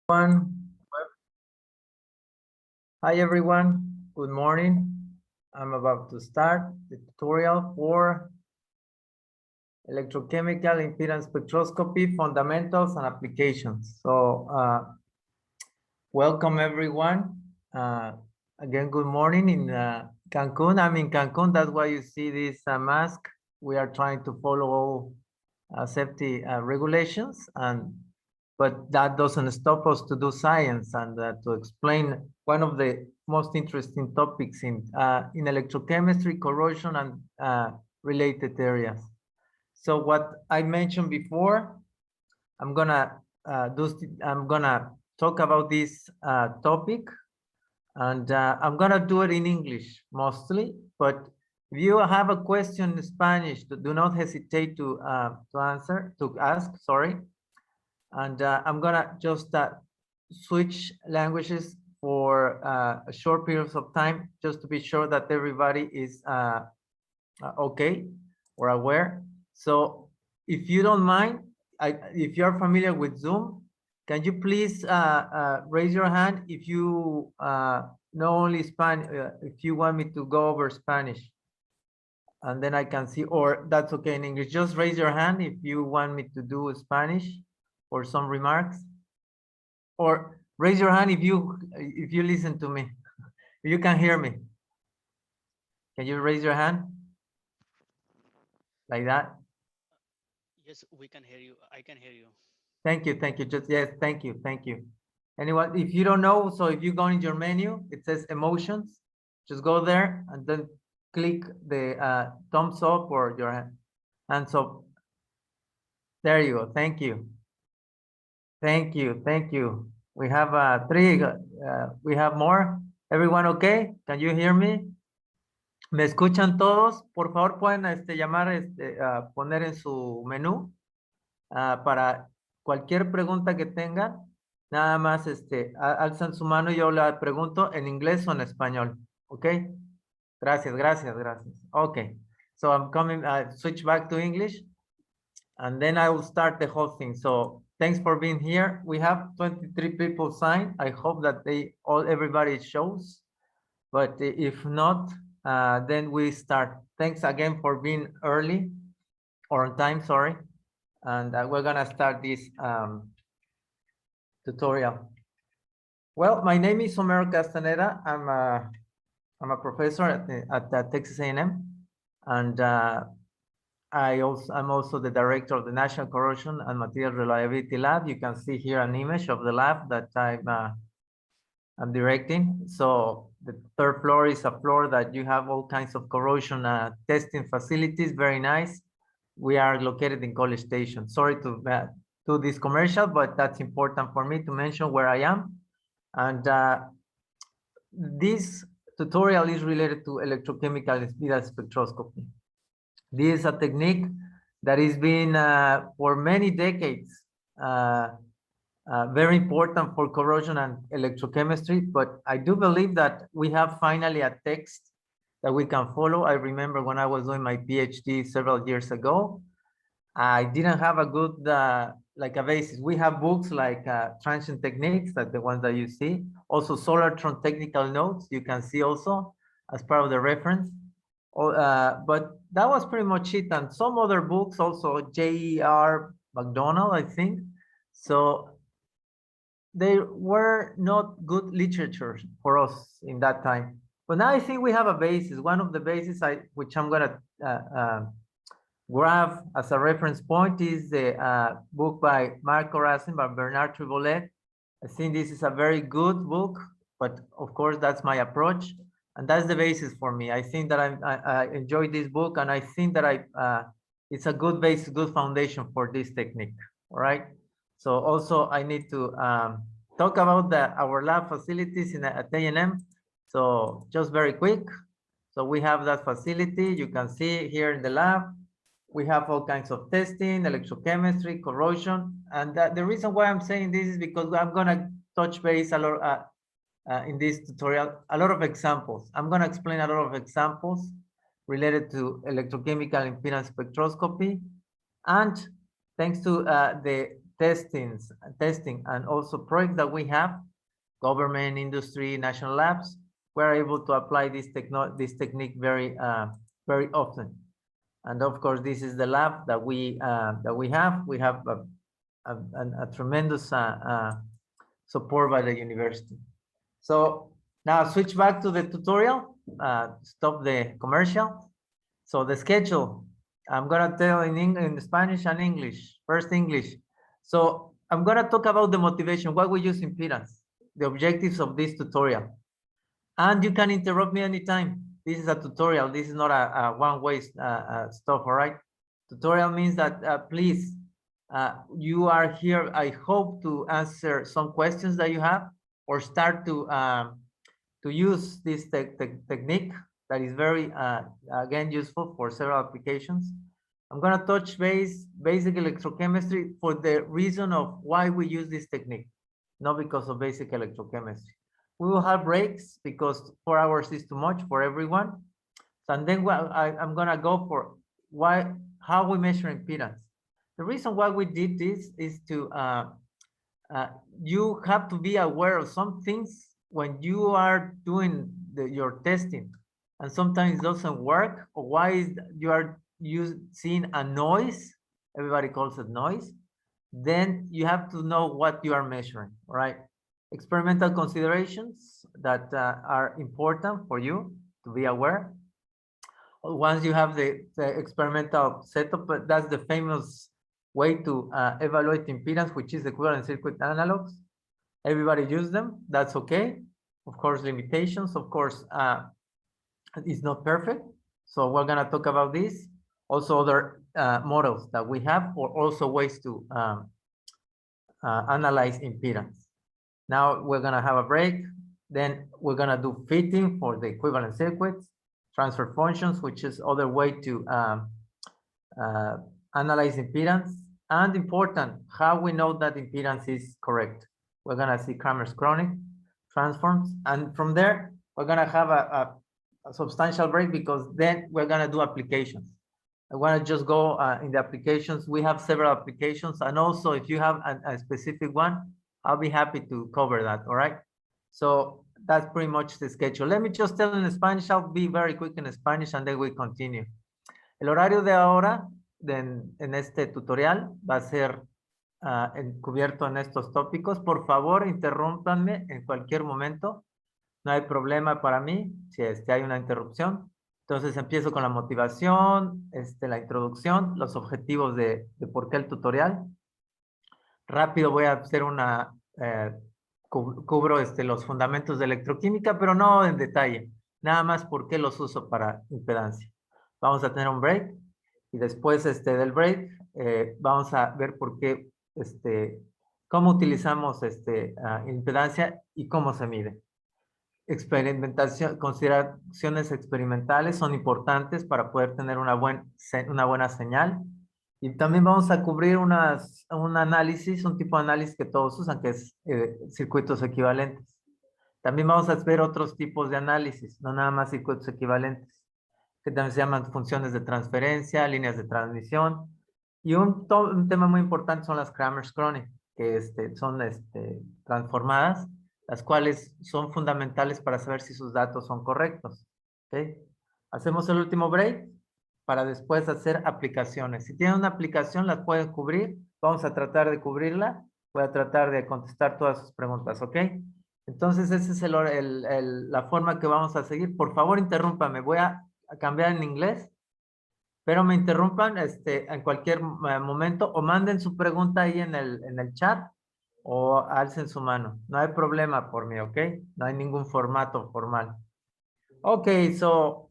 Hi everyone, good morning. I'm about to start the tutorial for Electrochemical Impedance Spectroscopy Fundamentals and Applications. So welcome everyone. Again, good morning in Cancun. I'm in Cancun, that's why you see this mask. We are trying to follow all safety regulations, but that doesn't stop us to do science and to explain one of the most interesting topics in electrochemistry, corrosion, and related areas. So what I mentioned before, I'm gonna talk about this topic, and I'm gonna do it in English mostly. But if you have a question in Spanish, do not hesitate to ask. Sorry. And I'm gonna just switch languages for a short period of time, just to be sure that everybody is okay or aware. So if you don't mind, if you're familiar with Zoom, can you please raise your hand if you know only Spanish, if you want me to go over Spanish, and then I can see, or that's okay in English. Just raise your hand if you want me to do Spanish or some remarks, or raise your hand if you listen to me, if you can hear me. Can you raise your hand like that? Yes, we can hear you. I can hear you. Thank you. Just yes, thank you. Anyone, if you don't know, so if you go in your menu, it says emotions. Just go there and then click the thumbs up or your hands up. There you go. Thank you. We have three. We have more. Everyone okay? Can you hear me? ¿Me escuchan todos? Por favor, pueden llamar, poner en su menú para cualquier pregunta que tengan. Nada más alzan su mano y yo la pregunto en inglés o en español. ¿Ok? Gracias. Okay. So I'm coming, switch back to English, and then I will start the whole thing. So thanks for being here. We have 23 people signed. I hope that everybody shows, but if not, then we start. Thanks again for being early or on time, sorry. And we're gonna start this tutorial. Well, my name is Homero Castaneda. I'm a professor at Texas A&M, and I'm also the director of the National Corrosion and Material Reliability Lab. You can see here an image of the lab that I'm directing. So the third floor is a floor that you have all kinds of corrosion testing facilities. Very nice. We are located in College Station. Sorry to do this commercial, but that's important for me to mention where I am. And this tutorial is related to electrochemical impedance spectroscopy. This is a technique that has been for many decades very important for corrosion and electrochemistry, but I do believe that we have finally a text that we can follow. I remember when I was doing my PhD several years ago, I didn't have a good like a basis. We have books like Transient Techniques, like the ones that you see. Also Solartron Technical Notes, you can see also as part of the reference. But that was pretty much it. And some other books also, J.R. McDonald, I think. So they were not good literature for us in that time. But now I think we have a basis. One of the bases which I'm gonna grab as a reference point is the book by Marco Racine by Bernard Tribolet. I think this is a very good book, but of course that's my approach, and that's the basis for me. I think that I enjoy this book, and I think that it's a good base, good foundation for this technique. All right. So also I need to talk about our lab facilities at A&M. So just very quick. So we have that facility. You can see here in the lab. We have all kinds of testing, electrochemistry, corrosion. And the reason why I'm saying this is because I'm going to touch base a lot in this tutorial, a lot of examples. I'm going to explain a lot of examples related to electrochemical impedance spectroscopy. And thanks to the testing, and also projects that we have, government, industry, national labs, we're able to apply this technique very often. And of course, this is the lab that we have. We have a tremendous support by the university. So now switch back to the tutorial. Stop the commercial. So the schedule, I'm gonna tell in Spanish and English. First English. So I'm gonna talk about the motivation, why we use impedance, the objectives of this tutorial. And you can interrupt me anytime. This is a tutorial. This is not a one-way stuff, all right? Tutorial means that please, you are here, I hope, to answer some questions that you have or start to use this technique that is very, again, useful for several applications. I'm going to touch base, basic electrochemistry for the reason of why we use this technique, not because of basic electrochemistry. We will have breaks because 4 hours is too much for everyone. And then I'm going to go for how we measure impedance. The reason why we did this is to, you have to be aware of some things when you are doing your testing, and sometimes it doesn't work, or why you are seeing a noise, everybody calls it noise, then you have to know what you are measuring, right? Experimental considerations that are important for you to be aware. Once you have the experimental setup, that's the famous way to evaluate impedance, which is equivalent circuit analogs. Everybody use them, that's okay. Of course, limitations, of course, it's not perfect. So we're gonna talk about this. Also other models that we have, or also ways to analyze impedance. Now we're gonna have a break. Then we're gonna do fitting for the equivalent circuits, transfer functions, which is other way to analyze impedance, and important, how we know that impedance is correct. We're gonna see Kramer's chronic transforms, and from there we're gonna have a substantial break because then we're gonna do applications. I want to just go in the applications. We have several applications, and also if you have a specific one, I'll be happy to cover that, all right? So that's pretty much the schedule. Let me just tell in Spanish, I'll be very quick in Spanish and then we continue. El horario de ahora en este tutorial va a ser cubierto en estos tópicos. Por favor, interrúmpanme en cualquier momento. No hay problema para mí si hay una interrupción. Entonces empiezo con la motivación, la introducción, los objetivos de por qué el tutorial. Rápido voy a hacer cubro los fundamentos de electroquímica, pero no en detalle. Nada más por qué los uso para impedancia. Vamos a tener un break y después del break vamos a ver por qué, cómo utilizamos impedancia y cómo se mide. Experimentación, consideraciones experimentales son importantes para poder tener una buena señal. Y también vamos a cubrir un análisis, un tipo de análisis que todos usan, que es circuitos equivalentes. También vamos a ver otros tipos de análisis, no nada más circuitos equivalentes, que también se llaman funciones de transferencia, líneas de transmisión. Y un tema muy importante son las Kramer's chronic, que son transformadas, las cuales son fundamentales para saber si sus datos son correctos. ¿Okay? Hacemos el último break para después hacer aplicaciones. Si tienen una aplicación, las pueden cubrir. Vamos a tratar de cubrirla. Voy a tratar de contestar todas sus preguntas, ¿ok? Entonces, esa es la forma que vamos a seguir. Por favor, interrúmpame. Voy a cambiar en inglés, pero me interrumpan en cualquier momento o manden su pregunta ahí en el chat o alcen su mano. No hay problema por mí, ¿ok? No hay ningún formato formal. Okay, so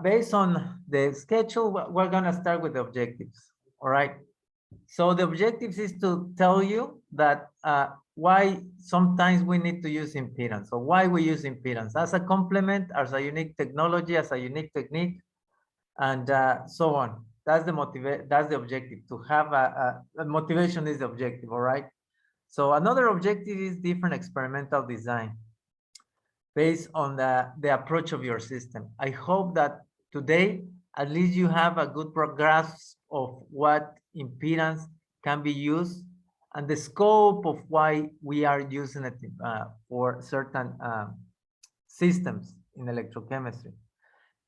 based on the schedule, we're going to start with the objectives, all right? So the objectives is to tell you that why sometimes we need to use impedance, or why we use impedance as a complement, as a unique technology, as a unique technique, and so on. That's the objective, to have a motivation is the objective, all right? So another objective is different experimental design based on the approach of your system. I hope that today, at least you have a good grasp of what impedance can be used and the scope of why we are using it for certain systems in electrochemistry.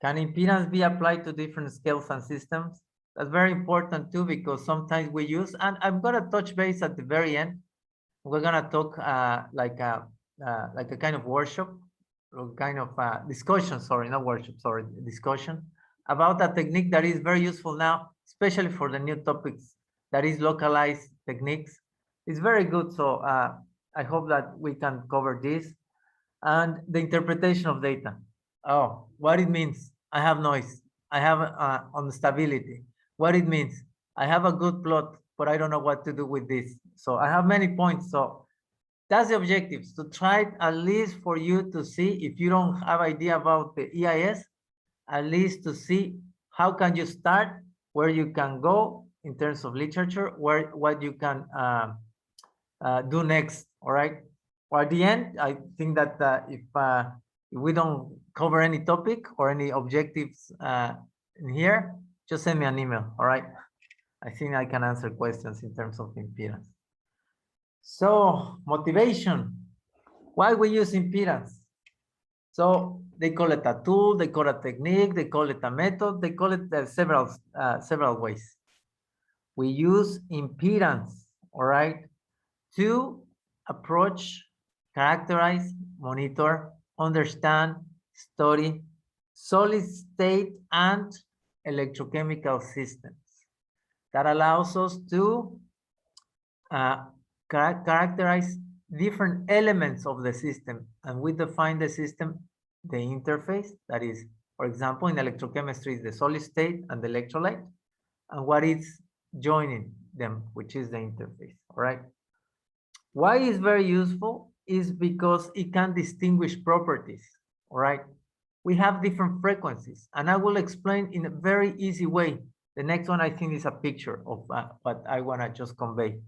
Can impedance be applied to different scales and systems? That's very important too, because sometimes we use, and I'm gonna touch base at the very end. We're gonna talk like a kind of workshop, or kind of discussion, sorry, not workshop, sorry, discussion about a technique that is very useful now, especially for the new topics, that is localized techniques. It's very good, so I hope that we can cover this. And the interpretation of data. Oh, what it means. I have noise. I have instability. What it means. I have a good plot, but I don't know what to do with this. So I have many points. So that's the objectives, to try at least for you to see, if you don't have idea about the EIS, at least to see how can you start, where you can go in terms of literature, what you can do next, all right? Or at the end, I think that if we don't cover any topic or any objectives in here, just send me an email, all right? I think I can answer questions in terms of impedance. So motivation, why we use impedance? So they call it a tool, they call it a technique, they call it a method, they call it several ways. We use impedance, all right, to approach, characterize, monitor, understand, study solid state and electrochemical systems. That allows us to characterize different elements of the system, and we define the system, the interface, that is, for example, in electrochemistry, the solid state and the electrolyte, and what is joining them, which is the interface, all right? Why is very useful is because it can distinguish properties, all right? We have different frequencies, and I will explain in a very easy way. The next one, I think, is a picture of what I want to just convey,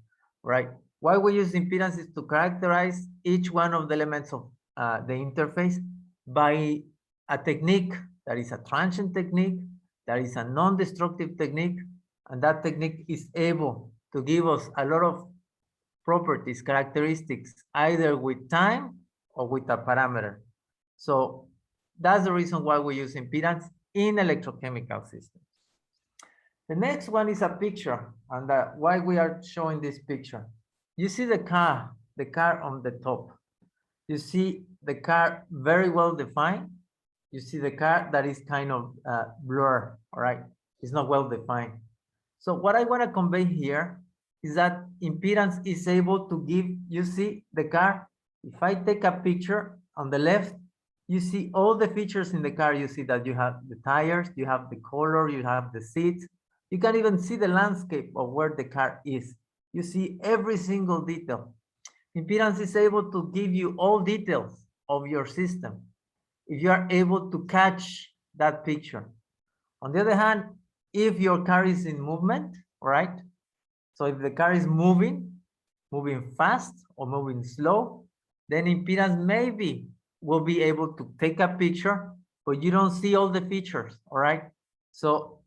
right? Why we use impedance is to characterize each one of the elements of the interface by a technique that is a transient technique, that is a non-destructive technique, and that technique is able to give us a lot of properties, characteristics, either with time or with a parameter. So that's the reason why we use impedance in electrochemical systems. The next one is a picture, and why we are showing this picture. You see the car on the top. You see the car very well defined. You see the car that is kind of blur, all right? It's not well defined. So what I want to convey here is that impedance is able to give, you see the car, if I take a picture on the left, you see all the features in the car. You see that you have the tires, you have the color, you have the seats. You can even see the landscape of where the car is. You see every single detail. Impedance is able to give you all details of your system if you are able to catch that picture. On the other hand, if your car is in movement, right? So if the car is moving fast or moving slow, then impedance maybe will be able to take a picture, but you don't see all the features, all right? So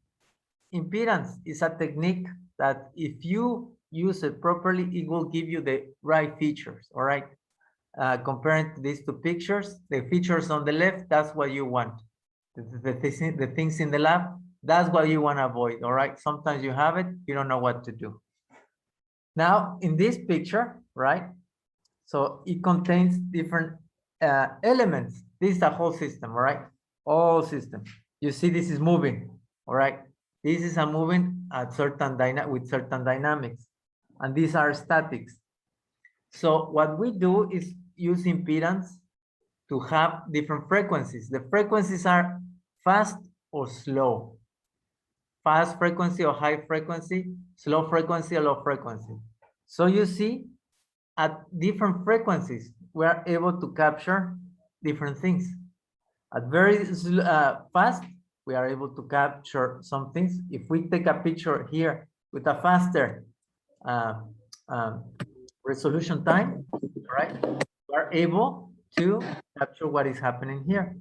impedance is a technique that if you use it properly, it will give you the right features, all right? Comparing these two pictures, the features on the left, that's what you want. The things in the lab, that's what you want to avoid, all right? Sometimes you have it, you don't know what to do. Now, in this picture, right? So it contains different elements. This is a whole system, all right? All system. You see this is moving, all right? This is a moving at with certain dynamics, and these are statics. So what we do is use impedance to have different frequencies. The frequencies are fast or slow. Fast frequency or high frequency, slow frequency or low frequency. So you see, at different frequencies, we are able to capture different things. At very fast, we are able to capture some things. If we take a picture here with a faster resolution time, right, we are able to capture what is happening here.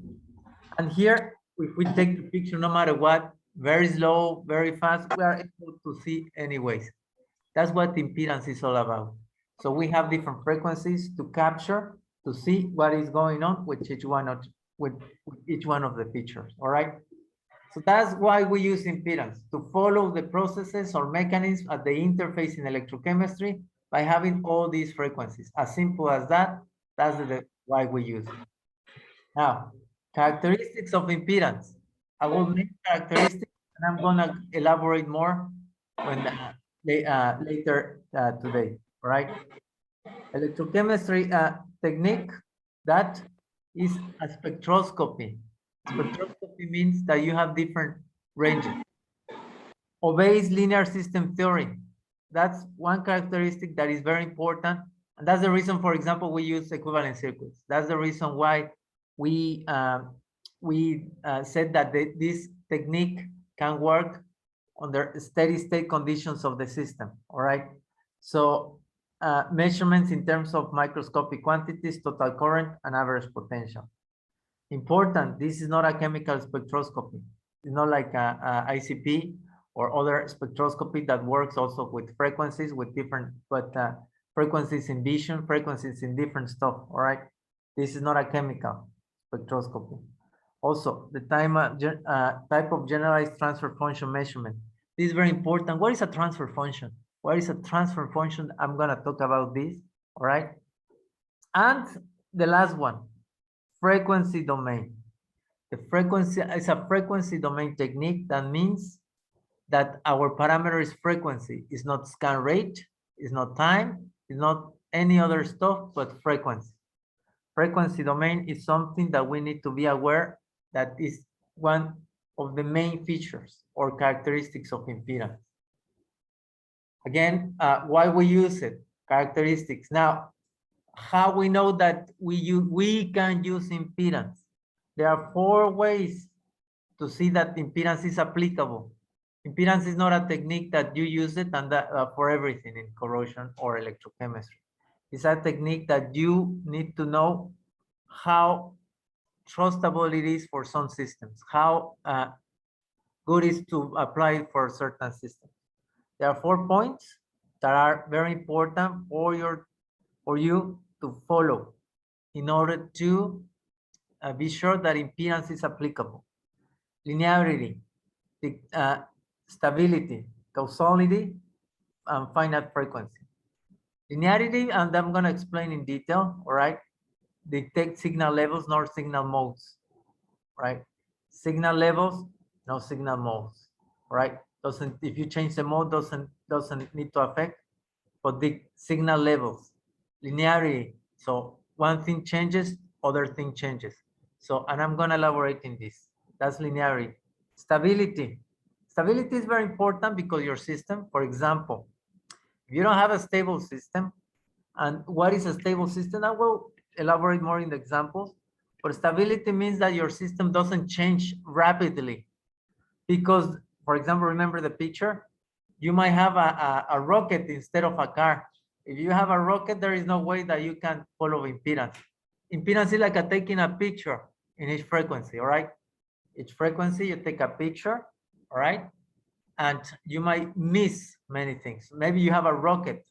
And here, if we take the picture, no matter what, very slow, very fast, we are able to see anyways. That's what impedance is all about. So we have different frequencies to capture, to see what is going on with each one of the features. All right. So that's why we use impedance, to follow the processes or mechanisms at the interface in electrochemistry by having all these frequencies. As simple as that, that's why we use it. Now, characteristics of impedance. I will make characteristics and I'm gonna elaborate more when later today, all right? Electrochemistry technique, that is a spectroscopy. Spectroscopy means that you have different ranges. Obeys linear system theory. That's one characteristic that is very important. And that's the reason, for example, we use equivalent circuits. That's the reason why we said that this technique can work under steady state conditions of the system, all right? So measurements in terms of microscopic quantities, total current, and average potential. Important, this is not a chemical spectroscopy. It's not like a ICP or other spectroscopy that works also with frequencies with different, but frequencies in vision, frequencies in different stuff, all right? This is not a chemical spectroscopy. Also, the type of generalized transfer function measurement. This is very important. What is a transfer function? What is a transfer function? I'm gonna talk about this, all right? And the last one, frequency domain. The frequency is a frequency domain technique that means that our parameter is frequency. It's not scan rate, it's not time, it's not any other stuff, but frequency. Frequency domain is something that we need to be aware that is one of the main features or characteristics of impedance. Again, why we use it, characteristics. Now, how we know that we can use impedance? There are 4 ways to see that impedance is applicable. Impedance is not a technique that you use it and for everything in corrosion or electrochemistry. It's a technique that you need to know how trustable it is for some systems, how good it is to apply it for certain systems. There are 4 points that are very important for you to follow in order to be sure that impedance is applicable. Linearity, stability, causality, and finite frequency. Linearity, and I'm going to explain in detail, all right? Detect signal levels, not signal modes, right? Signal levels, no signal modes, right? If you change the mode, doesn't need to affect, but the signal levels. Linearity, so one thing changes, other thing changes. So, and I'm going to elaborate in this. That's linearity. Stability. Stability is very important because your system, for example, if you don't have a stable system, and what is a stable system? I will elaborate more in the examples, but stability means that your system doesn't change rapidly. Because, for example, remember the picture? You might have a rocket instead of a car. If you have a rocket, there is no way that you can follow impedance. Impedance is like taking a picture in each frequency, all right? Each frequency, you take a picture, all right? And you might miss many things. Maybe you have a rocket.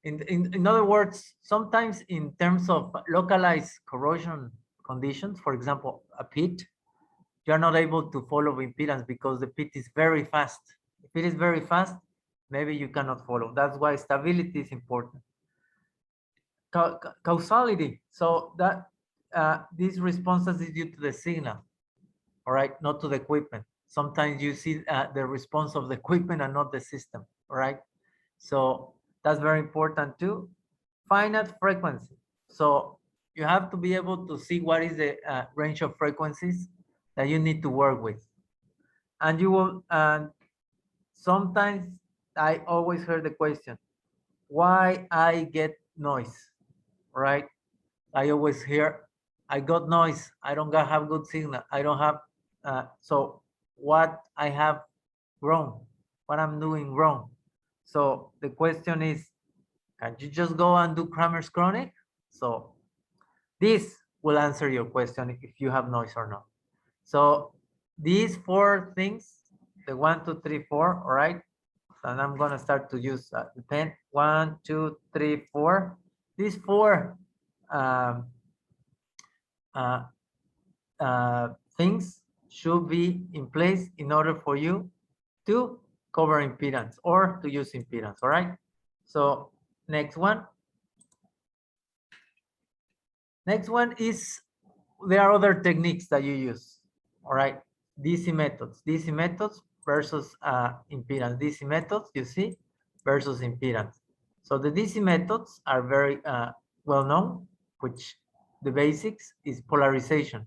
In other words, sometimes in terms of localized corrosion conditions, for example, a pit, you are not able to follow impedance because the pit is very fast. If it is very fast, maybe you cannot follow. That's why stability is important. Causality, so that these responses is due to the signal, all right, not to the equipment. Sometimes you see the response of the equipment and not the system, all right? So that's very important too. Finite frequency. So you have to be able to see what is the range of frequencies that you need to work with. And you will, sometimes I always hear the question, why I get noise, right? I always hear, I got noise, I don't have good signal, I don't have, so what I have wrong, what I'm doing wrong. So the question is, can you just go and do Kramer's chronic? So this will answer your question if you have noise or not. So these 4 things, the 1, 2, 3, 4, all right? And I'm going to start to use the pen. 1, 2, 3, 4. These four um, things should be in place in order for you to cover impedance or to use impedance. All right. So next one. Next one is there are other techniques that you use. All right. DC methods versus impedance. DC methods, you see, versus impedance. So the DC methods are very well known, which the basics is polarization.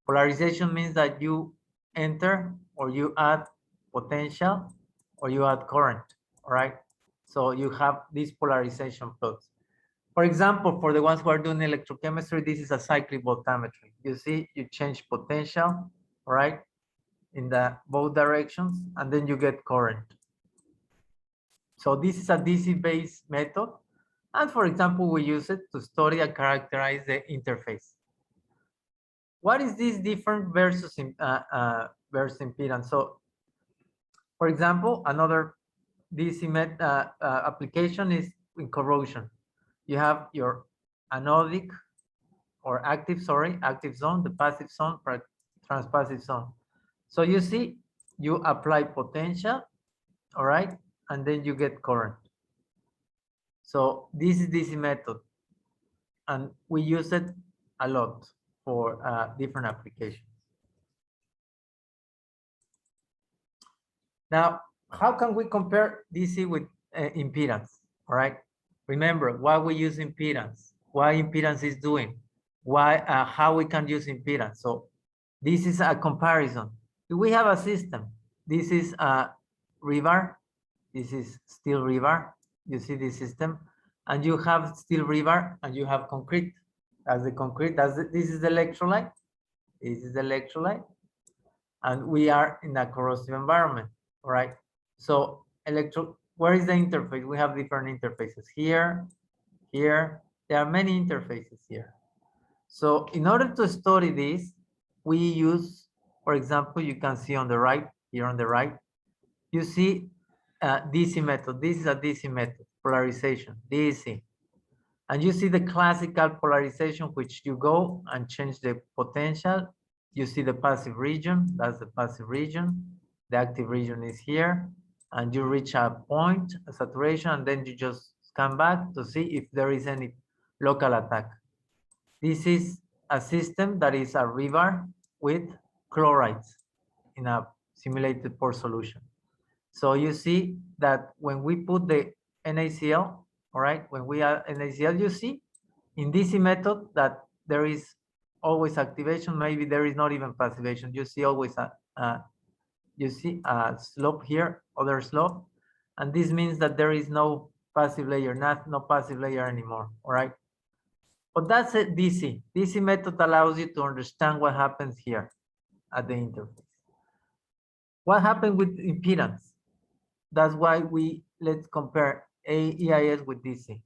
Polarization means that you enter or you add potential or you add current. All right. So you have these polarization plots. For example, for the ones who are doing electrochemistry, this is a cyclic voltammetry. You see, you change potential, right, in the both directions, and then you get current. So this is a DC-based method. And for example, we use it to study and characterize the interface. What is this different versus impedance? So, for example, another DC application is in corrosion. You have your anodic or active zone, the passive zone, transpassive zone. So you see, you apply potential, all right, and then you get current. So this is DC method, and we use it a lot for different applications. Now, how can we compare DC with impedance? All right. Remember why we use impedance, why impedance is doing, why how we can use impedance. So this is a comparison. We have a system. This is a rebar. This is steel rebar. You see this system, and you have steel rebar, and you have concrete. As the concrete, this is the electrolyte. This is the electrolyte, and we are in a corrosive environment. All right. So where is the interface? We have different interfaces here, here. There are many interfaces here. So in order to study this, we use, for example, you can see on the right, here on the right, you see DC method. This is a DC method, polarization, DC. And you see the classical polarization, which you go and change the potential. You see the passive region, that's the passive region. The active region is here. And you reach a point, a saturation, and then you just scan back to see if there is any local attack. This is a system that is a rebar with chlorides in a simulated pore solution. So you see that when we put the NaCl, all right, when we add NaCl, you see in DC method that there is always activation. Maybe there is not even passivation. You see always you see a slope here, other slope, and this means that there is no passive layer, no passive layer anymore. All right. But that's it, DC. DC method allows you to understand what happens here at the interface. What happened with impedance? That's why let's compare EIS with DC.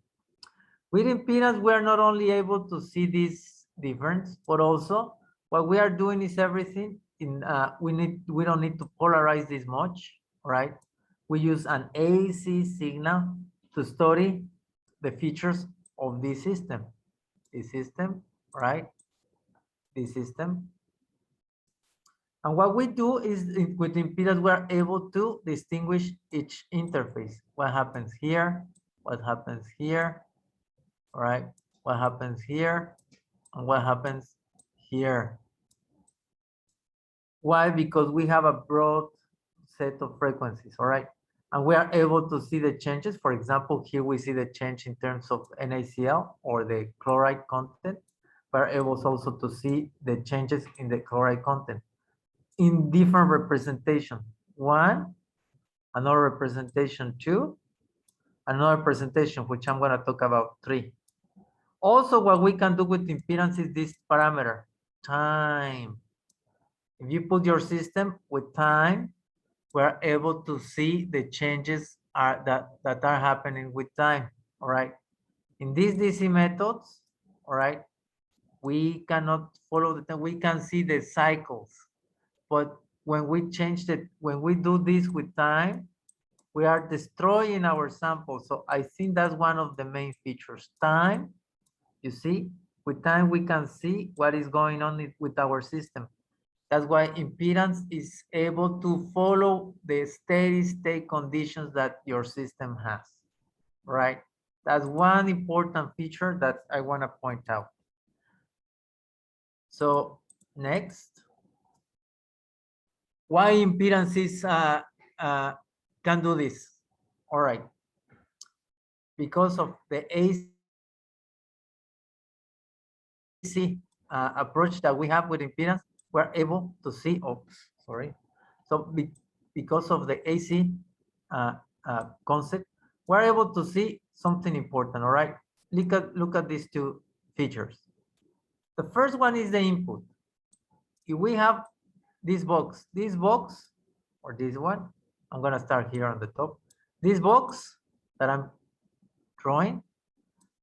With impedance, we are not only able to see this difference, but also what we are doing is everything in we don't need to polarize this much, right? We use an AC signal to study the features of this system. This system, right? This system. And what we do is with impedance, we're able to distinguish each interface. What happens here, what happens here, all right? What happens here, and what happens here. Why? Because we have a broad set of frequencies, all right? And we are able to see the changes. For example, here we see the change in terms of NaCl or the chloride content. We're able also to see the changes in the chloride content in different representation. One, another representation two, another representation, which I'm going to talk about three. Also, what we can do with impedance is this parameter, time. If you put your system with time, we're able to see the changes that are happening with time, all right? In these DC methods, all right, we cannot follow the time. We can see the cycles, but when we change when we do this with time, we are destroying our sample. So I think that's one of the main features. Time, you see, with time we can see what is going on with our system. That's why impedance is able to follow the steady state conditions that your system has, right? That's one important feature that I want to point out. So next, why impedance is can do this? All right, because of the AC approach that we have with impedance, we're able to see. Oh, sorry. So because of the AC concept, we're able to see something important. All right, look at these two features. The first one is the input. If we have this box, or this one, I'm gonna start here on the top. This box that I'm drawing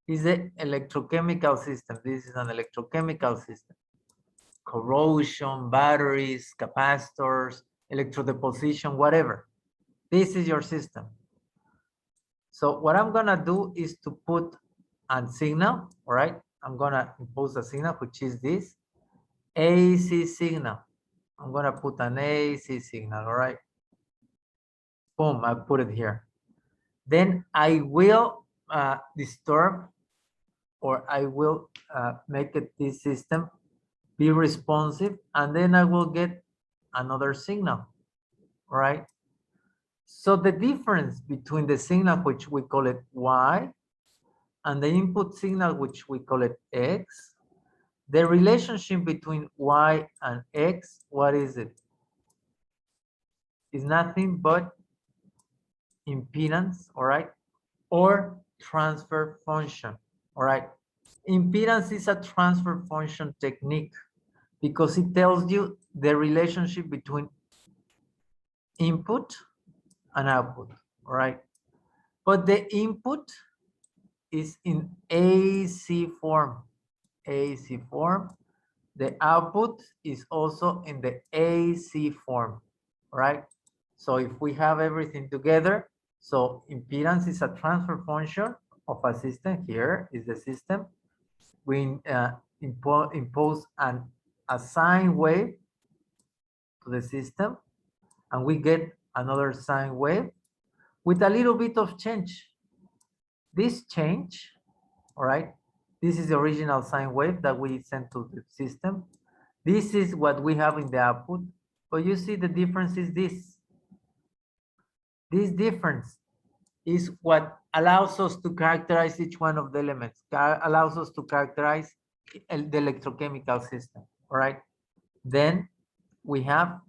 is the electrochemical system. This is an electrochemical system. Corrosion, batteries, capacitors, electrodeposition, whatever. This is your system. So what I'm gonna do is to put a signal, all right? I'm gonna impose a signal, which is this AC signal. I'm gonna put an AC signal, all right? Boom, I put it here. Then I will disturb, or I will make it this system be responsive, and then I will get another signal, right? So the difference between the signal, which we call it Y, and the input signal, which we call it X, the relationship between Y and X, what is it? Is nothing but impedance, all right? Or transfer function, all right? Impedance is a transfer function technique because it tells you the relationship between input and output, all right? But the input is in AC form, AC form. The output is also in the AC form, right? So if we have everything together, so impedance is a transfer function of a system. Here is the system. We impose a sine wave to the system, and we get another sine wave with a little bit of change. This change, all right, this is the original sine wave that we sent to the system. This is what we have in the output, but you see the difference is this. This difference is what allows us to characterize each one of the elements, allows us to characterize the electrochemical system, all right? Then we have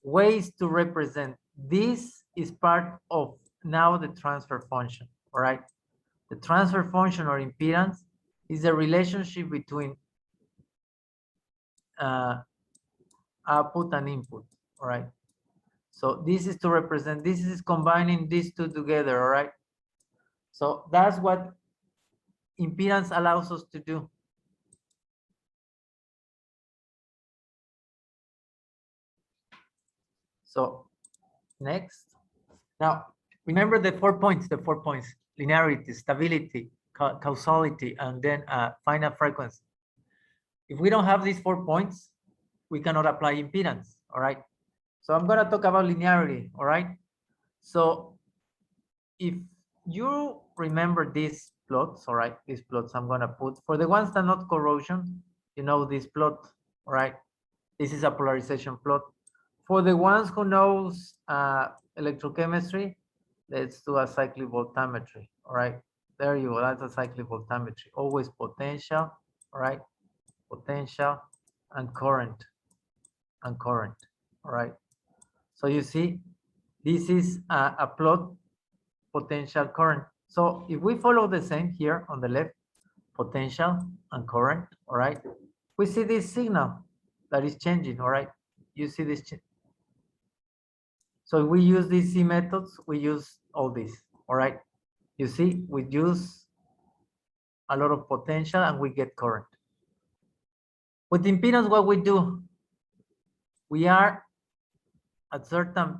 ways to represent. This is part of now the transfer function, all right? The transfer function or impedance is the relationship between output and input, all right? So this is to represent, this is combining these two together, all right? So that's what impedance allows us to do. So next, now remember the 4 points, linearity, stability, causality, and then finite frequency. If we don't have these 4 points, we cannot apply impedance, all right? So I'm gonna talk about linearity, all right? So if you remember these plots, all right, these plots I'm gonna put, for the ones that are not corrosion, you know this plot, all right? This is a polarization plot. For the ones who knows electrochemistry, let's do a cyclic voltammetry, all right? There you go, that's a cyclic voltammetry. Always potential, all right? Potential and current, all right? So you see, this is a plot, potential, current. So if we follow the same here on the left, potential and current, all right? We see this signal that is changing, all right? You see this. So we use these C methods, we use all this, all right? You see, we use a lot of potential and we get current. With impedance, what we do, we are at certain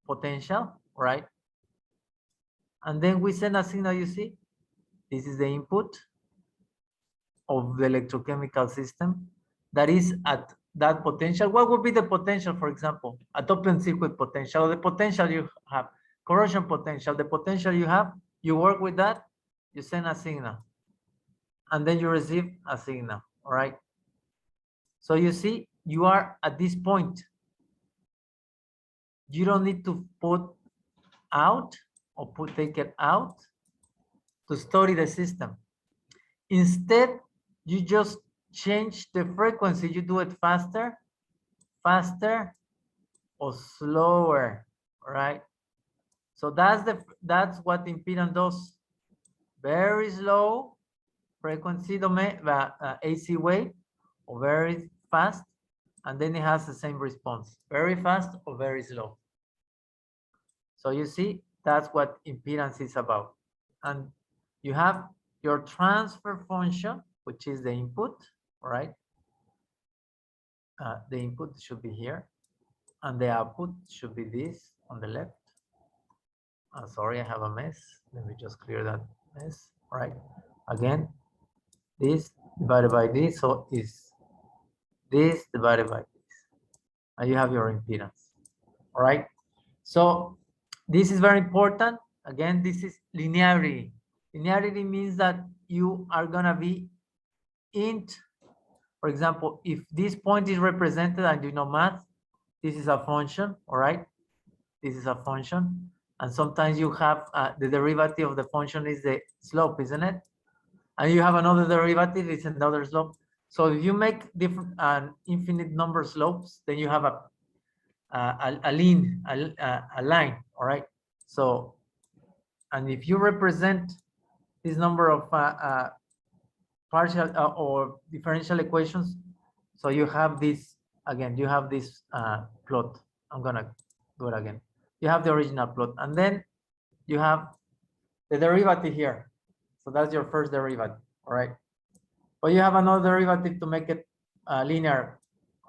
potential, right? And then we send a signal, you see? This is the input of the electrochemical system that is at that potential. What would be the potential, for example, at open circuit potential, the potential you have, corrosion potential, the potential you have, you work with that, you send a signal, and then you receive a signal, all right? So you see, you are at this point. You don't need to put out or take it out to study the system. Instead, you just change the frequency. You do it faster, faster, or slower, right? So that's what impedance does. Very slow frequency domain, AC wave, or very fast, and then it has the same response, very fast or very slow. So you see, that's what impedance is about. And you have your transfer function, which is the input, right? The input should be here, and the output should be this on the left. Sorry, I have a mess. Let me just clear that mess, right? Again, this divided by this, so is this divided by this. And you have your impedance, all right? So this is very important. Again, this is linearity. Linearity means that you are gonna be int. For example, if this point is represented and you know math, this is a function, all right? This is a function. And sometimes you have the derivative of the function is the slope, isn't it? And you have another derivative, it's another slope. So if you make different infinite number slopes, then you have a line, all right? So, and if you represent this number of partial or differential equations, so you have this, again, you have this plot. I'm gonna do it again. You have the original plot, and then you have the derivative here. So that's your first derivative, all right? But you have another derivative to make it linear,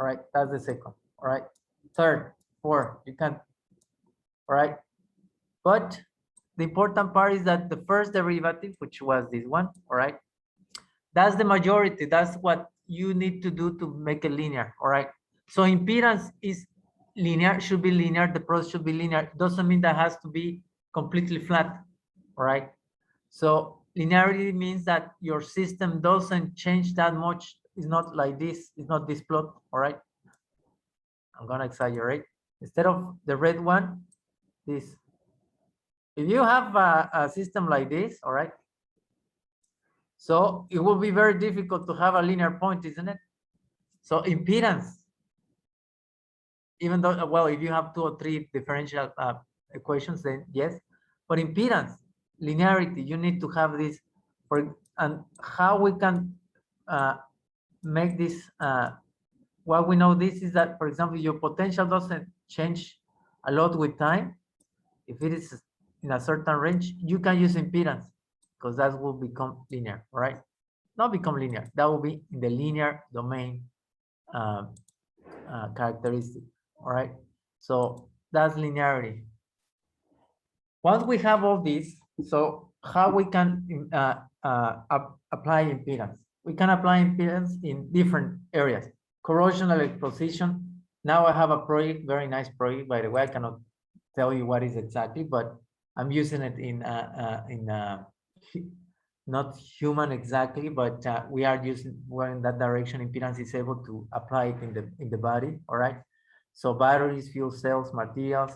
all right? That's the second, all right? Third, fourth, you can, all right? But the important part is that the first derivative, which was this one, all right? That's the majority. That's what you need to do to make it linear, all right? So impedance is linear, should be linear. The process should be linear. It doesn't mean that has to be completely flat, all right? So linearity means that your system doesn't change that much. It's not like this. It's not this plot, all right? I'm gonna exaggerate. Instead of the red one, this. If you have a system like this, all right? So it will be very difficult to have a linear point, isn't it? So impedance, even though, well, if you have 2 or 3 differential equations, then yes. But impedance, linearity, you need to have this. And how we can make this, what we know this is that, for example, your potential doesn't change a lot with time. If it is in a certain range, you can use impedance because that will become linear, right? Not become linear, that will be in the linear domain characteristic, all right? So that's linearity. Once we have all this, so how we can apply impedance? We can apply impedance in different areas. Corrosional exposition. Now I have a project, very nice project, by the way. I cannot tell you what is exactly, but I'm using it in not human exactly, but we're in that direction. Impedance is able to apply it in the body, all right? So batteries, fuel cells, materials,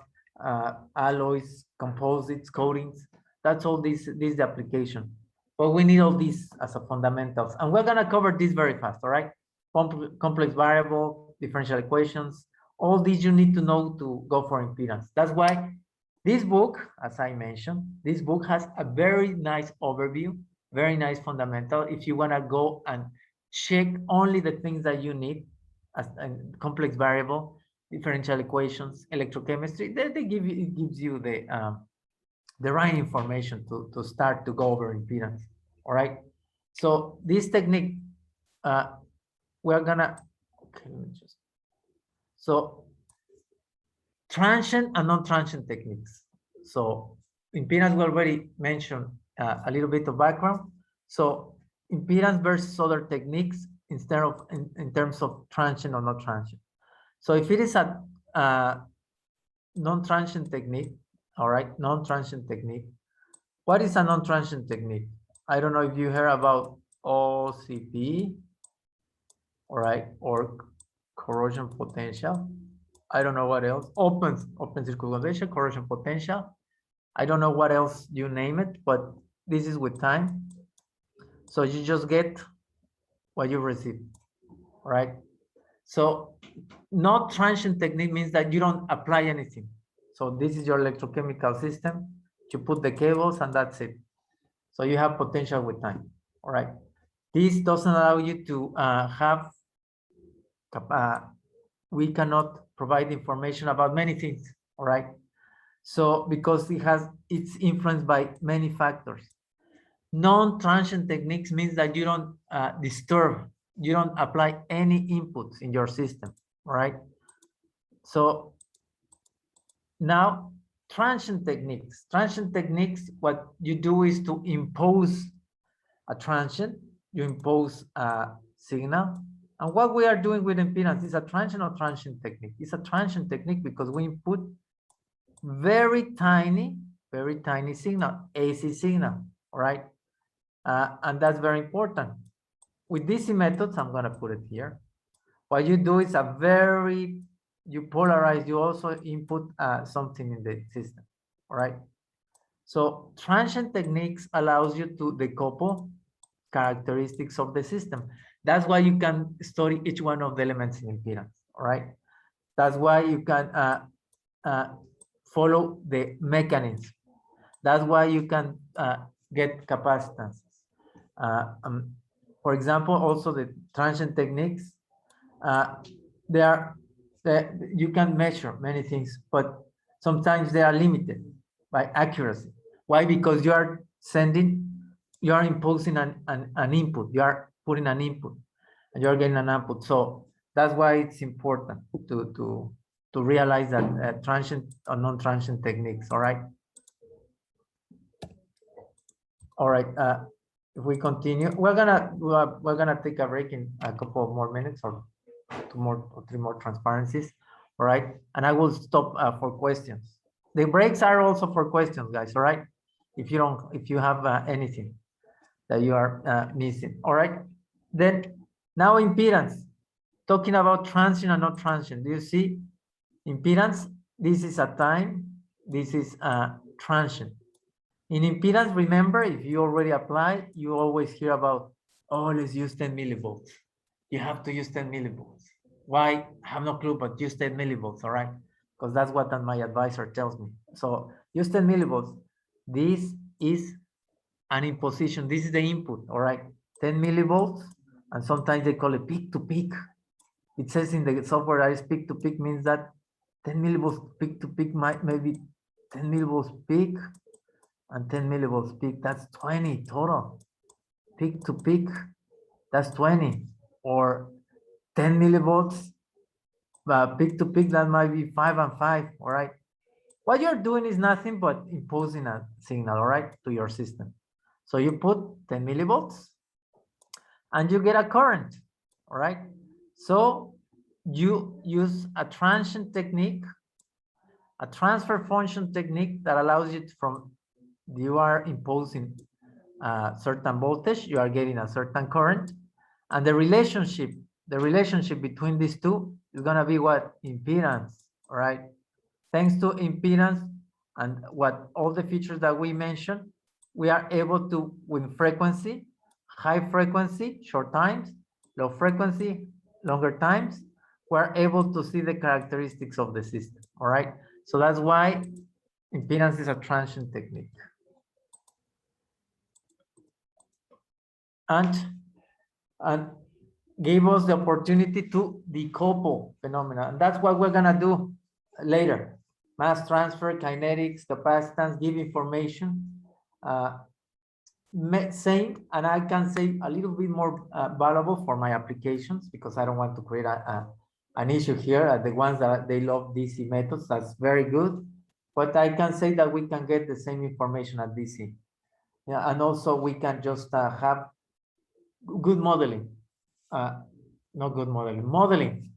alloys, composites, coatings, that's all this is the application. But we need all these as a fundamentals. And we're gonna cover this very fast, all right? Complex variable, differential equations, all these you need to know to go for impedance. That's why this book, as I mentioned, this book has a very nice overview, very nice fundamental. If you wanna go and check only the things that you need as a complex variable, differential equations, electrochemistry, they give you, it gives you the right information to start to go over impedance, all right? So this technique, we're gonna, okay, let me just, so transient and non-transient techniques. So impedance, we already mentioned a little bit of background. So impedance versus other techniques instead of in terms of transient or not transient. So if it is a non-transient technique, all right, non-transient technique. What is a non-transient technique? I don't know if you heard about OCP, all right, or corrosion potential. I don't know what else. Open circuit conduction, corrosion potential. I don't know what else you name it, but this is with time. So you just get what you receive, right? So not transient technique means that you don't apply anything. So this is your electrochemical system. You put the cables and that's it. So you have potential with time, all right? This doesn't allow you to we cannot provide information about many things, all right? So because it's influenced by many factors. Non-transient techniques means that you don't disturb, you don't apply any inputs in your system, all right? So now transient techniques, what you do is to impose a transient, you impose a signal. And what we are doing with impedance is a transient or transient technique. It's a transient technique because we input very tiny signal, AC signal, all right? And that's very important. With DC methods, I'm gonna put it here. What you do is you polarize, you also input something in the system, all right? So transient techniques allows you to decouple characteristics of the system. That's why you can study each one of the elements in impedance, all right? That's why you can follow the mechanism. That's why you can get capacitances. For example, also the transient techniques, you can measure many things, but sometimes they are limited by accuracy. Why? Because you are imposing an input, you are putting an input, and you're getting an output. So that's why it's important to realize that transient or non-transient techniques. All right. All right. If we continue, we're gonna take a break in a couple of more minutes or 3 more transparencies. All right, and I will stop for questions. The breaks are also for questions, guys. All right, if you have anything that you are missing. All right, then now impedance. Talking about transient and not transient. Do you see impedance? This is a time. This is a transient. In impedance, remember, if you already apply, you always hear about, oh, let's use 10 millivolts. You have to use 10 millivolts. Why? I have no clue, but use 10 millivolts, all right? Because that's what my advisor tells me. So use 10 millivolts. This is an imposition. This is the input, all right? 10 millivolts, and sometimes they call it peak to peak. It says in the software that is peak to peak means that 10 millivolts peak to peak maybe 10 millivolts peak and 10 millivolts peak. That's 20 total. Peak to peak, that's 20. Or 10 millivolts peak to peak, that might be 5 and 5, all right? What you're doing is nothing but imposing a signal, all right, to your system. So you put 10 millivolts and you get a current, all right? So you use a transient technique, a transfer function technique that allows you you are imposing a certain voltage, you are getting a certain current, and the relationship between these two is gonna be what? Impedance, all right? Thanks to impedance and all the features that we mentioned, we are able to, with frequency, high frequency, short times, low frequency, longer times, we're able to see the characteristics of the system, all right? So that's why impedance is a transient technique. And gave us the opportunity to decouple phenomena. And that's what we're gonna do later. Mass transfer, kinetics, capacitance, give information. Same, and I can say a little bit more valuable for my applications because I don't want to create an issue here. The ones that they love DC methods, that's very good. but I can say that we can get the same information at DC. Yeah, and also we can just have good modeling, not good modeling.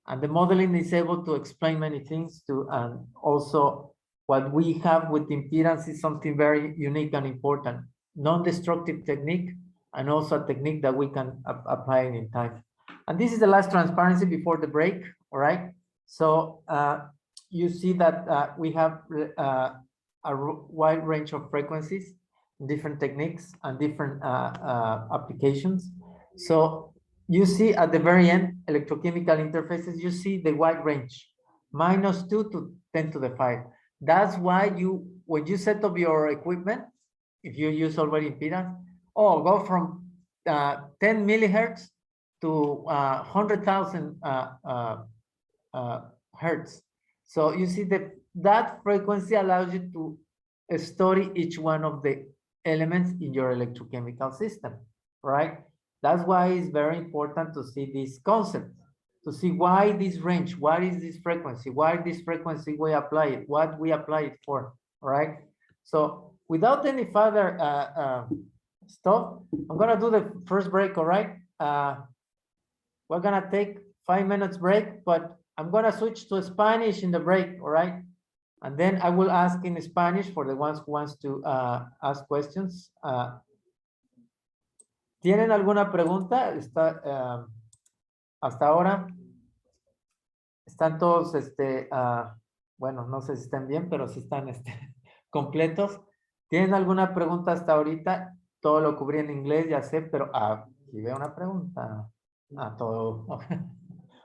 And the modeling is able to explain many things to, and also what we have with impedance is something very unique and important, non-destructive technique, and also a technique that we can apply in time. And this is the last transparency before the break, all right? So you see that we have a wide range of frequencies, different techniques and different applications. So you see at the very end, electrochemical interfaces, you see the wide range, -2 to 10 to the 5. That's why when you set up your equipment, if you use already impedance, go from 10 millihertz to 100,000 hertz. So you see that frequency allows you to study each one of the elements in your electrochemical system, right? That's why it's very important to see this concept, to see why this range, what is this frequency, why this frequency we apply it, what we apply it for, right? So without any further stuff, I'm gonna do the first break, all right? We're gonna take 5 minutes break, but I'm gonna switch to Spanish in the break, all right? And then I will ask in Spanish for the ones who wants to ask questions. ¿Tienen alguna pregunta? Hasta ahora. Están todos, bueno, no sé si están bien, pero sí están completos. ¿Tienen alguna pregunta hasta ahorita? Todo lo cubrí en inglés, ya sé, pero aquí veo una pregunta. Todo.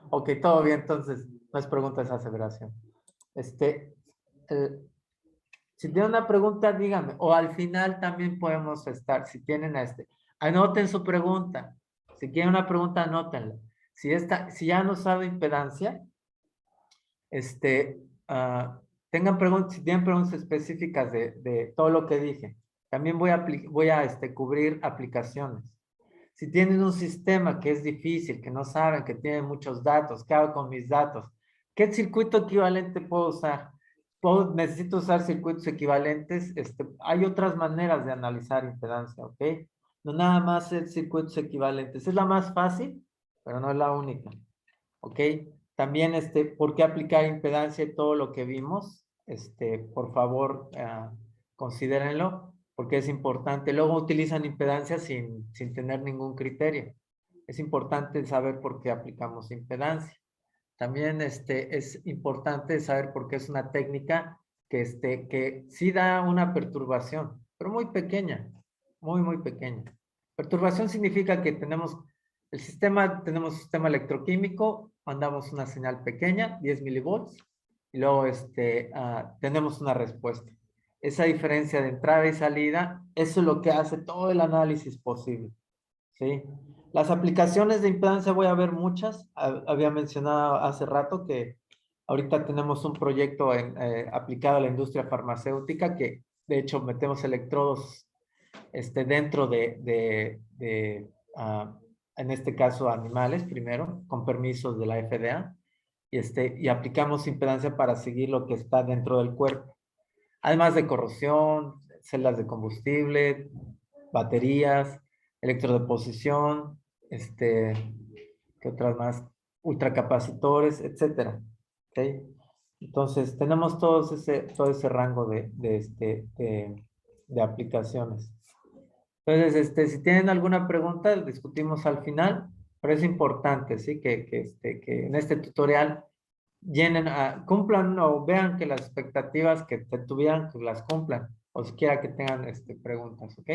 Ok, todo bien, entonces no es pregunta, es aseveración. Si tienen una pregunta, díganme. O al final también podemos estar, si tienen anoten su pregunta. Si quieren una pregunta, anótenla. Si ya no sabe impedancia, tengan preguntas, si tienen preguntas específicas de todo lo que dije. También voy a cubrir aplicaciones. Si tienen un sistema que es difícil, que no saben, que tiene muchos datos, ¿qué hago con mis datos? ¿Qué circuito equivalente puedo usar? Necesito usar circuitos equivalentes. Hay otras maneras de analizar impedancia, ¿ok? No nada más es circuitos equivalentes. Es la más fácil, pero no es la única, ¿ok? También, ¿por qué aplicar impedancia y todo lo que vimos? Por favor, considérenlo, porque es importante. Luego utilizan impedancia sin tener ningún criterio. Es importante saber por qué aplicamos impedancia. También es importante saber por qué es una técnica que sí da una perturbación, pero muy pequeña, muy, muy pequeña. Perturbación significa que tenemos un sistema electroquímico, mandamos una señal pequeña, 10 milivolts, y luego tenemos una respuesta. Esa diferencia de entrada y salida, eso es lo que hace todo el análisis posible, ¿sí? Las aplicaciones de impedancia voy a ver muchas. Había mencionado hace rato que ahorita tenemos un proyecto aplicado a la industria farmacéutica que de hecho metemos electrodos dentro en este caso animales primero, con permisos de la FDA, y aplicamos impedancia para seguir lo que está dentro del cuerpo. Además de corrosión, celdas de combustible, baterías, electrodeposición, ¿qué otras más? Ultracapacitores, etcétera. ¿Okay? Entonces, tenemos todo ese rango de aplicaciones. Entonces, si tienen alguna pregunta, discutimos al final, pero es importante, ¿sí? Que en este tutorial cumplan o vean que las expectativas que tuvieran, que las cumplan, o siquiera que tengan preguntas, ¿ok?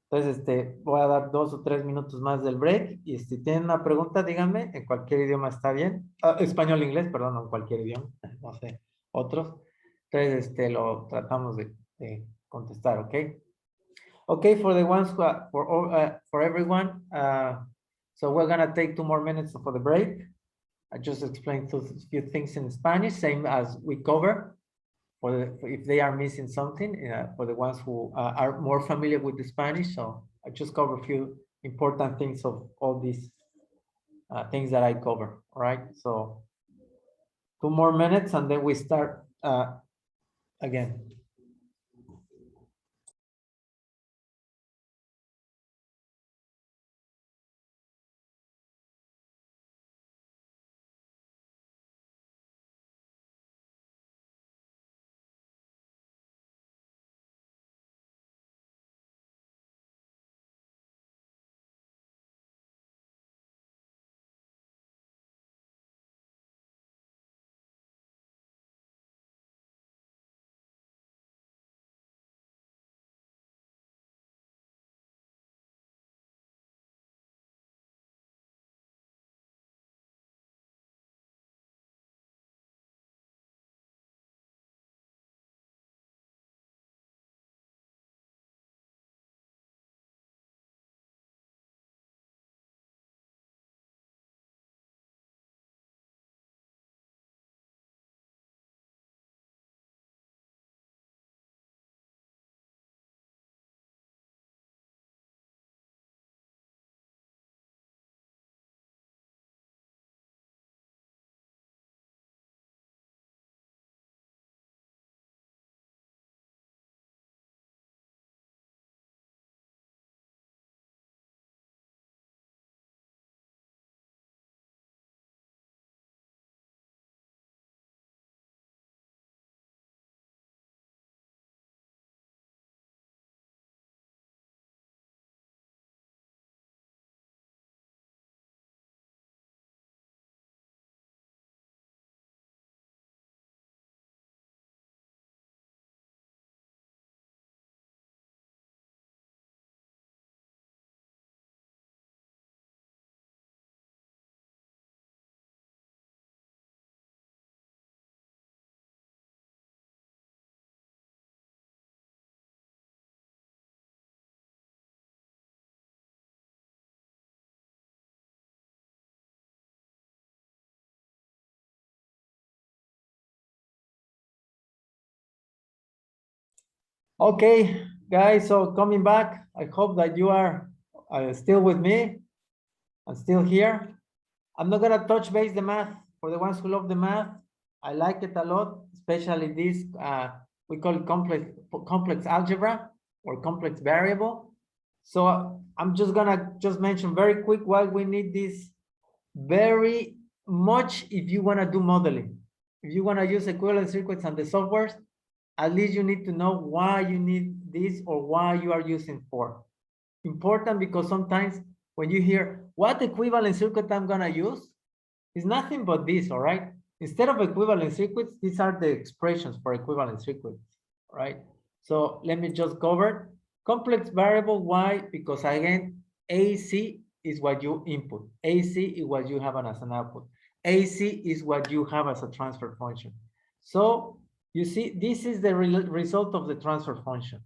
Entonces, voy a dar 2 o 3 minutos más del break, y si tienen una pregunta, díganme, en cualquier idioma está bien, español, inglés, perdón, no en cualquier idioma, no sé, otros. Entonces, lo tratamos de contestar, ¿ok? Okay, for the ones for everyone, so we're gonna take 2 more minutes for the break. I just explained a few things in Spanish, same as we cover. If they are missing something, for the ones who are more familiar with the Spanish, so I just cover a few important things of all these things that I cover. All right, so 2 more minutes and then we start again. Okay, guys, so coming back, I hope that you are still with me and still here. I'm not gonna touch base the math. For the ones who love the math, I like it a lot, especially this, we call it complex algebra or complex variable. So I'm just gonna mention very quick why we need this very much if you wanna do modeling. If you wanna use equivalent circuits and the softwares, at least you need to know why you need this or why you are using for. Important because sometimes when you hear what equivalent circuit I'm gonna use, it's nothing but this, all right? Instead of equivalent circuits, these are the expressions for equivalent circuits, right? So let me just cover complex variable. Why? Because again, AC is what you input. AC is what you have as an output. AC is what you have as a transfer function. So you see, this is the result of the transfer function.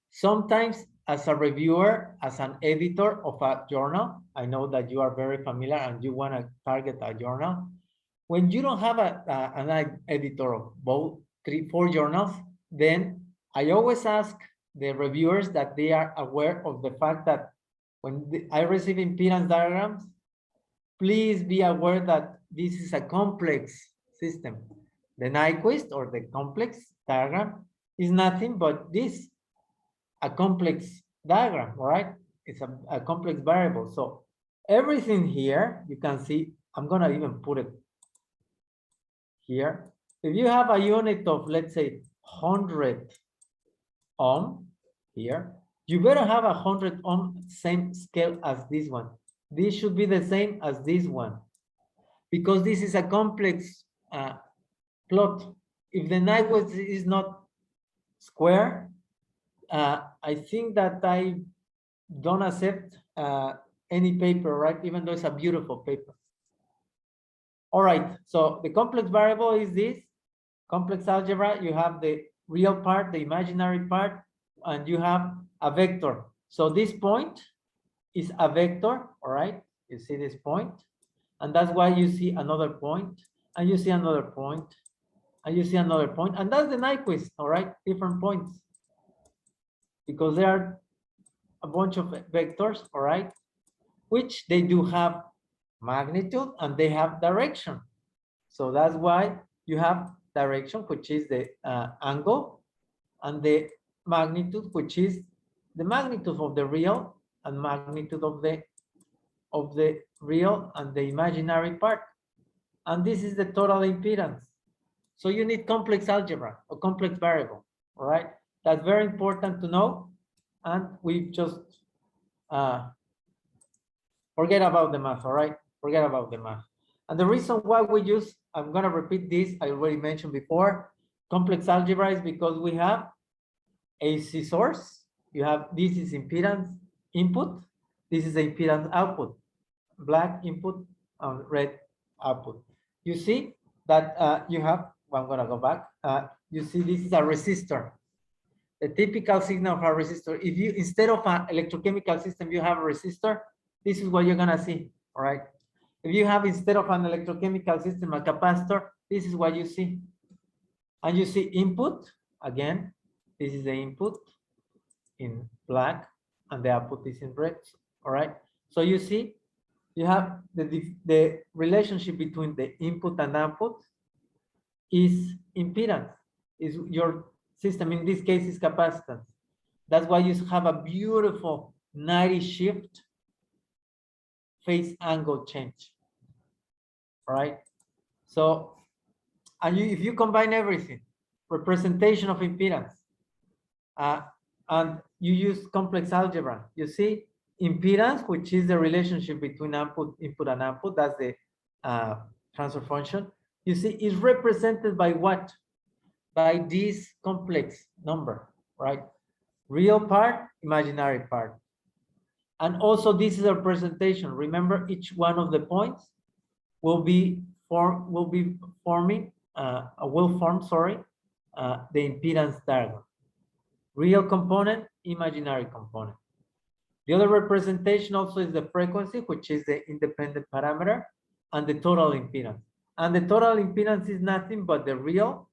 Sometimes as a reviewer, as an editor of a journal, I know that you are very familiar and you want to target a journal. When you don't have an editor of both 3-4 journals, then I always ask the reviewers that they are aware of the fact that when I receive impedance diagrams, please be aware that this is a complex system. The Nyquist or the complex diagram is nothing but this, a complex diagram, right? It's a complex variable. So everything here, you can see, I'm gonna even put it here. If you have a unit of, let's say, 100 ohm here, you better have 100 ohm same scale as this one. This should be the same as this one, because this is a complex plot. If the Nyquist is not square, I think that I don't accept any paper, right? Even though it's a beautiful paper. All right, so the complex variable is this. Complex algebra, you have the real part, the imaginary part, and you have a vector. So this point is a vector, all right? You see this point, and that's why you see another point, and you see another point, and you see another point, and that's the Nyquist, all right? Different points, because there are a bunch of vectors, all right, which they do have magnitude and they have direction. So that's why you have direction, which is the angle, and the magnitude, which is the magnitude of the real and magnitude of the real and the imaginary part. And this is the total impedance. So you need complex algebra or complex variable, all right? That's very important to know. And we just forget about the math, all right? Forget about the math. And the reason why we use, I'm gonna repeat this, I already mentioned before, complex algebra is because we have AC source, you have, this is impedance input, this is impedance output, black input and red output. You see that you have, well, I'm gonna go back, you see this is a resistor. The typical signal of a resistor, if you, instead of an electrochemical system, you have a resistor, this is what you're gonna see, all right? If you have, instead of an electrochemical system, a capacitor, this is what you see. And you see input, again, this is the input in black, and the output is in red, all right? So you see, you have the relationship between the input and output is impedance, is your system, in this case is capacitance. That's why you have a beautiful 90 shift phase angle change, all right? So, and if you combine everything, representation of impedance, and you use complex algebra, you see impedance, which is the relationship between input and output, that's the transfer function, you see is represented by what? By this complex number, right? Real part, imaginary part. And also this is a representation. Remember, each one of the points will form the impedance diagram. Real component, imaginary component. The other representation also is the frequency, which is the independent parameter, and the total impedance. And the total impedance is nothing but the real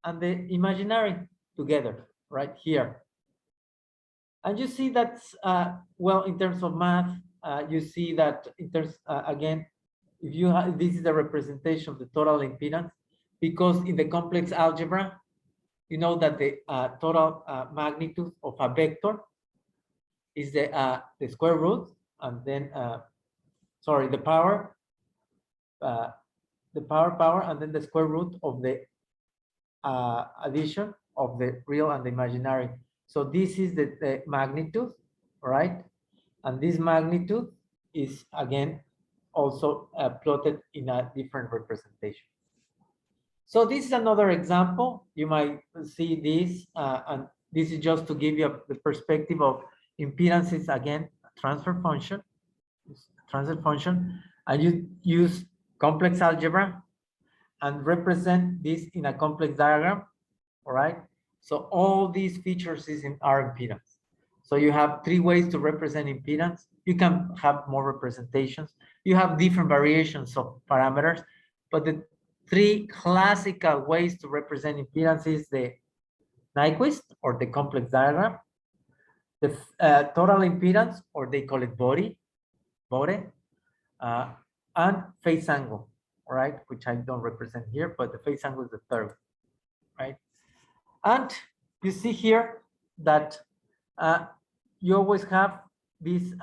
and the imaginary together, right here. And you see that's, well, in terms of math, you see that in terms, again, if you have, this is the representation of the total impedance, because in the complex algebra, you know that the total magnitude of a vector is the square root, and then, sorry, the power, and then the square root of the addition of the real and the imaginary. So this is the magnitude, right? And this magnitude is, again, also plotted in a different representation. So this is another example. You might see this, and this is just to give you the perspective of impedances, again, transfer function, and you use complex algebra and represent this in a complex diagram, all right? So all these features is in our impedance. So you have 3 ways to represent impedance. You can have more representations. You have different variations of parameters, but the 3 classical ways to represent impedance is the Nyquist, or the complex diagram, the total impedance, or they call it bode, and phase angle, all right, which I don't represent here, but the phase angle is the third, right? And you see here that you always have these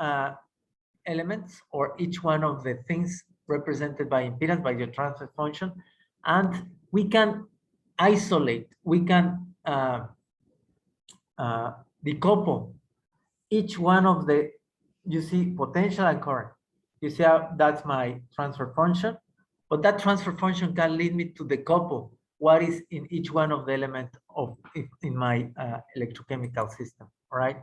elements, or each one of the things represented by impedance, by your transfer function, and we can isolate, we can decouple each one of the, you see, potential and current. You see how that's my transfer function, but that transfer function can lead me to decouple what is in each one of the elements of in my electrochemical system, all right?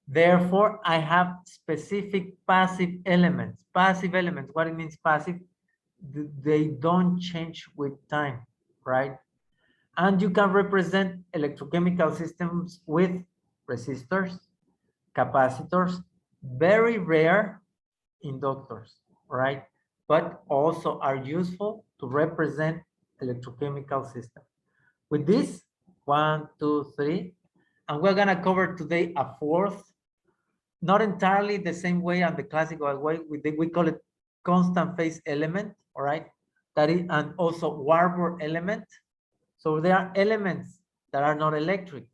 Therefore, I have specific passive elements. Passive elements, what it means passive, they don't change with time, right? And you can represent electrochemical systems with resistors, capacitors, very rare inductors, right? But also are useful to represent electrochemical system. With this, 1, 2, 3, and we're gonna cover today a 4th, not entirely the same way and the classical way. We call it constant phase element, all right? That is, and also Warburg element. So there are elements that are not electric.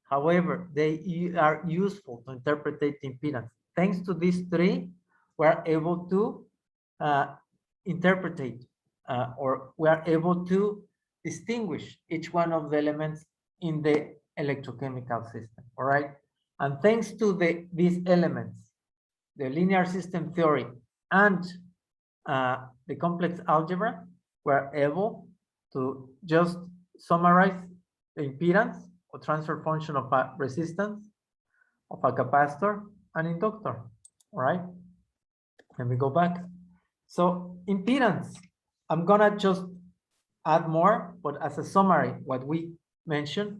However, they are useful to interpret the impedance. Thanks to these three, we're able to interpret or we are able to distinguish each one of the elements in the electrochemical system, all right? And thanks to these elements, the linear system theory and the complex algebra, we're able to just summarize the impedance or transfer function of a resistance, of a capacitor, and inductor, all right? Let me go back. So impedance, I'm gonna just add more, but as a summary, what we mentioned,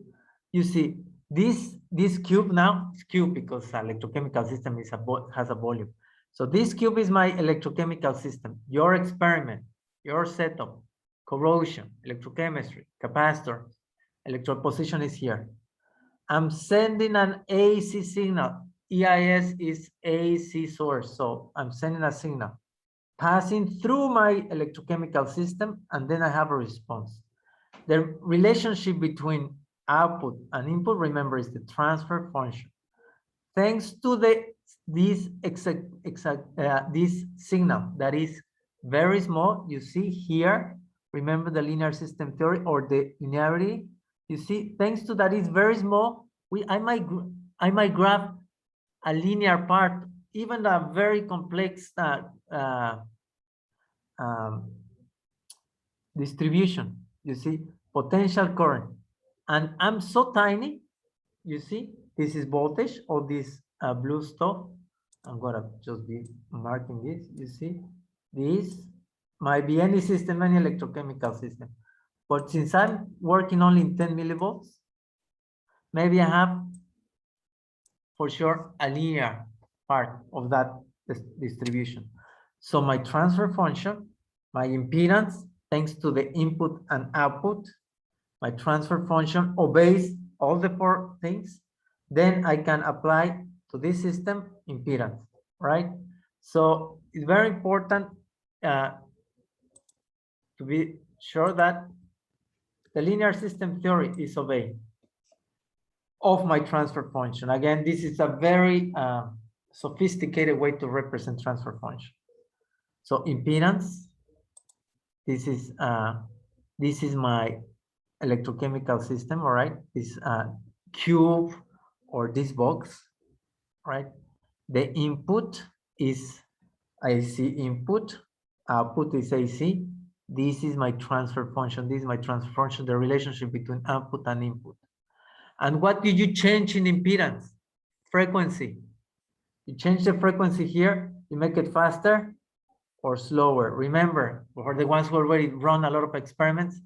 you see this cube now, it's cube because electrochemical system has a volume. So this cube is my electrochemical system, your experiment, your setup, corrosion, electrochemistry, capacitor, electrode position is here. I'm sending an AC signal. EIS is AC source, so I'm sending a signal passing through my electrochemical system, and then I have a response. The relationship between output and input, remember, is the transfer function. Thanks to this signal that is very small, you see here, remember the linear system theory or the linearity, you see, thanks to that is very small, I might grab a linear part, even a very complex distribution, you see, potential current. And I'm so tiny, you see, this is voltage, all this blue stuff. I'm gonna just be marking this, you see. This might be any system, any electrochemical system. But since I'm working only in 10 millivolts, maybe I have, for sure, a linear part of that distribution. So my transfer function, my impedance, thanks to the input and output, my transfer function obeys all the four things. Then I can apply to this system impedance, right? So it's very important to be sure that the linear system theory is obeyed of my transfer function. Again, this is a very sophisticated way to represent transfer function. So impedance, this is my electrochemical system, all right? This cube or this box, right? The input is AC input, output is AC. This is my transfer function. This is my transfer function, the relationship between output and input. And what did you change in impedance? Frequency. You change the frequency here, you make it faster or slower. Remember, for the ones who already run a lot of experiments,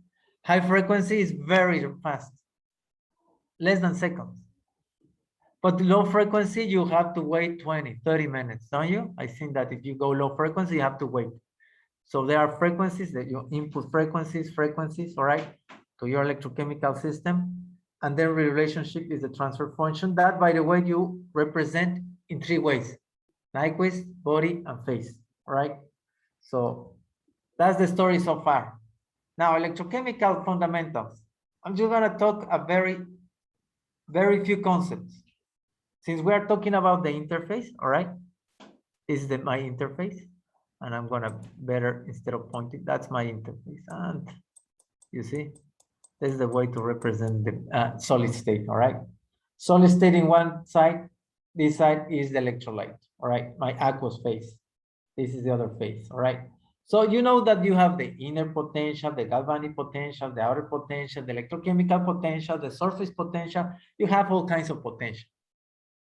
high frequency is very fast, less than seconds. But low frequency, you have to wait 20, 30 minutes, don't you? I think that if you go low frequency, you have to wait. So there are frequencies that you input frequencies, all right, to your electrochemical system. And then the relationship is the transfer function that, by the way, you represent in three ways: Nyquist, body, and phase, all right? So that's the story so far. Now, electrochemical fundamentals. I'm just gonna talk a very few concepts. Since we are talking about the interface, all right? This is my interface, and I'm gonna better, instead of pointing, that's my interface. And you see, this is the way to represent the solid state, all right? Solid state in one side, this side is the electrolyte, all right? My aqueous phase. This is the other phase, all right? So you know that you have the inner potential, the galvanic potential, the outer potential, the electrochemical potential, the surface potential. You have all kinds of potential,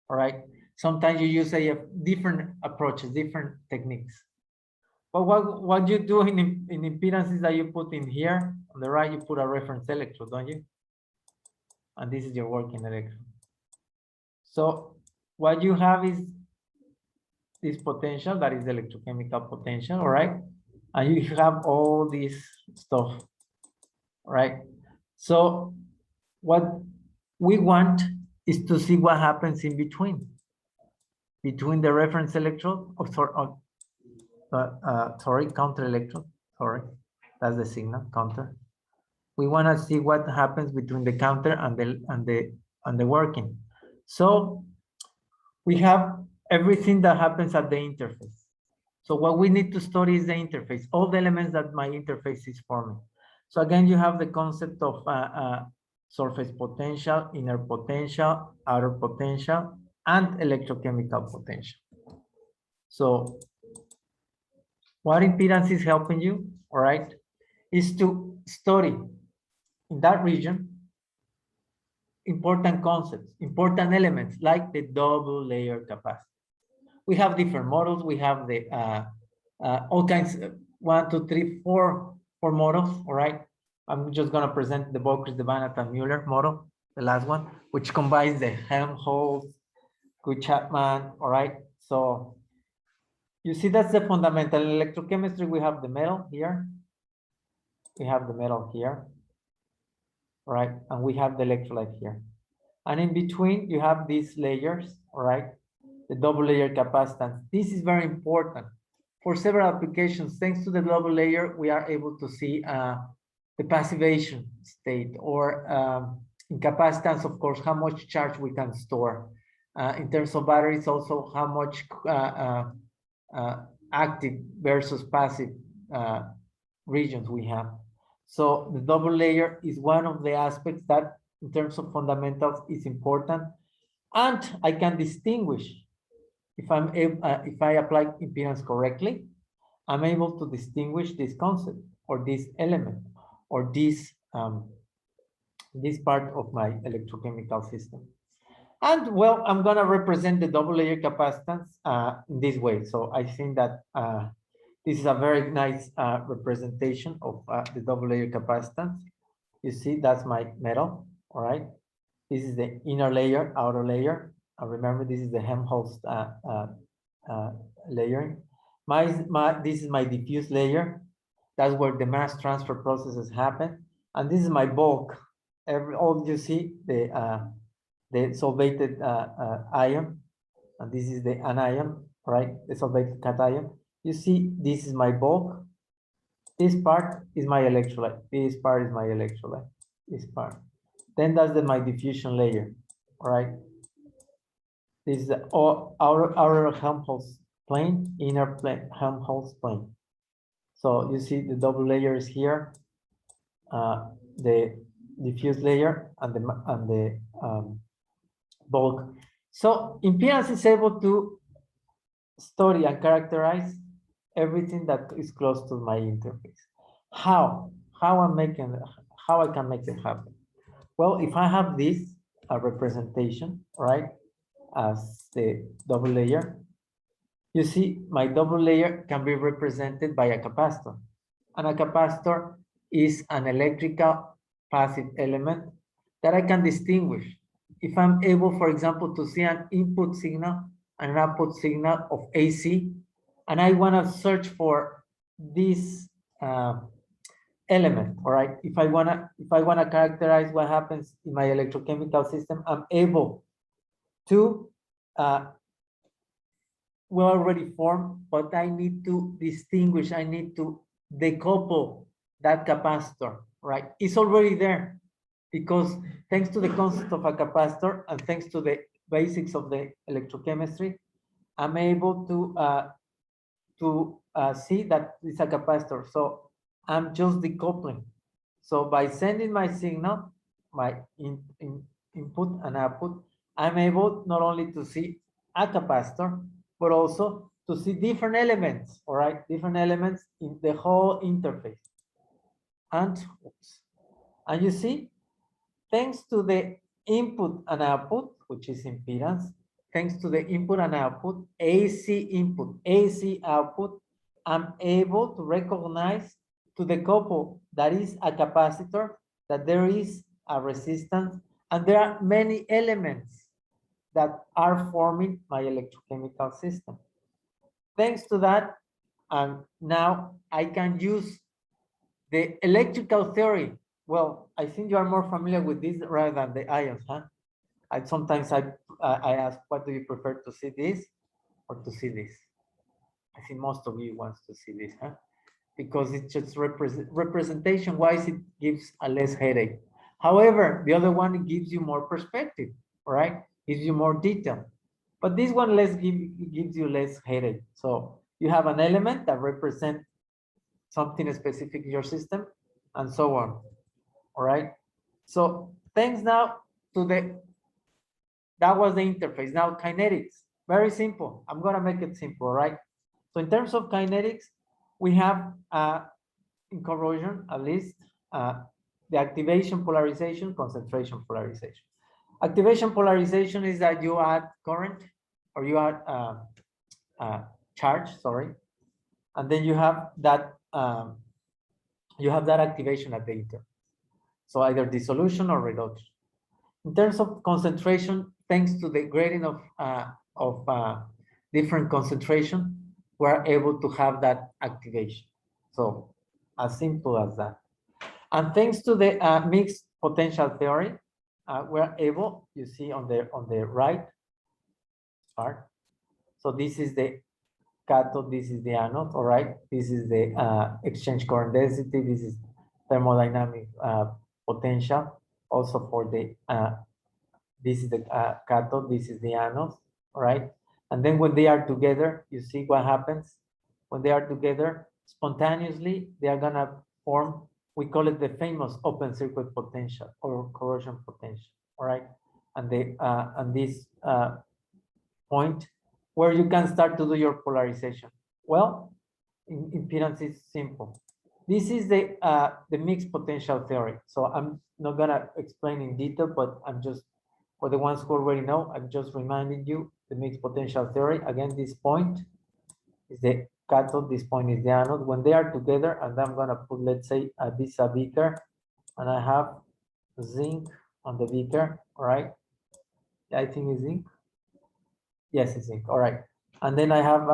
all right? Sometimes you use different approaches, different techniques. But what you do in impedance is that you put in here, on the right, you put a reference electrode, don't you? And this is your working electrode. So what you have is this potential, that is the electrochemical potential, all right? And you have all this stuff, right? So what we want is to see what happens in between the reference electrode, sorry, counter electrode, sorry, that's the signal, counter. We want to see what happens between the counter and the working. So we have everything that happens at the interface. So what we need to study is the interface, all the elements that my interface is forming. So again, you have the concept of surface potential, inner potential, outer potential, and electrochemical potential. So what impedance is helping you, all right, is to study in that region important concepts, important elements like the double layer capacitor. We have different models. We have the all kinds, 1, 2, 3, 4 models, all right? I'm just gonna present the Bockris, the Banach, and Mueller model, the last one, which combines the Helmholtz, Chapman, all right? So you see that's the fundamental. In electrochemistry, we have the metal here. We have the metal here, all right? And we have the electrolyte here. And in between, you have these layers, all right? The double layer capacitance. This is very important for several applications. Thanks to the double layer, we are able to see the passivation state, or in capacitance, of course, how much charge we can store. In terms of batteries, also how much active versus passive regions we have. So the double layer is one of the aspects that, in terms of fundamentals, is important, and I can distinguish if I'm able, if I apply impedance correctly, I'm able to distinguish this concept or this element or this part of my electrochemical system. And well, I'm gonna represent the double layer capacitance in this way. So I think that this is a very nice representation of the double layer capacitance. You see, that's my metal, all right? This is the inner layer, outer layer. Remember, this is the Helmholtz layering. This is my diffuse layer. That's where the mass transfer processes happen. And this is my bulk. All you see, the solvated ion, and this is the anion, right? The solvated cation. You see, this is my bulk. This part is my electrolyte. This part is my electrolyte. This part. Then that's my diffusion layer, all right? This is the outer Helmholtz plane, inner plane, Helmholtz plane. So you see the double layers here, the diffuse layer and the bulk. So impedance is able to study and characterize everything that is close to my interface. How I can make it happen? Well, if I have this representation, right, as the double layer, you see my double layer can be represented by a capacitor. And a capacitor is an electrical passive element that I can distinguish. If I'm able, for example, to see an input signal and an output signal of AC, and I want to search for this element, all right? If I wanna characterize what happens in my electrochemical system, I'm able to will already form, but I need to distinguish, I need to decouple that capacitor, right? It's already there, because thanks to the concept of a capacitor and thanks to the basics of the electrochemistry, I'm able to see that it's a capacitor. So I'm just decoupling. So by sending my signal, my input and output, I'm able not only to see a capacitor, but also to see different elements, all right? Different elements in the whole interface. And you see, thanks to the input and output, which is impedance, thanks to the input and output, AC input, AC output, I'm able to recognize, to decouple that is a capacitor, that there is a resistance, and there are many elements that are forming my electrochemical system. Thanks to that, now I can use the electrical theory. Well, I think you are more familiar with this rather than the ions, huh? Sometimes I ask, what do you prefer, to see this or to see this? I think most of you wants to see this, huh? because it's just representation wise, it gives a less headache. However, the other one, it gives you more perspective, all right? Gives you more detail. But this one gives you less headache. So you have an element that represents something specific in your system, and so on. All right. So thanks now to that was the interface. Now kinetics, very simple. I'm gonna make it simple, right? So in terms of kinetics, we have in corrosion at least the activation polarization, concentration polarization. Activation polarization is that you add current or you add charge, sorry, and then you have that activation at the interface. So either dissolution or reduction. In terms of concentration, thanks to the gradient of different concentration, we're able to have that activation. So as simple as that. And thanks to the mixed potential theory, we're able, you see on the right part. So this is the cathode, this is the anode, all right? This is the exchange current density, this is thermodynamic potential. Also for the, this is the cathode, this is the anode, all right? And then when they are together, you see what happens. When they are together, spontaneously, they are gonna form, we call it the famous open circuit potential or corrosion potential, all right? And this point where you can start to do your polarization. Well, impedance is simple. This is the mixed potential theory. So I'm not gonna explain in detail, but I'm just, for the ones who already know, I'm just reminding you the mixed potential theory. Again, this point is the cathode, this point is the anode. When they are together, and I'm gonna put, let's say, this is a beaker, and I have zinc on the beaker, all right? I think it's zinc. Yes, it's zinc, all right. And then I have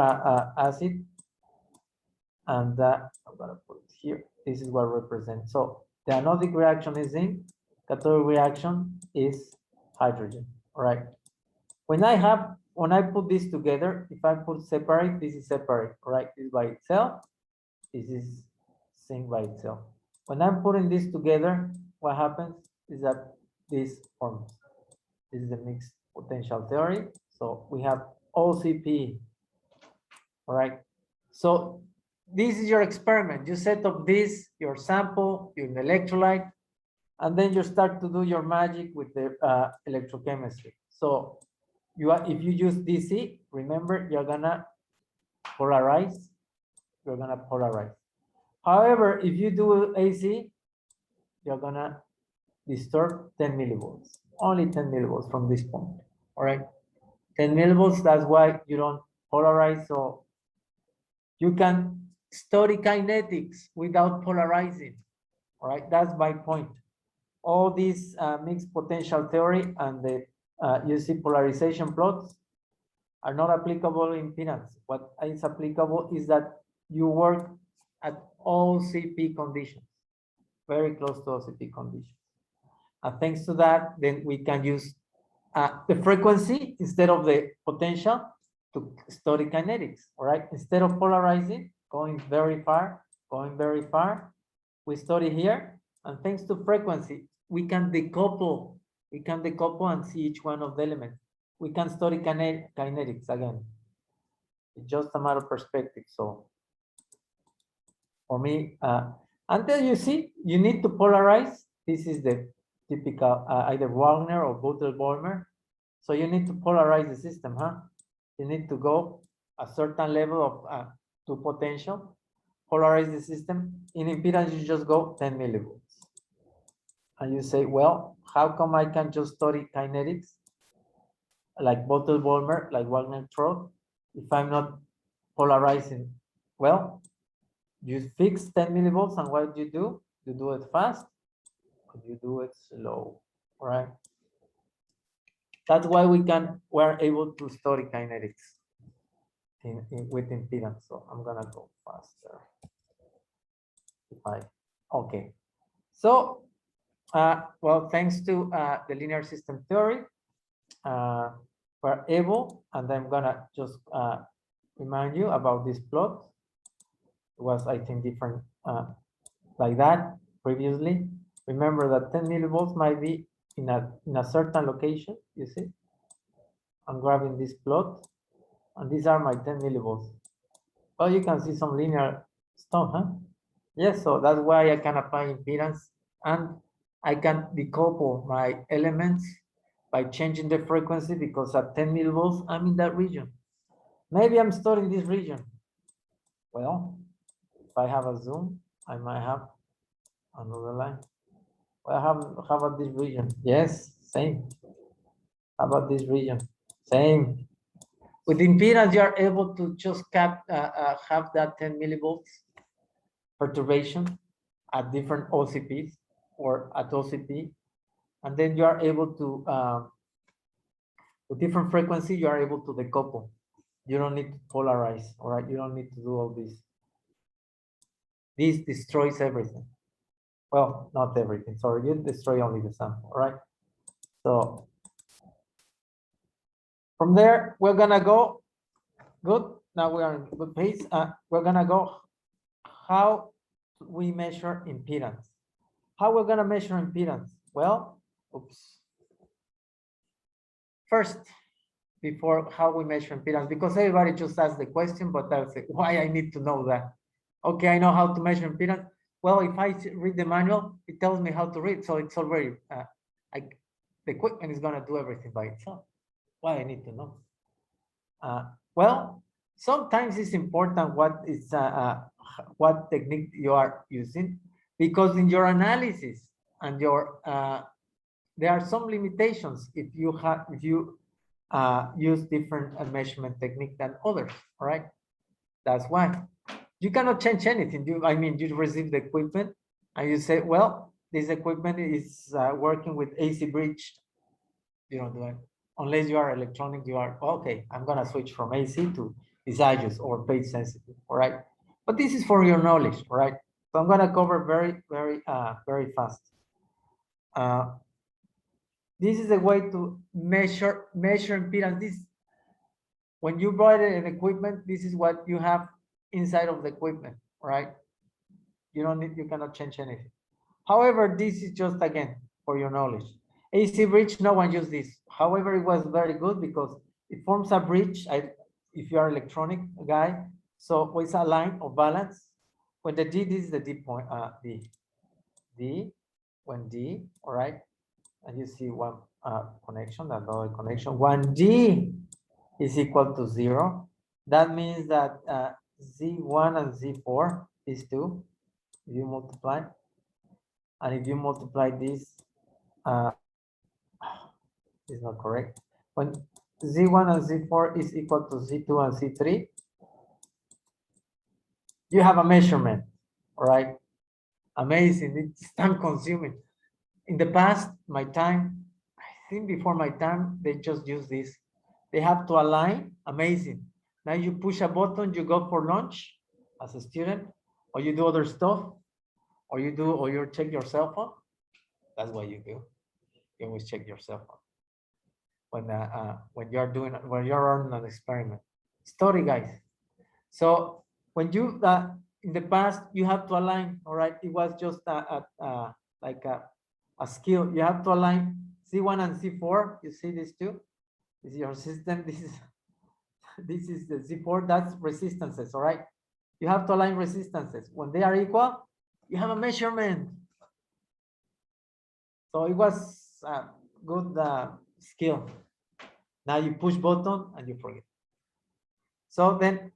acid, and I'm gonna put it here. This is what represents. So the anodic reaction is zinc, cathodic reaction is hydrogen, all right? When I put this together, if I put separate, this is separate, right? This is by itself, this is zinc by itself. When I'm putting this together, what happens is that this forms. This is the mixed potential theory. So we have OCP, all right? So this is your experiment. You set up this, your sample, your electrolyte, and then you start to do your magic with the electrochemistry. So if you use DC, remember, you're gonna polarize. You're gonna polarize. However, if you do AC, you're gonna distort 10 millivolts. Only 10 millivolts from this point. All right, 10 millivolts. That's why you don't polarize. So you can study kinetics without polarizing. All right, that's my point. All these mixed potential theory and the you see polarization plots are not applicable in impedance. What is applicable is that you work at OCP conditions, very close to OCP conditions. And thanks to that, then we can use the frequency instead of the potential to study kinetics, all right? Instead of polarizing, going very far, we study here, and thanks to frequency, we can decouple and see each one of the elements. We can study kinetics again. It's just a matter of perspective. So for me, until you see, you need to polarize. This is the typical either Wagner or Buttel-Bäumer. So you need to polarize the system, huh? You need to go a certain level of to potential, polarize the system. In impedance, you just go 10 millivolts. And you say, well, how come I can just study kinetics like Buttel-Bäumer, like Wagner-Trott, if I'm not polarizing? Well, you fix 10 millivolts, and what do? You do it fast, or you do it slow, right? That's why we're able to study kinetics with impedance. So I'm gonna go faster. Okay. So, well, thanks to the linear system theory, we're able, and I'm gonna just remind you about this plot. It was, I think, different like that previously. Remember that 10 millivolts might be in a certain location, you see? I'm grabbing this plot, and these are my 10 millivolts. Well, you can see some linear stuff, huh? Yes, so that's why I can apply impedance, and I can decouple my elements by changing the frequency, because at 10 millivolts, I'm in that region. Maybe I'm studying this region. Well, if I have a zoom, I might have another line. Well, how about this region? Yes, same. How about this region? Same. With impedance, you are able to just have that 10 millivolts perturbation at different OCPs or at OCP, and then you are able to, with different frequency, you are able to decouple. You don't need to polarize, all right? You don't need to do all this. This destroys everything. Well, not everything, sorry, you destroy only the sample, all right? So from there, we're gonna go, good, now we are in good pace. We're gonna go how we measure impedance. How we're gonna measure impedance? Well, oops. First, before how we measure impedance, because everybody just asked the question, but that's why I need to know that. Okay, I know how to measure impedance. Well, if I read the manual, it tells me how to read, so it's already, the equipment is gonna do everything by itself. Why I need to know? Well, sometimes it's important what is what technique you are using, because in your analysis and your there are some limitations if you use different measurement technique than others. All right, that's why you cannot change anything. I mean, you receive the equipment and you say, well, this equipment is working with AC bridge. You don't do it unless you are electronic. You are okay. I'm gonna switch from AC to deciduous or phase sensitive. All right, but this is for your knowledge. All right, so I'm gonna cover very fast. This is a way to measure impedance. This, when you buy an equipment, this is what you have inside of the equipment, right? You don't need, you cannot change anything. However, this is just, again, for your knowledge. AC bridge, no one used this. However, it was very good because it forms a bridge. If you are electronic guy, so it's a line of balance. When the D, this is the D point, D, when D, all right, and you see one connection, another connection. When D is equal to 0, that means that Z1 and Z4, these two, you multiply, and if you multiply this, is not correct. When Z1 and Z4 is equal to Z2 and Z3, you have a measurement, all right? Amazing, it's time consuming. In the past, my time, I think before my time, they just use this. They have to align, amazing. Now you push a button, you go for lunch as a student, or you do other stuff, or you check your cell phone. That's what you do. You always check your cell phone when you're on an experiment. Study, guys. So when you in the past you have to align, all right? It was just like a skill. You have to align C1 and C4. You see these two? This is your system. This is the Z4. That's resistances, all right? You have to align resistances. When they are equal, you have a measurement. So it was a good skill. Now you push button and you forget. So then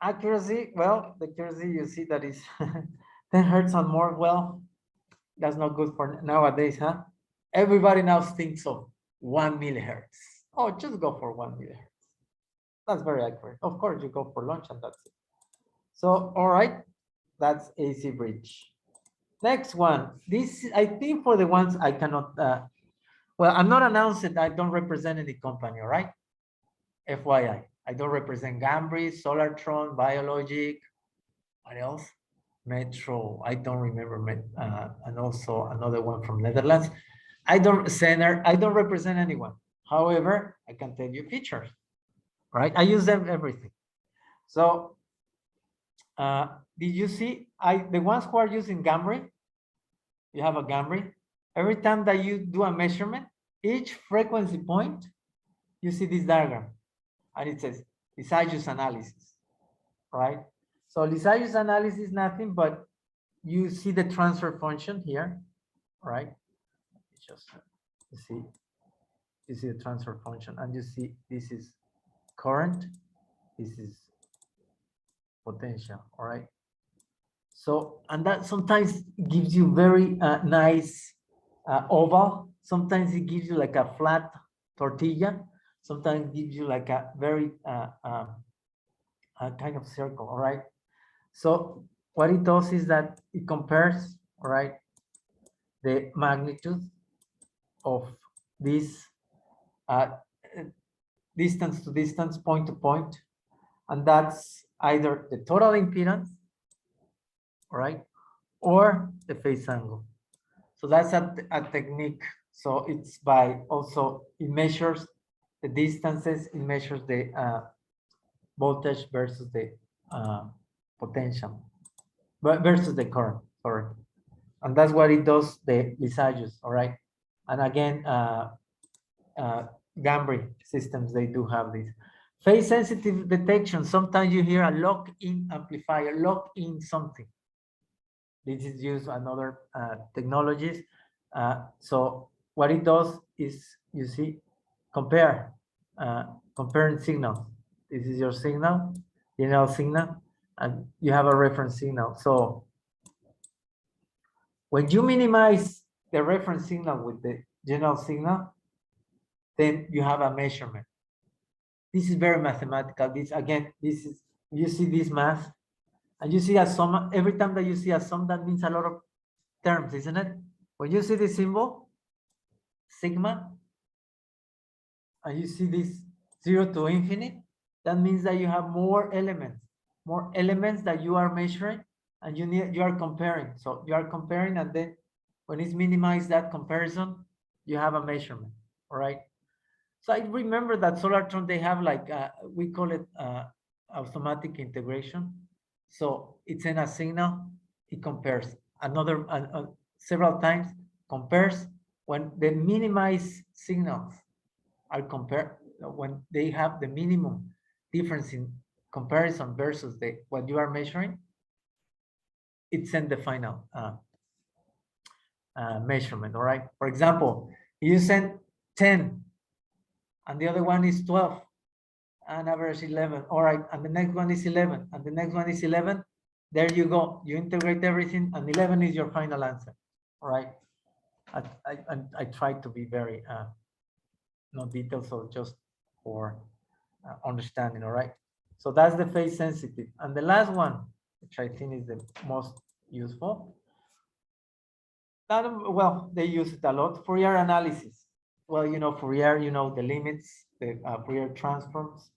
accuracy, well, the accuracy you see that is 10 hertz and more. Well, that's not good for nowadays, huh? Everybody now thinks of 1 millihertz. Oh, just go for 1 millihertz. That's very accurate. Of course, you go for lunch and that's it. So, all right, that's AC bridge. Next one. This, I think, for the ones I cannot, well, I'm not announcing, I don't represent any company, all right? FYI, I don't represent Gambri, Solartron, Biologic, what else? Metro, I don't remember, and also another one from Netherlands. I don't represent anyone. However, I can tell you features, right? I use them everything. So Did you see the ones who are using Gambri? You have a Gambri. Every time that you do a measurement, each frequency point, you see this diagram, and it says Lissajous analysis, right? So Lissajous analysis is nothing but you see the transfer function here, right? It's just you see the transfer function, and you see this is current, this is potential, all right? So, and that sometimes gives you very nice oval. Sometimes it gives you like a flat tortilla. Sometimes it gives you like a very kind of circle, all right? So what it does is that it compares, all right, the magnitude of this distance to distance, point to point, and that's either the total impedance, all right, or the phase angle. So that's a technique. So it's by also, it measures the distances, it measures the voltage versus the potential, versus the current, sorry. And that's what it does, the Lissajous, all right? And again, Gambri systems, they do have this. Phase sensitive detection, sometimes you hear a lock-in amplifier, lock-in something. This is used in other technologies. So what it does is, you see, comparing signals. This is your signal, general signal, and you have a reference signal. So when you minimize the reference signal with the general signal, then you have a measurement. This is very mathematical. This, again, this is, you see this math, and you see a sum. Every time that you see a sum, that means a lot of terms, isn't it? When you see this symbol, sigma, and you see this 0 to infinite, that means that you have more elements that you are measuring, and you are comparing. So you are comparing, and then when it's minimized that comparison, you have a measurement, all right? So I remember that Solartron, they have like, we call it automatic integration. So it's in a signal, it compares another, several times, compares when the minimized signals are compared, when they have the minimum difference in comparison versus what you are measuring, it's in the final measurement, all right? For example, you send 10, and the other one is 12, and average 11, all right, and the next one is 11, and the next one is 11, there you go. You integrate everything, and 11 is your final answer, all right? I try to be very not detailed, so just for understanding, all right? So that's the phase sensitive. And the last one, which I think is the most useful, well, they use it a lot, Fourier analysis. Well, you know, Fourier, you know, the limits, the Fourier transforms,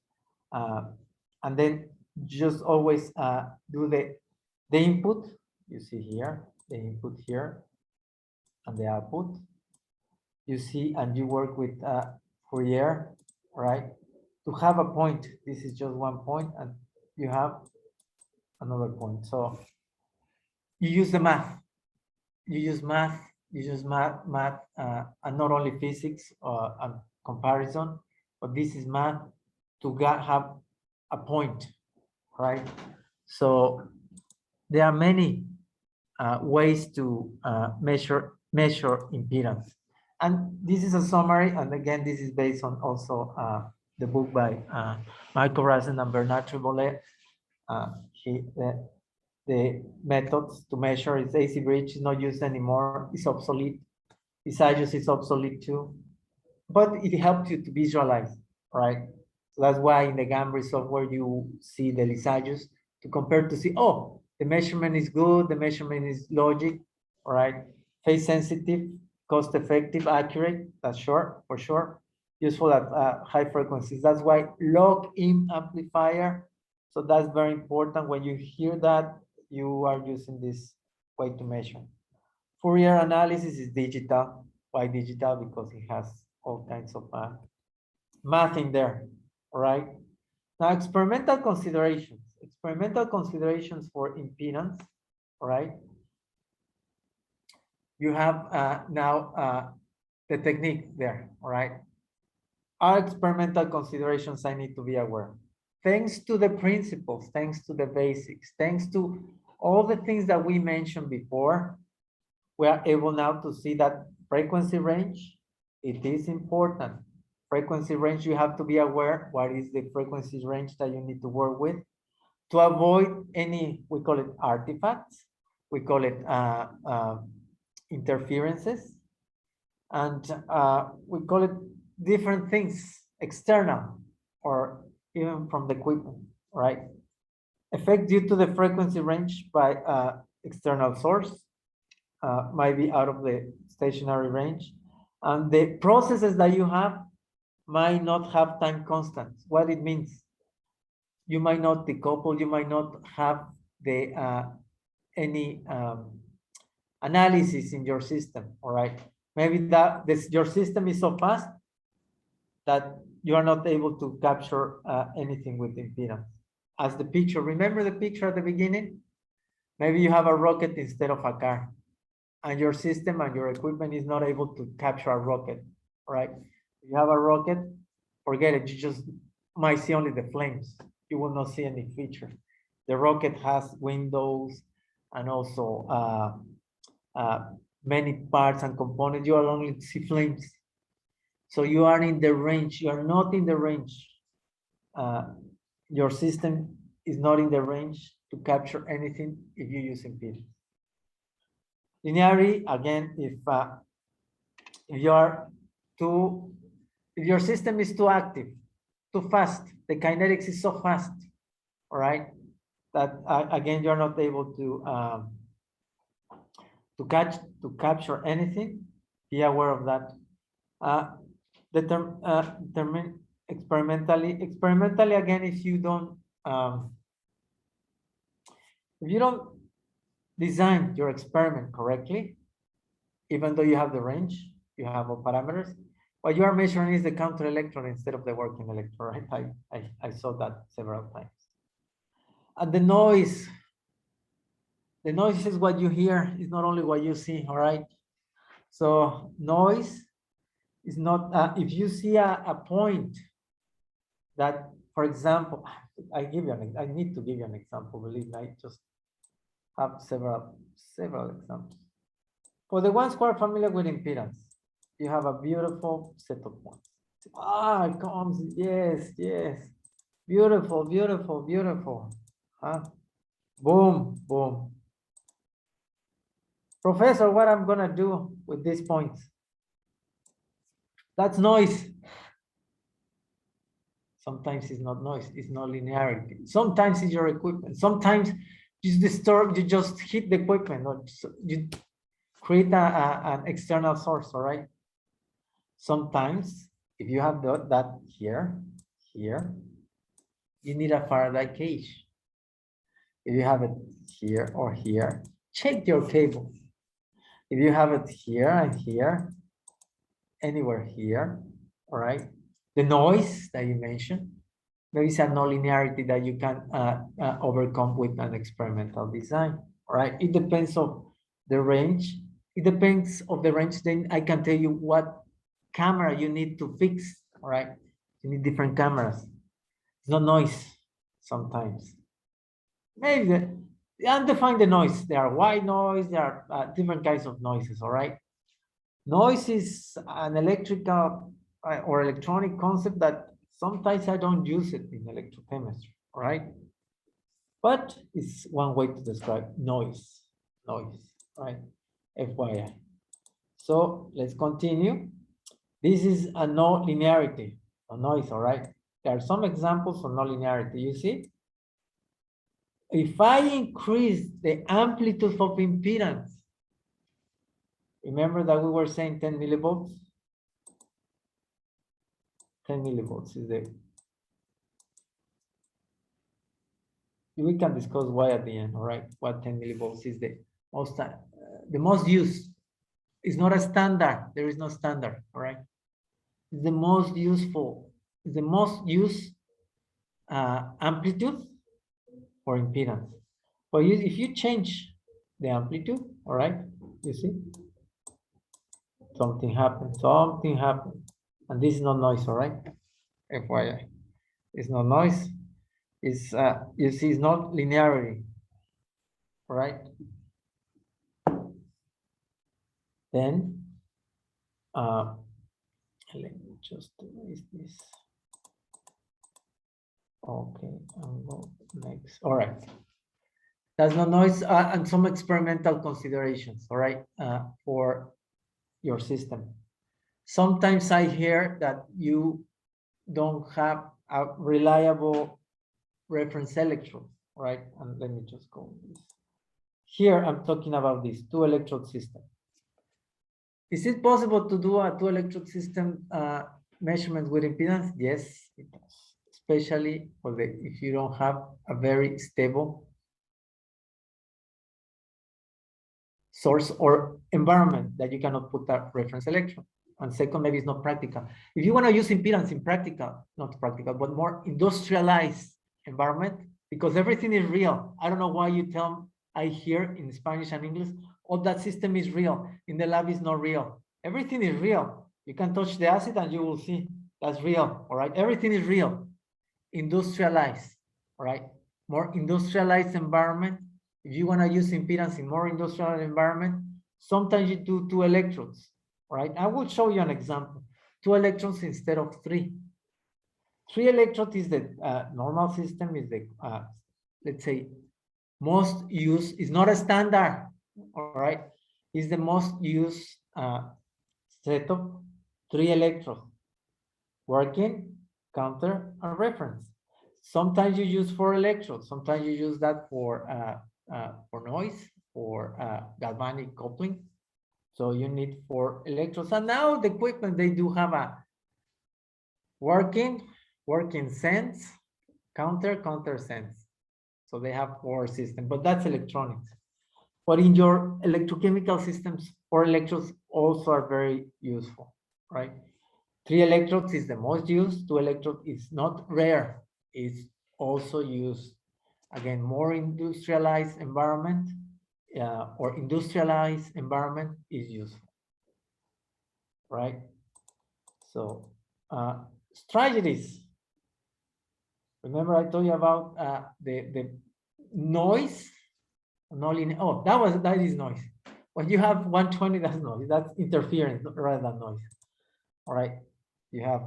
and then just always do the input, you see here, the input here, and the output, you see, and you work with Fourier, right? To have a point, this is just one point, and you have another point. So you use the math, you use math, and not only physics and comparison, but this is math to have a point, right? So there are many ways to measure impedance. And this is a summary, and again, this is based on also the book by Michael Rasen and Bernard Tribolet. The methods to measure is AC bridge is not used anymore, it's obsolete. Lissajous is obsolete too, but it helps you to visualize, right? So that's why in the Gambri software you see the Lissajous to compare to see, oh, the measurement is good, the measurement is logic, all right? Phase sensitive, cost effective, accurate, that's sure, for sure. Useful at high frequencies. That's why lock-in amplifier. So that's very important. When you hear that, you are using this way to measure. Fourier analysis is digital. Why digital? Because it has all kinds of math in there, all right? Now, experimental considerations. experimental considerations for impedance, right? You have now the technique there, all right? Are experimental considerations I need to be aware. Thanks to the principles, thanks to the basics, thanks to all the things that we mentioned before, we are able now to see that frequency range, it is important. Frequency range, you have to be aware what is the frequency range that you need to work with to avoid any, we call it artifacts, we call it interferences, and we call it different things, external or even from the equipment, right? Effect due to the frequency range by external source might be out of the stationary range. And the processes that you have might not have time constants. What it means, you might not decouple, you might not have the any analysis in your system, all right? Maybe that your system is so fast that you are not able to capture anything with impedance. As the picture, remember the picture at the beginning? Maybe you have a rocket instead of a car, and your system and your equipment is not able to capture a rocket, right? If you have a rocket, forget it, you just might see only the flames. You will not see any feature. The rocket has windows and also many parts and components. You will only see flames. So you are in the range, you are not in the range. Your system is not in the range to capture anything if you use impedance. Linearity, again, if you are if your system is too active, too fast, the kinetics is so fast, all right, that again, you're not able to capture anything. Be aware of that. Determine experimentally again, if you don't design your experiment correctly, even though you have the range, you have all parameters, what you are measuring is the counter electron instead of the working electron, right? I saw that several times. And the noise is what you hear, is not only what you see, all right? So noise is not, if you see a point that, for example, I need to give you an example, believe me, I just have several examples. For the ones who are familiar with impedance, you have a beautiful set of points. Ah, it comes, yes, beautiful, huh? Boom, boom. Professor, what I'm gonna do with these points? That's noise. Sometimes it's not noise, it's not linearity. Sometimes it's your equipment. Sometimes you just hit the equipment, or you create an external source, all right? Sometimes, if you have that here, you need a Faraday cage. If you have it here or here, check your cable. If you have it here and here, anywhere here, all right? The noise that you mentioned, there is a nonlinearity that you can overcome with an experimental design, all right? It depends on the range. It depends on the range, then I can tell you what camera you need to fix, all right? You need different cameras. It's not noise sometimes. Maybe undefine the noise. There are white noise, there are different kinds of noises, all right? Noise is an electrical or electronic concept that sometimes I don't use it in electrochemistry, all right? But it's one way to describe noise, right? FYI. So let's continue. This is a non-linearity, a noise, all right? There are some examples of non-linearity, you see? If I increase the amplitude of impedance, remember that we were saying 10 millivolts? 10 millivolts is the, we can discuss why at the end, all right? What 10 millivolts is the most used. It's not a standard, there is no standard, all right? It's the most useful, the most used amplitude or impedance. But if you change the amplitude, all right, you see, something happened, and this is not noise, all right? FYI, it's not noise. It's you see, it's not linearity, all right? Then let me just erase this. Okay, and go next. All right. That's no noise, and some experimental considerations, all right, for your system. Sometimes I hear that you don't have a reliable reference electrode, right? And let me just go with this. Here, I'm talking about this two electrode system. Is it possible to do a two electrode system measurement with impedance? Yes, it does, especially for if you don't have a very stable source or environment that you cannot put that reference electron. And second, maybe it's not practical. If you want to use impedance in practical, not practical, but more industrialized environment, because everything is real. I don't know why you tell, I hear in Spanish and English, oh, that system is real. In the lab, is not real. Everything is real. You can touch the acid and you will see that's real, all right? Everything is real. Industrialized, all right? More industrialized environment. If you want to use impedance in more industrial environment, sometimes you do two electrodes, right? I will show you an example. Two electrons instead of three. Three electrodes is the normal system, is the, let's say, most used, is not a standard, all right? Is the most used setup, three electrodes, working, counter, and reference. Sometimes you use four electrodes. Sometimes you use that for noise, for galvanic coupling. So you need four electrodes. And now the equipment, they do have a working sense, counter sense. So they have four systems, but that's electronics. But in your electrochemical systems, four electrodes also are very useful, right? Three electrodes is the most used. Two electrodes is not rare. It's also used. Again, more industrialized environment or industrialized environment is useful, right? So strategies. Remember I told you about the noise. Oh, that is noise. When you have 120, that's noise. That's interference rather than noise. All right. You have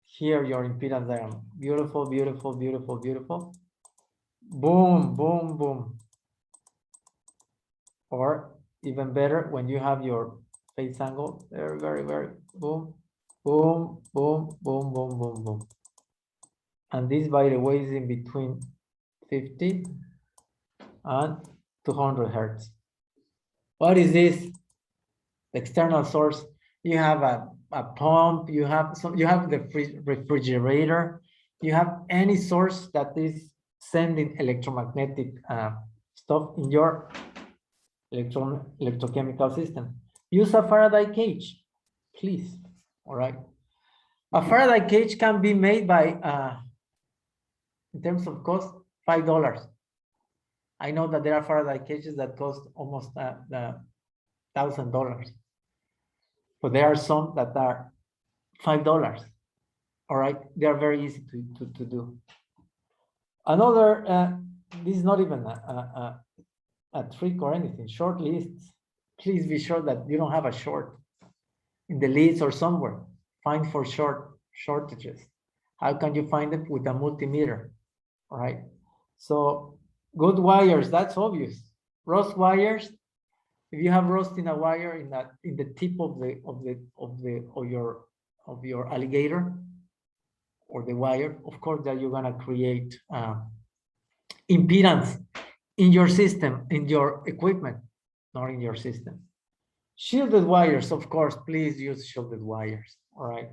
here your impedance diagram. Beautiful, beautiful, beautiful, beautiful. Boom, boom, boom. Or even better, when you have your phase angle, very, very, very, boom, boom, boom, boom, boom, boom, boom. And this, by the way, is in between 50 and 200 hertz. What is this? The external source. You have a pump, you have the refrigerator, you have any source that is sending electromagnetic stuff in your electrochemical system. Use a Faraday cage, please. All right. A Faraday cage can be made by, in terms of cost, $5. I know that there are Faraday cages that cost almost $1,000, but there are some that are $5. All right, they are very easy to do. Another, this is not even a trick or anything. Short lists. Please be sure that you don't have a short in the list or somewhere. Find for shortages. How can you find them? With a multimeter? All right. So good wires, that's obvious. Rust wires. If you have rust in a wire in the tip of your alligator or the wire, of course that you're gonna create impedance in your system, in your equipment, not in your system. Shielded wires, of course, please use shielded wires, all right?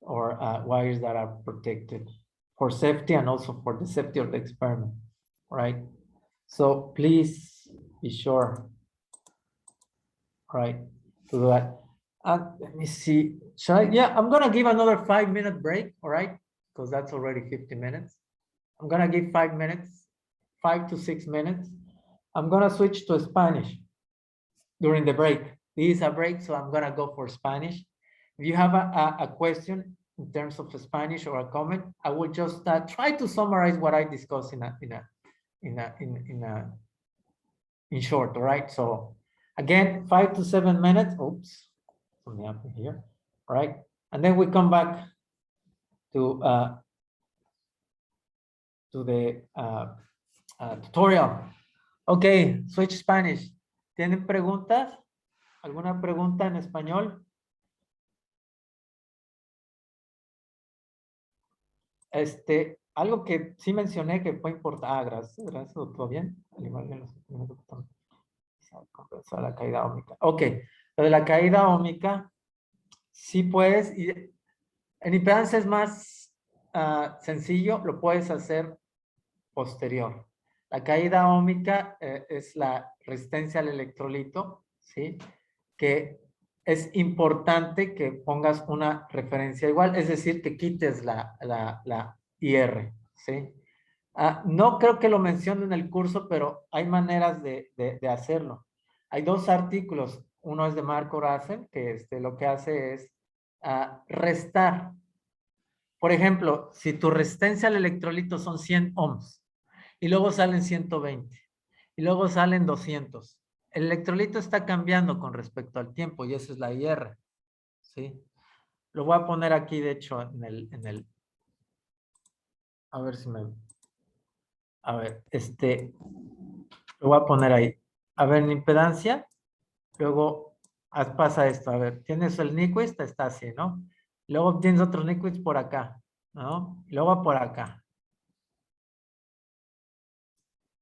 Or wires that are protected for safety and also for the safety of the experiment, right? So please be sure, right, to do that. And let me see, yeah, I'm gonna give another 5-minute break, all right? Because that's already 50 minutes. I'm gonna give 5 minutes 5 to 6 minutes. I'm going to switch to Spanish during the break. This is a break, so I'm going to go for Spanish. If you have a question in terms of Spanish or a comment, I will just try to summarize what I discussed in short, all right? So again, 5 to 7 minutes. Oops, something happened here, all right? And then we come back to the tutorial. Okay, switch Spanish. ¿Tienen preguntas? ¿Alguna pregunta en español? Algo que sí mencioné que fue importante. Gracias, gracias, ¿todo bien? Al igual que compensar la caída óhmica. Ok, lo de la caída óhmica, sí puedes, y en impedancia es más sencillo, lo puedes hacer posterior. La caída óhmica es la resistencia al electrolito, ¿sí? Que es importante que pongas una referencia igual, es decir, que quites la IR, ¿sí? No creo que lo mencione en el curso, pero hay maneras de hacerlo. Hay dos artículos, uno es de Marco Rasen, que lo que hace es restar. Por ejemplo, si tu resistencia al electrolito son 100 ohms, y luego salen 120, y luego salen 200. El electrolito está cambiando con respecto al tiempo, y esa es la IR, ¿sí? Lo voy a poner aquí, de hecho, en el a ver si me... A ver, lo voy a poner ahí. A ver, en impedancia, luego pasa esto. A ver, tienes el Nyquist, está así, ¿no? Luego tienes otro Nyquist por acá, ¿no? Y luego por acá.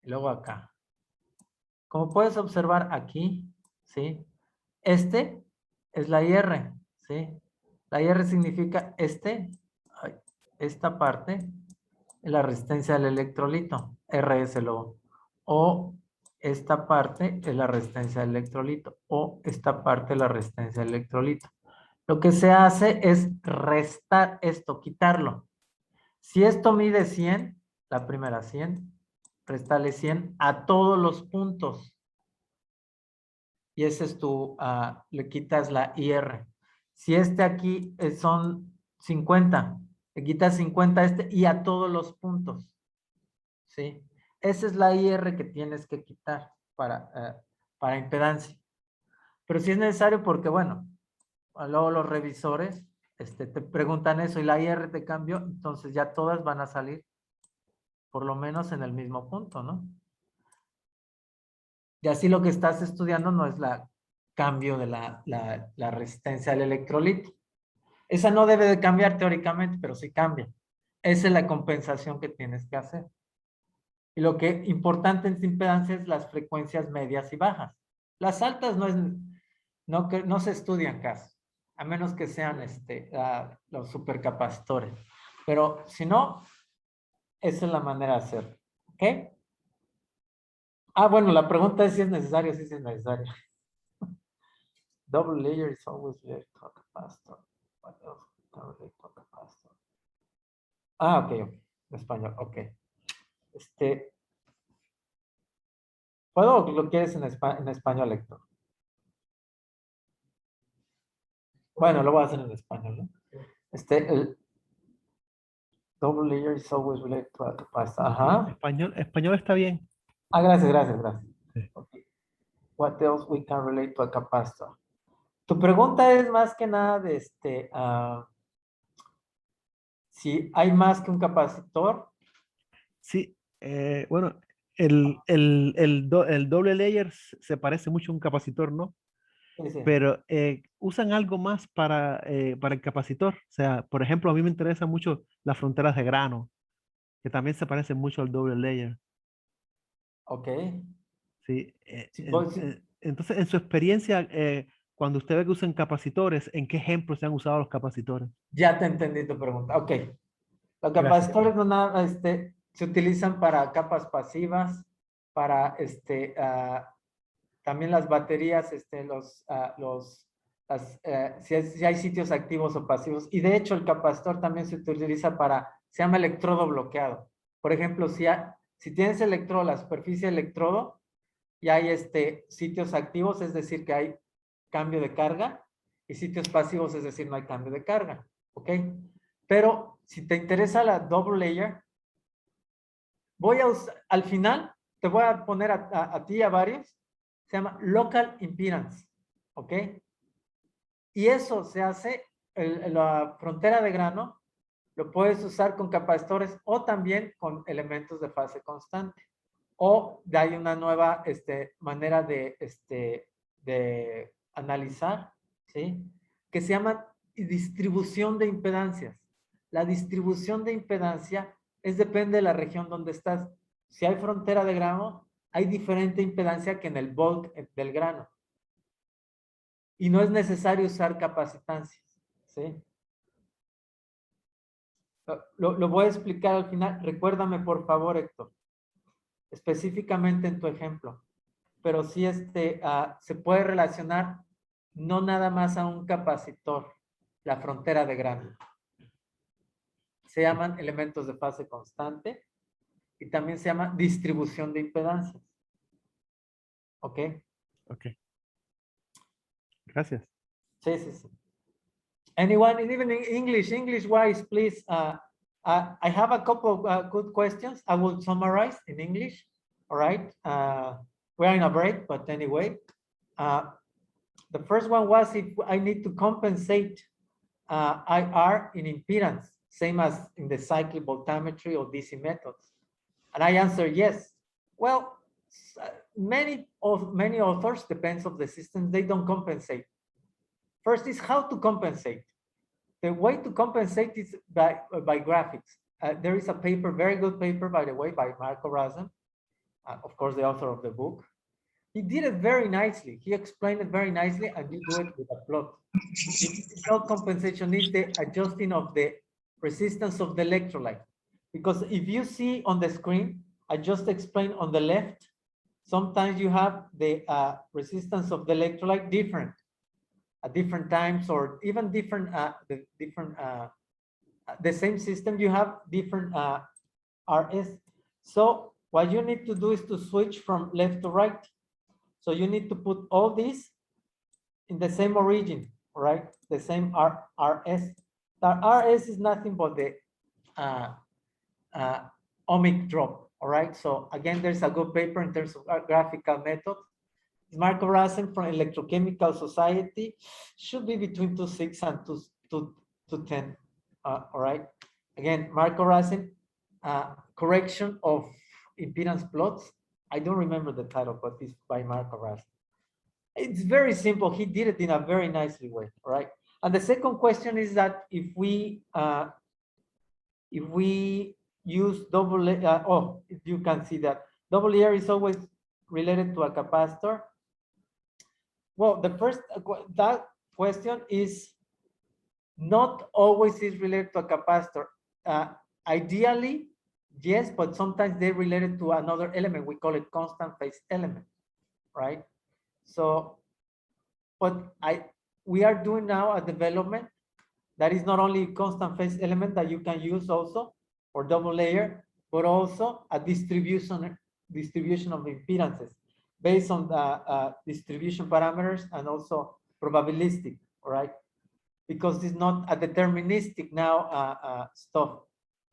Y luego acá. Como puedes observar aquí, ¿sí? Este es la IR, ¿sí? La IR significa esta parte es la resistencia del electrolito, RS luego. O esta parte es la resistencia del electrolito, o esta parte es la resistencia del electrolito. Lo que se hace es restar esto, quitarlo. Si esto mide 100, la primera 100, restale 100 a todos los puntos. Y ese es le quitas la IR. Si aquí son 50, le quitas 50 a y a todos los puntos. ¿Sí? Esa es la IR que tienes que quitar para impedancia. Pero si es necesario porque, bueno, luego los revisores te preguntan eso y la IR te cambió, entonces ya todas van a salir por lo menos en el mismo punto, ¿no? Y así lo que estás estudiando no es la cambio de la resistencia al electrolito. Esa no debe de cambiar teóricamente, pero sí cambia. Esa es la compensación que tienes que hacer. Y lo que importante en impedancia es las frecuencias medias y bajas. Las altas no se estudian casi, a menos que sean los supercapacitores. Pero si no, esa es la manera de hacerlo. ¿Ok? Bueno, la pregunta es si es necesario, sí es necesario. Double layer is always related to a capacitor. What else can relate to a capacitor? Ok. Español, ok. ¿Puedo o lo quieres en español, Héctor? Bueno, lo voy a hacer en español, ¿no? El double layer is always related to a capacitor. Ajá. Español está bien. Gracias. Sí. Okay. What else we can relate to a capacitor? Tu pregunta es más que nada de si hay más que un capacitor. Sí, bueno, el doble layer se parece mucho a un capacitor, ¿no? Sí. Pero usan algo más para el capacitor. O sea, por ejemplo, a mí me interesan mucho las fronteras de grano, que también se parecen mucho al doble layer. Ok. Sí, Sí, entonces, en su experiencia, cuando usted ve que usan capacitores, ¿en qué ejemplos se han usado los capacitores? Ya te entendí tu pregunta. Ok. Los Gracias. capacitores se utilizan para capas pasivas, para también las baterías, si hay sitios activos o pasivos. Y de hecho el capacitor también se utiliza se llama electrodo bloqueado. Por ejemplo, si Si tienes electrodo, la superficie de electrodo, y hay sitios activos, es decir, que hay cambio de carga, y sitios pasivos, es decir, no hay cambio de carga, ¿ok? Pero si te interesa la double layer, voy a usar, al final, te voy a poner a ti y a varios, se llama Local Impedance, ¿ok? Y eso se hace, la frontera de grano, lo puedes usar con capacitores o también con elementos de fase constante. O hay una nueva manera de analizar, ¿sí? Que se llama distribución de impedancias. La distribución de impedancia depende de la región donde estás. Si hay frontera de grano, hay diferente impedancia que en el bulk del grano. Y no es necesario usar capacitancias, ¿sí? Lo voy a explicar al final. Recuérdame, por favor, Héctor, específicamente en tu ejemplo. Pero sí se puede relacionar no nada más a un capacitor, la frontera de grano. Se llaman elementos de fase constante y también se llama distribución de impedancias. ¿Ok? Ok. Gracias. Sí, sí, sí. Anyone, even in English-wise, please. I have a couple of good questions. I will summarize in English. All right. We're in a break, but anyway. The first one was if I need to compensate IR in impedance, same as in the cyclic voltammetry or DC methods. And I answer yes. Well, many authors, depends on the system, they don't compensate. First is how to compensate. The way to compensate is by graphics. There is a paper, very good paper, by the way, by Marco Razin, of course, the author of the book. He did it very nicely. He explained it very nicely, and you do it with a plot. It's not compensation, it's the adjusting of the resistance of the electrolyte. Because if you see on the screen, I just explained on the left, sometimes you have the resistance of the electrolyte different at different times, or even different, the same system, you have different RS. So what you need to do is to switch from left to right. So you need to put all these in the same origin, right? The same RS. The RS is nothing but the ohmic drop, all right? So again, there's a good paper in terms of graphical method. Marco Razin from Electrochemical Society, should be between 2.6 and 2.10, all right? Again, Marco Razin, correction of impedance plots. I don't remember the title, but it's by Marco Razin. It's very simple. He did it in a very nicely way, all right? And the second question is that if we use double, if you can see that double layer is always related to a capacitor. Well, the first, that question is not always is related to a capacitor. Ideally, yes, but sometimes they're related to another element. We call it constant phase element, right? So, but we are doing now a development that is not only constant phase element that you can use also for double layer, but also a distribution of impedances based on the distribution parameters and also probabilistic, all right? Because it's not a deterministic now stuff,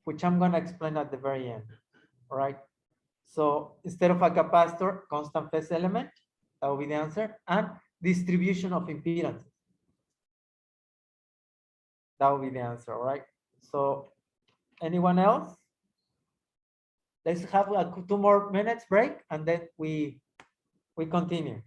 which I'm going to explain at the very end, all right? So instead of a capacitor, constant phase element, that will be the answer, and distribution of impedances. That will be the answer, all right? So anyone else? Let's have 2 more minutes break, and then we continue.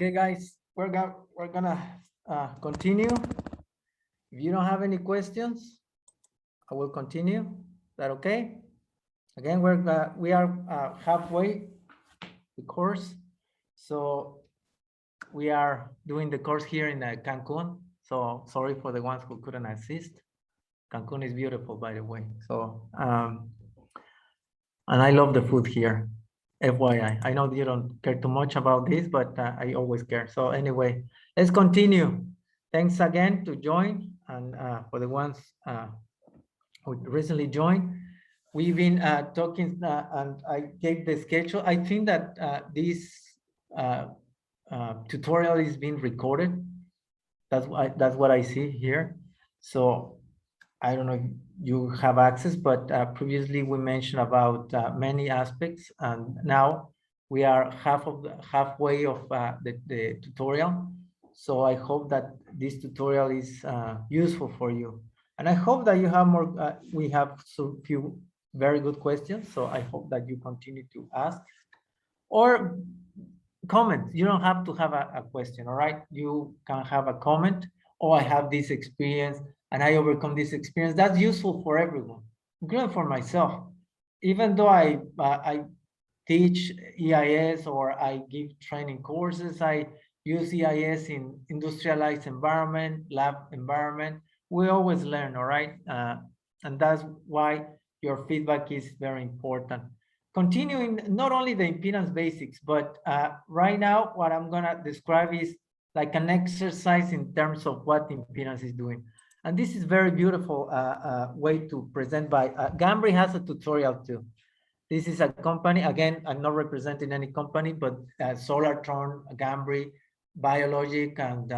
Okay, guys, we're gonna continue. If you don't have any questions, I will continue. Is that okay? Again, we are halfway the course, so we are doing the course here in Cancun. So sorry for the ones who couldn't assist. Cancun is beautiful, by the way. So and I love the food here. FYI, I know you don't care too much about this, but I always care. So anyway, let's continue. Thanks again to join, and for the ones who recently joined, we've been talking, and I gave the schedule. I think that this tutorial is being recorded. That's what I see here. So I don't know if you have access, but previously we mentioned about many aspects, and now we are halfway of the tutorial. So I hope that this tutorial is useful for you, and I hope that you have more. We have so few very good questions, so I hope that you continue to ask or comment. You don't have to have a question, all right? You can have a comment. Oh, I have this experience and I overcome this experience. That's useful for everyone, including for myself. Even though I teach EIS or I give training courses, I use EIS in industrialized environment, lab environment. We always learn, all right? And that's why your feedback is very important. Continuing not only the impedance basics, but right now what I'm gonna describe is like an exercise in terms of what impedance is doing. And this is very beautiful way to present by, Gambri has a tutorial too. This is a company, again, I'm not representing any company, but Solartron, Gambri, Biologic, and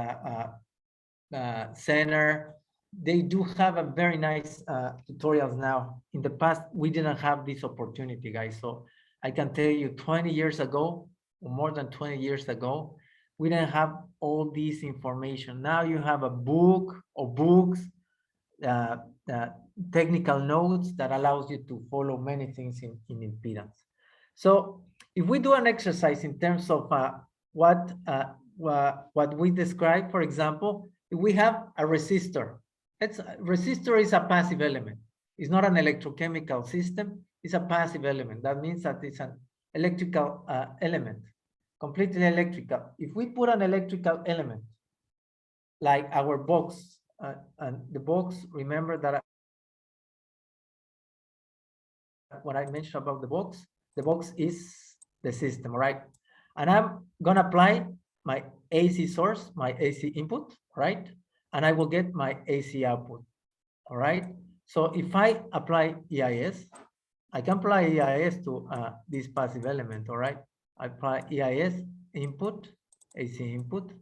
Center, they do have a very nice tutorials now. In the past, we didn't have this opportunity, guys. So I can tell you 20 years ago, or more than 20 years ago, we didn't have all this information. Now you have a book or books, technical notes that allows you to follow many things in impedance. So if we do an exercise in terms of what we describe, for example, if we have a resistor, resistor is a passive element. It's not an electrochemical system. It's a passive element. That means that it's an electrical element, completely electrical. If we put an electrical element like our box, and the box, remember that what I mentioned about the box is the system, right? And I'm gonna apply my AC source, my AC input, right? And I will get my AC output, all right? So if I apply EIS, I can apply EIS to this passive element, all right? I apply EIS input, AC input,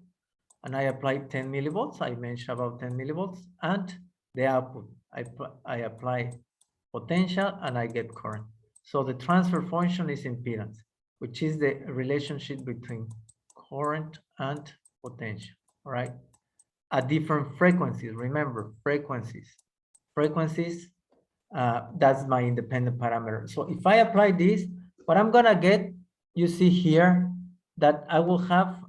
and I apply 10 millivolts. I mentioned about 10 millivolts, and the output, I apply potential and I get current. So the transfer function is impedance, which is the relationship between current and potential, all right? At different frequencies, remember, frequencies, that's my independent parameter. So if I apply this, what I'm gonna get, you see here, that I will have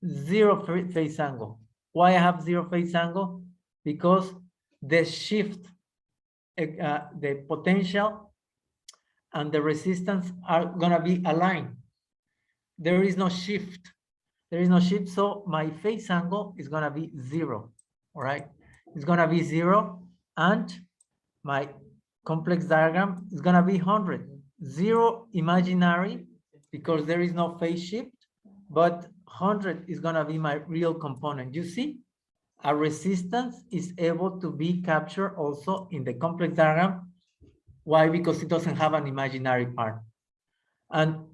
zero phase angle. Why I have zero phase angle? Because the shift, the potential and the resistance are gonna be aligned. There is no shift. There is no shift, so my phase angle is gonna be zero, all right? It's gonna be zero, and my complex diagram is gonna be 100. Zero imaginary, because there is no phase shift, but 100 is gonna be my real component. You see, a resistance is able to be captured also in the complex diagram. Why? Because it doesn't have an imaginary part. And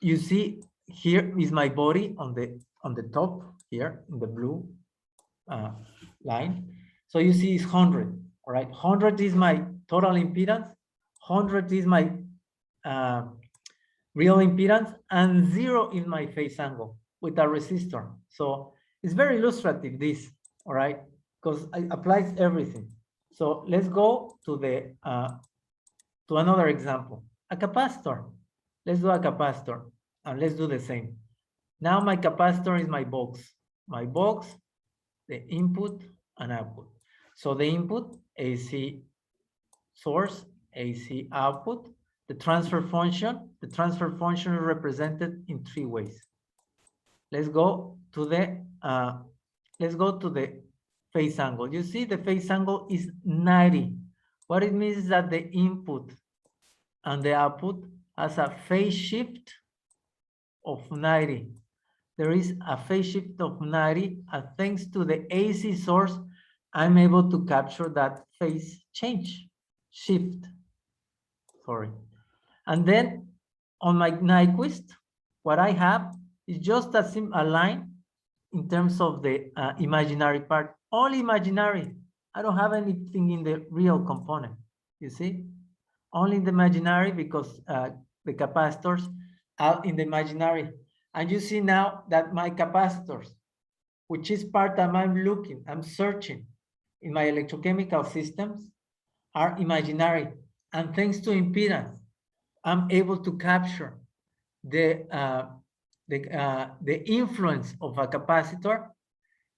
you see, here is my body on the top here in the blue line. So you see it's 100, all right? 100 is my total impedance, 100 is my real impedance, and 0 is my phase angle with a resistor. So it's very illustrative, this, all right? Because it applies everything. So let's go to to another example, a capacitor. Let's do a capacitor. And let's do the same. Now my capacitor is my box. My box, the input and output. So the input, AC source, AC output. The transfer function is represented in 3 ways. Let's go to the phase angle. You see the phase angle is 90. What it means is that the input and the output has a phase shift of 90. There is a phase shift of 90, and thanks to the AC source, I'm able to capture that phase shift. Sorry. And then on my Nyquist, what I have is just a line in terms of the imaginary part, only imaginary. I don't have anything in the real component, you see? Only in the imaginary because the capacitors are in the imaginary. And you see now that my capacitors, which is part that I'm searching in my electrochemical systems, are imaginary. And thanks to impedance, I'm able to capture the influence of a capacitor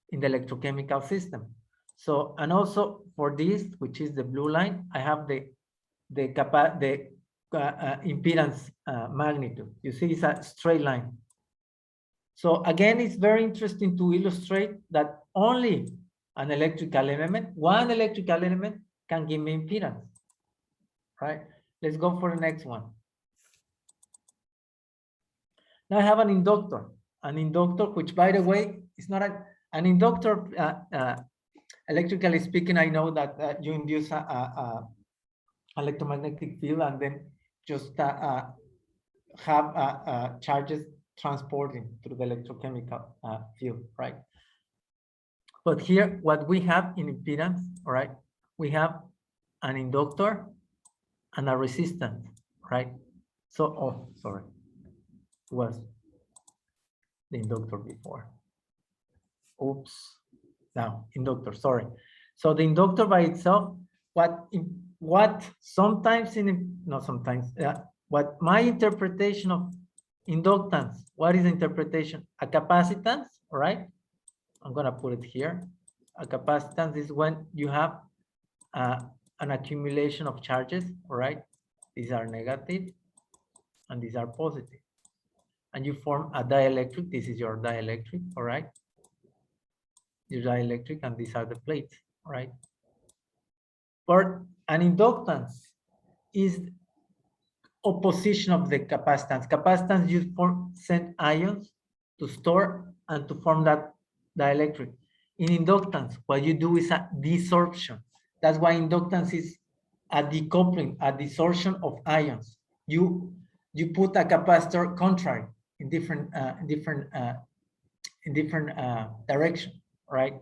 in the electrochemical system. So, and also for this, which is the blue line, I have the impedance magnitude. You see, it's a straight line. So again, it's very interesting to illustrate that only an electrical element, one electrical element, can give me impedance. Right? Let's go for the next one. Now I have an inductor. An inductor, which, by the way, is not an inductor. Electrically speaking, I know that you induce a electromagnetic field and then just have charges transporting through the electrochemical field, right? But here, what we have in impedance, all right, we have an inductor and a resistance, right? So, oh, sorry, it was the inductor before. Oops, now inductor, sorry. So the inductor by itself, what my interpretation of inductance, what is the interpretation? A capacitance, all right? I'm gonna put it here. A capacitance is when you have an accumulation of charges, all right? These are negative and these are positive. And you form a dielectric. This is your dielectric, all right? Your dielectric, and these are the plates, all right? But an inductance is opposition of the capacitance. Capacitance you send ions to store and to form that dielectric. In inductance, what you do is a desorption. That's why inductance is a decoupling, a desorption of ions. You put a capacitor contrary in different direction, right?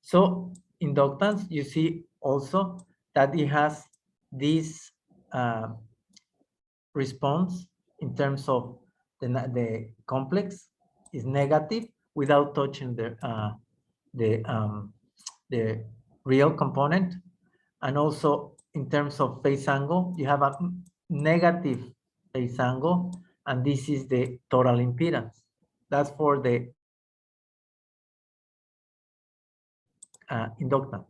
So inductance, you see also that it has this response in terms of the complex is negative without touching the real component. And also in terms of phase angle, you have a negative phase angle, and this is the total impedance. That's for the inductance.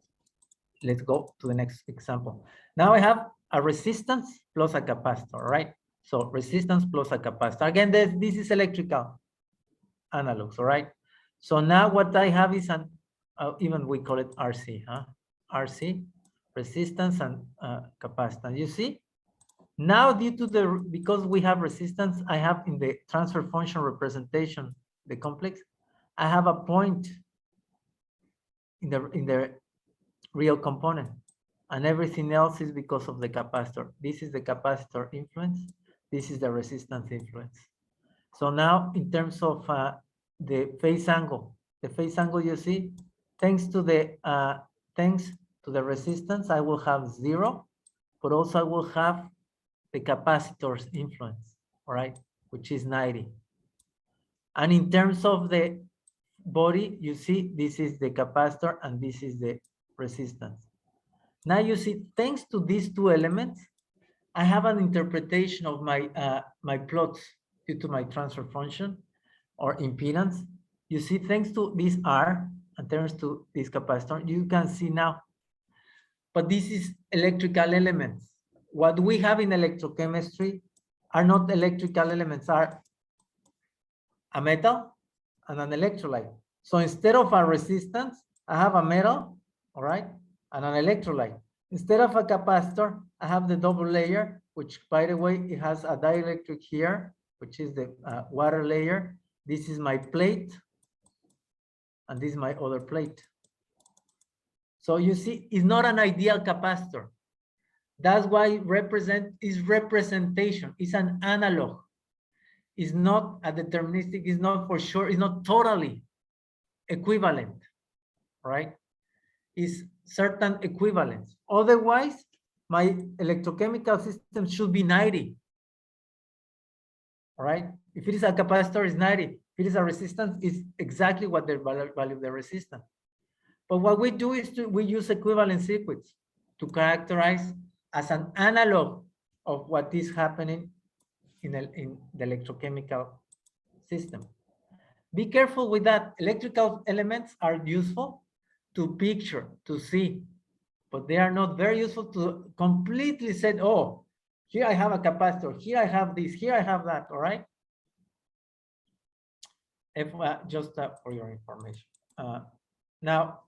Let's go to the next example. Now I have a resistance plus a capacitor, right? So resistance plus a capacitor. Again, this is electrical analogs, all right? So now what I have is an, even we call it RC, huh? RC, resistance and capacitance. You see? Now due to because we have resistance, I have in the transfer function representation, the complex, I have a point in the real component, and everything else is because of the capacitor. This is the capacitor influence. This is the resistance influence. So now in terms of the phase angle you see, thanks to the resistance, I will have 0, but also I will have the capacitor's influence, all right, which is 90. And in terms of the body, you see, this is the capacitor and this is the resistance. Now you see, thanks to these two elements, I have an interpretation of my my plots due to my transfer function or impedance. You see, thanks to this R and thanks to this capacitor, you can see now. But this is electrical elements. What we have in electrochemistry are not electrical elements, are a metal and an electrolyte. So instead of a resistance, I have a metal, all right, and an electrolyte. Instead of a capacitor, I have the double layer, which, by the way, it has a dielectric here, which is the water layer. This is my plate, and this is my other plate. So you see, it's not an ideal capacitor. That's why is representation. It's an analog. It's not a deterministic. It's not for sure. It's not totally equivalent, right? It's certain equivalence. Otherwise, my electrochemical system should be 90. All right? If it is a capacitor, it's 90. If it is a resistance, it's exactly what the value of the resistance. But what we do is we use equivalent circuits to characterize as an analog of what is happening in the electrochemical system. Be careful with that. Electrical elements are useful to picture, to see, but they are not very useful to completely say, oh, here I have a capacitor, here I have this, here I have that, all right? Just for your information. Now,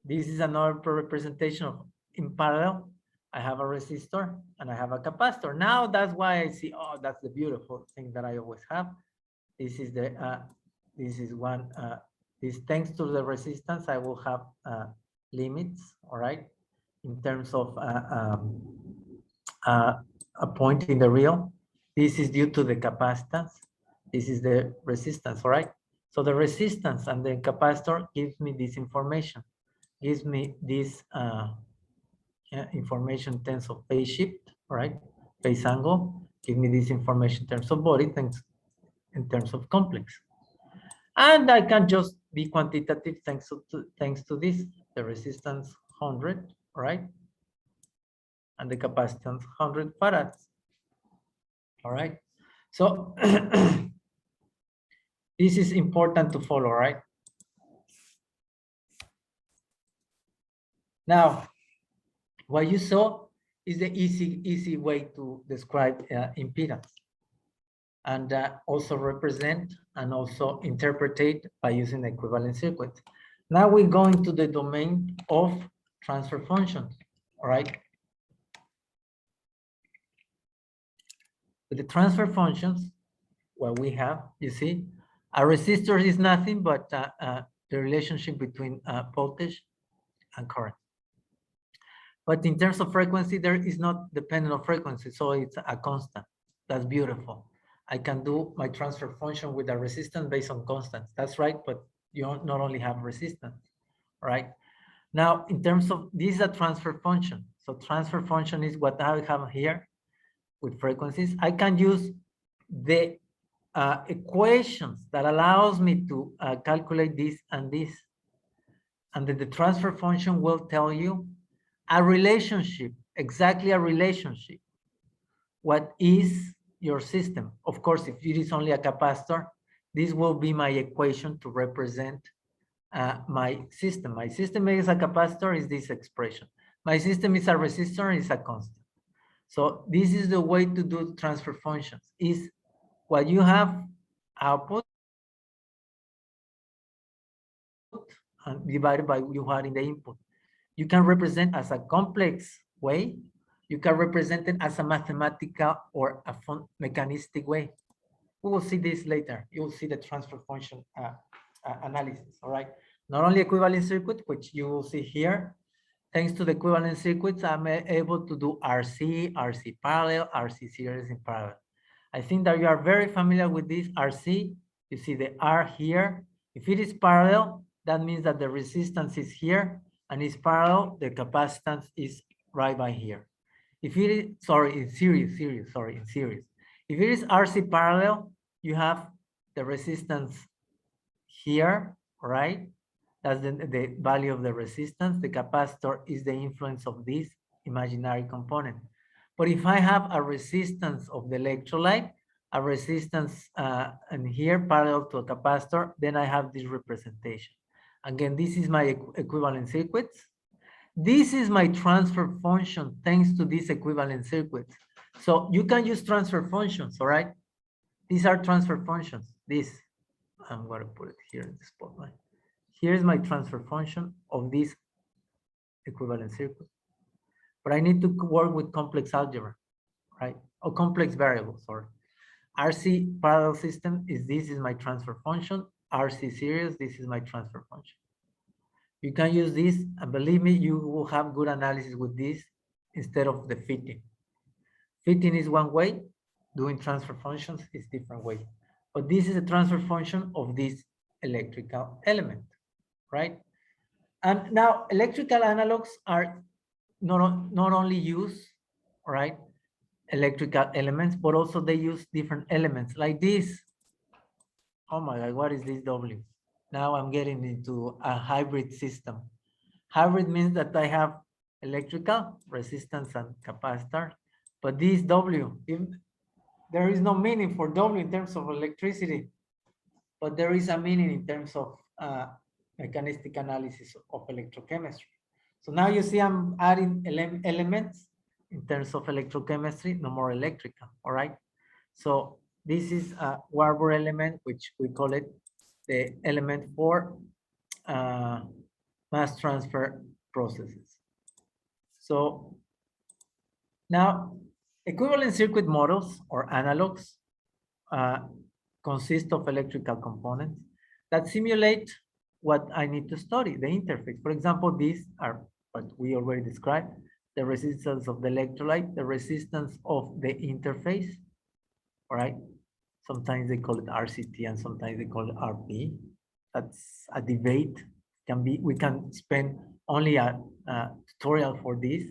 this is another representation of in parallel. I have a resistor and I have a capacitor. Now that's why I see, oh, that's the beautiful thing that I always have. This is the this is one. This thanks to the resistance, I will have limits. All right, in terms of a point in the real. This is due to the capacitance. This is the resistance. All right. So the resistance and the capacitor gives me this information. Gives me this information in terms of phase shift, right? Phase angle. Give me this information in terms of body, thanks in terms of complex. And I can just be quantitative thanks to this, the resistance 100, right? And the capacitance 100 farads. All right. So this is important to follow, right? Now, what you saw is the easy way to describe impedance and also represent and also interpret by using equivalent circuits. Now we go into the domain of transfer functions, all right? With the transfer functions, what we have, you see, a resistor is nothing but the relationship between voltage and current. But in terms of frequency, there is not dependent on frequency, so it's a constant. That's beautiful. I can do my transfer function with a resistance based on constants. That's right, but you not only have resistance, right? Now, in terms of, this is a transfer function. So transfer function is what I have here with frequencies. I can use the equations that allows me to calculate this and this. And then the transfer function will tell you a relationship, exactly a relationship. What is your system? Of course, if it is only a capacitor, this will be my equation to represent my system. My system is a capacitor, is this expression. My system is a resistor, is a constant. So this is the way to do transfer functions, is what you have output and divided by what you had in the input. You can represent as a complex way. You can represent it as a mathematical or a mechanistic way. We will see this later. You will see the transfer function analysis, all right? Not only equivalent circuit, which you will see here. Thanks to the equivalent circuits, I'm able to do RC, RC parallel, RC series in parallel. I think that you are very familiar with this RC. You see the R here. If it is parallel, that means that the resistance is here, and it's parallel, the capacitance is right by here. If it is, sorry, in series. If it is RC parallel, you have the resistance here, right? That's the value of the resistance. The capacitor is the influence of this imaginary component. But if I have a resistance of the electrolyte, a resistance and here parallel to a capacitor, then I have this representation. Again, this is my equivalent circuits. This is my transfer function thanks to this equivalent circuits. So you can use transfer functions, all right? These are transfer functions. This, I'm going to put it here in the spotlight. Here's my transfer function of this equivalent circuit. But I need to work with complex algebra, right? Or complex variables, sorry. RC parallel system is this is my transfer function. RC series, this is my transfer function. You can use this, and believe me, you will have good analysis with this instead of the fitting. Fitting is one way, doing transfer functions is different way. But this is a transfer function of this electrical element, right? And now electrical analogs are not only use, right, electrical elements, but also they use different elements like this. Oh my God, what is this W? Now I'm getting into a hybrid system. Hybrid means that I have electrical resistance and capacitor, but this W, there is no meaning for W in terms of electricity, but there is a meaning in terms of mechanistic analysis of electrochemistry. So now you see I'm adding elements in terms of electrochemistry, no more electrical, all right? So this is a Warburg element, which we call it the element for mass transfer processes. So now equivalent circuit models or analogs consist of electrical components that simulate what I need to study, the interface. For example, these are what we already described, the resistance of the electrolyte, the resistance of the interface, all right? Sometimes they call it RCT and sometimes they call it RP. That's a debate. We can spend only a tutorial for this.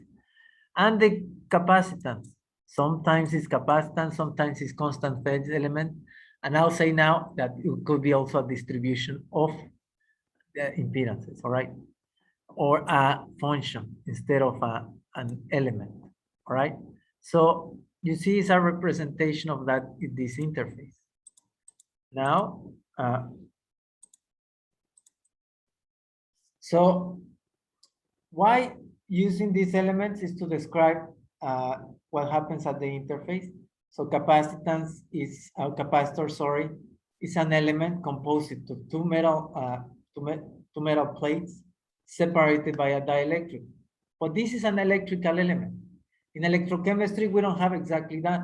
And the capacitance. Sometimes it's capacitance, sometimes it's constant phase element. And I'll say now that it could be also a distribution of the impedances, all right? Or a function instead of an element, all right? So you see it's a representation of that in this interface. Now, so why using these elements is to describe what happens at the interface. So capacitance is, capacitor, sorry, is an element composed of two metal plates separated by a dielectric. But this is an electrical element. In electrochemistry, we don't have exactly that.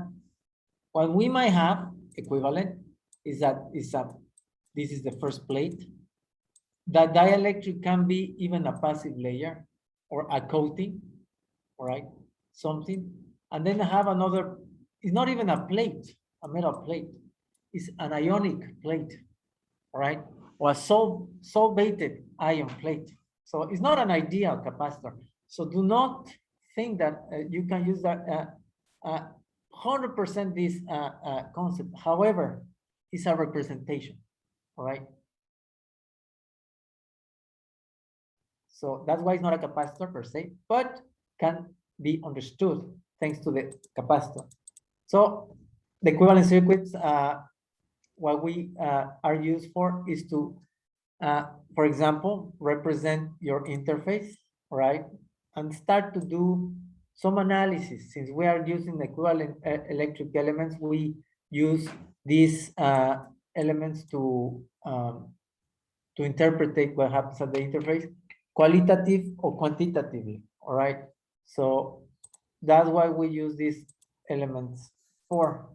What we might have equivalent is that this is the first plate. That dielectric can be even a passive layer or a coating, all right, something. And then I have another, it's not even a plate, a metal plate. It's an ionic plate, all right, or a solvated ion plate. So it's not an ideal capacitor. So do not think that you can use that 100% this concept. However, it's a representation, all right? So that's why it's not a capacitor per se, but can be understood thanks to the capacitor. So the equivalent circuits, what we are used for is to, for example, represent your interface, right? And start to do some analysis. Since we are using equivalent electric elements, we use these elements to interpret what happens at the interface, qualitative or quantitatively, all right? So that's why we use these elements for.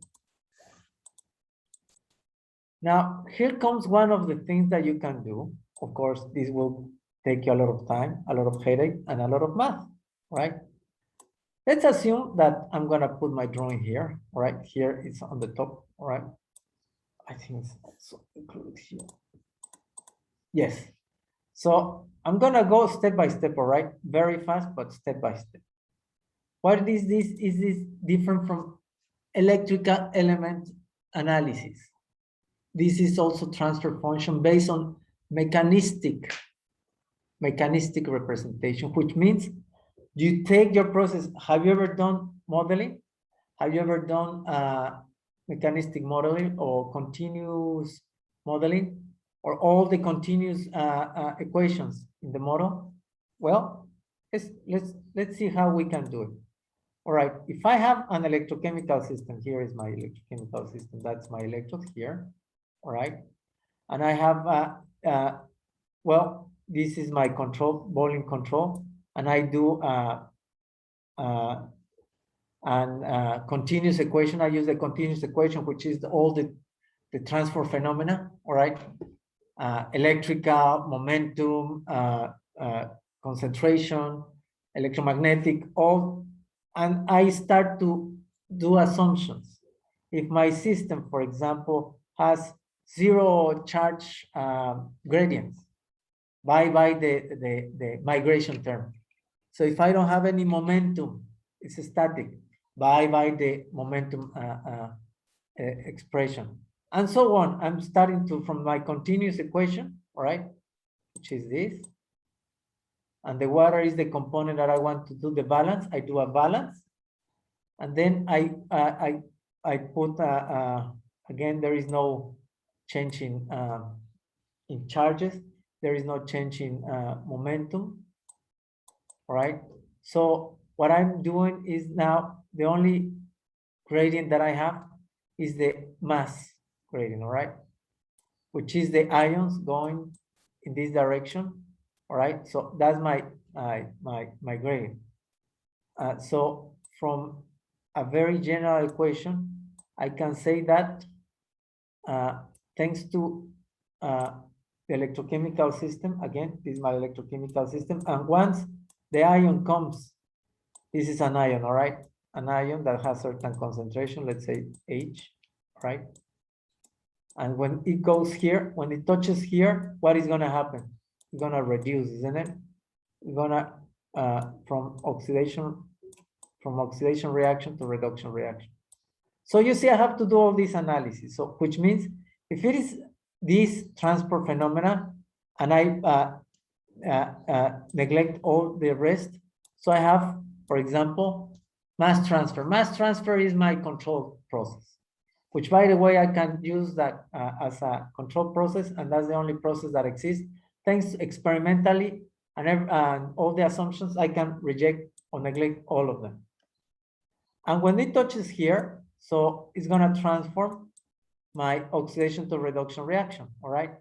Now, here comes one of the things that you can do. Of course, this will take you a lot of time, a lot of headache, and a lot of math, right? Let's assume that I'm gonna put my drawing here, right? Here it's on the top, all right? I think it's also included here. Yes. So I'm gonna go step by step, all right? Very fast, but step by step. What is this? Is this different from electrical element analysis? This is also transfer function based on mechanistic representation, which means you take your process. Have you ever done modeling? Have you ever done mechanistic modeling or continuous modeling or all the continuous equations in the model? Well, let's see how we can do it. All right, if I have an electrochemical system, here is my electrochemical system, that's my electrodes here, all right? And I have, well, this is my control, volume control, and I do continuous equation. I use the continuous equation, which is all the transfer phenomena, all right? Electrical, momentum, concentration, electromagnetic, all, and I start to do assumptions. If my system, for example, has zero charge gradients, by the migration term. So if I don't have any momentum, it's static, by the momentum expression, and so on. I'm starting to from my continuous equation, all right, which is this, and the water is the component that I want to do the balance. I do a balance, and then I put again, there is no change in charges. There is no change in momentum, all right? So what I'm doing is now the only gradient that I have is the mass gradient, all right? Which is the ions going in this direction, all right? So that's my gradient. So from a very general equation, I can say that thanks to the electrochemical system, again, this is my electrochemical system, and once the ion comes, this is an ion, all right? An ion that has certain concentration, let's say H, right? And when it goes here, when it touches here, what is gonna happen? It's gonna reduce, isn't it? It's gonna, from oxidation reaction to reduction reaction. So you see, I have to do all this analysis. So, which means if it is this transport phenomena, and I neglect all the rest, so I have, for example, mass transfer. Mass transfer is my control process, which, by the way, I can use that as a control process, and that's the only process that exists. Thanks experimentally and all the assumptions, I can reject or neglect all of them. And when it touches here, so it's gonna transform my oxidation to reduction reaction, all right?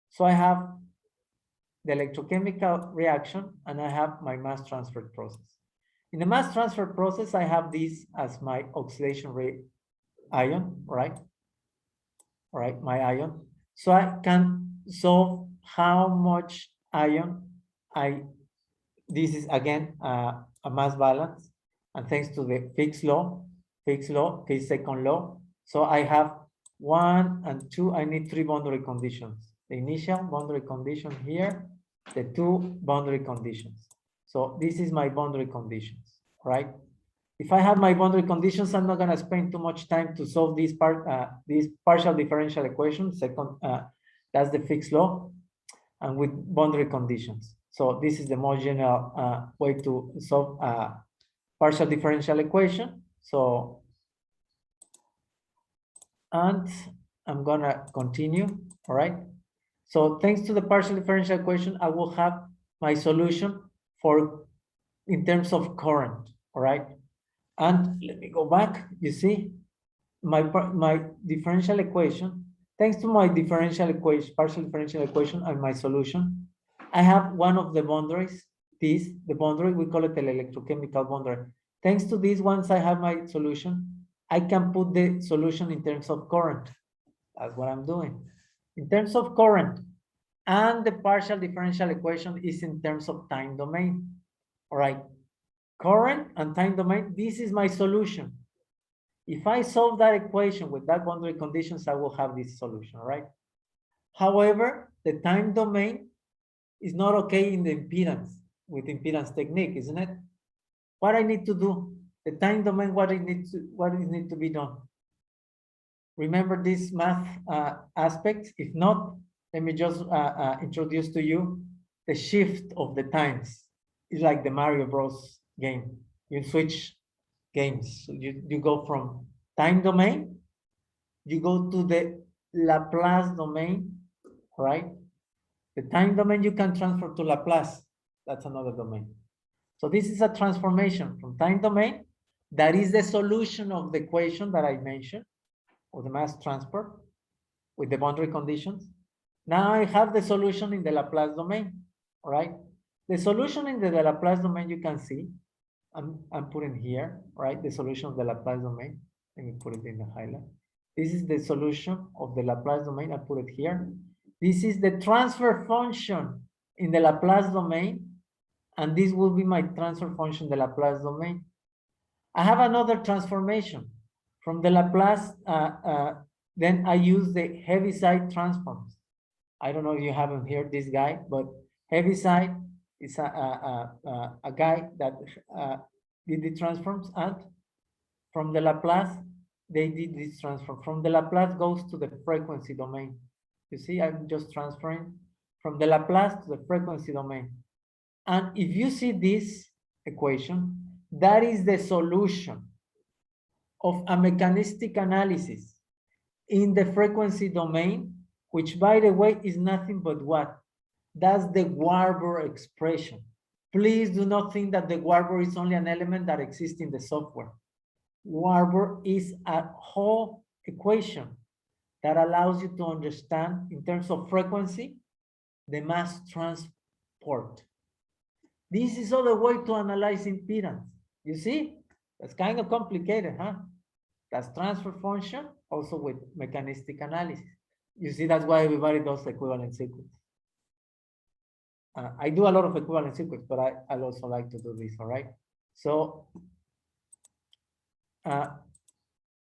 So I have the electrochemical reaction and I have my mass transfer process. In the mass transfer process, I have this as my oxidation rate ion, right? All right, my ion. So I can solve how much ion this is again a mass balance, and thanks to the Fick's second law. So I have 1 and 2, I need 3 boundary conditions. The initial boundary condition here, the 2 boundary conditions. So this is my boundary conditions, right? If I have my boundary conditions, I'm not gonna spend too much time to solve this partial differential equation. Second, that's the Fick's law, and with boundary conditions. So this is the most general way to solve a partial differential equation. So, and I'm gonna continue, all right? So thanks to the partial differential equation, I will have my solution in terms of current, all right? And let me go back, you see, my differential equation, thanks to my differential equation, partial differential equation and my solution, I have one of the boundaries, the boundary, we call it the electrochemical boundary. Thanks to this, once I have my solution, I can put the solution in terms of current. That's what I'm doing. In terms of current, and the partial differential equation is in terms of time domain. All right, current and time domain, this is my solution. If I solve that equation with that boundary conditions, I will have this solution, right? However, the time domain is not okay in the impedance, with impedance technique, isn't it? What I need to do, the time domain, what it needs to be done. Remember this math aspect? If not, let me just introduce to you the shift of the times. It's like the Mario Bros game. You switch games. So you go from time domain you go to the Laplace domain, right? The time domain you can transfer to Laplace. That's another domain. So this is a transformation from time domain. That is the solution of the equation that I mentioned, or the mass transfer with the boundary conditions. Now I have the solution in the Laplace domain, all right? The solution in the Laplace domain, you can see, I'm putting here, right? The solution of the Laplace domain. Let me put it in the highlight. This is the solution of the Laplace domain. I put it here. This is the transfer function in the Laplace domain. And this will be my transfer function, the Laplace domain. I have another transformation from the Laplace. Then I use the Heaviside transforms. I don't know if you haven't heard this guy, but Heaviside is a guy that did the transforms, and from the Laplace, they did this transform. From the Laplace goes to the frequency domain. You see, I'm just transferring from the Laplace to the frequency domain. And if you see this equation, that is the solution of a mechanistic analysis in the frequency domain, which, by the way, is nothing but what? That's the Warburg expression. Please do not think that the Warburg is only an element that exists in the software. Warburg is a whole equation that allows you to understand, in terms of frequency, the mass transport. This is other way to analyze impedance. You see, that's kind of complicated, huh? That's transfer function, also with mechanistic analysis. You see, that's why everybody does equivalent sequence. I do a lot of equivalent sequence, but I also like to do this, all right? So,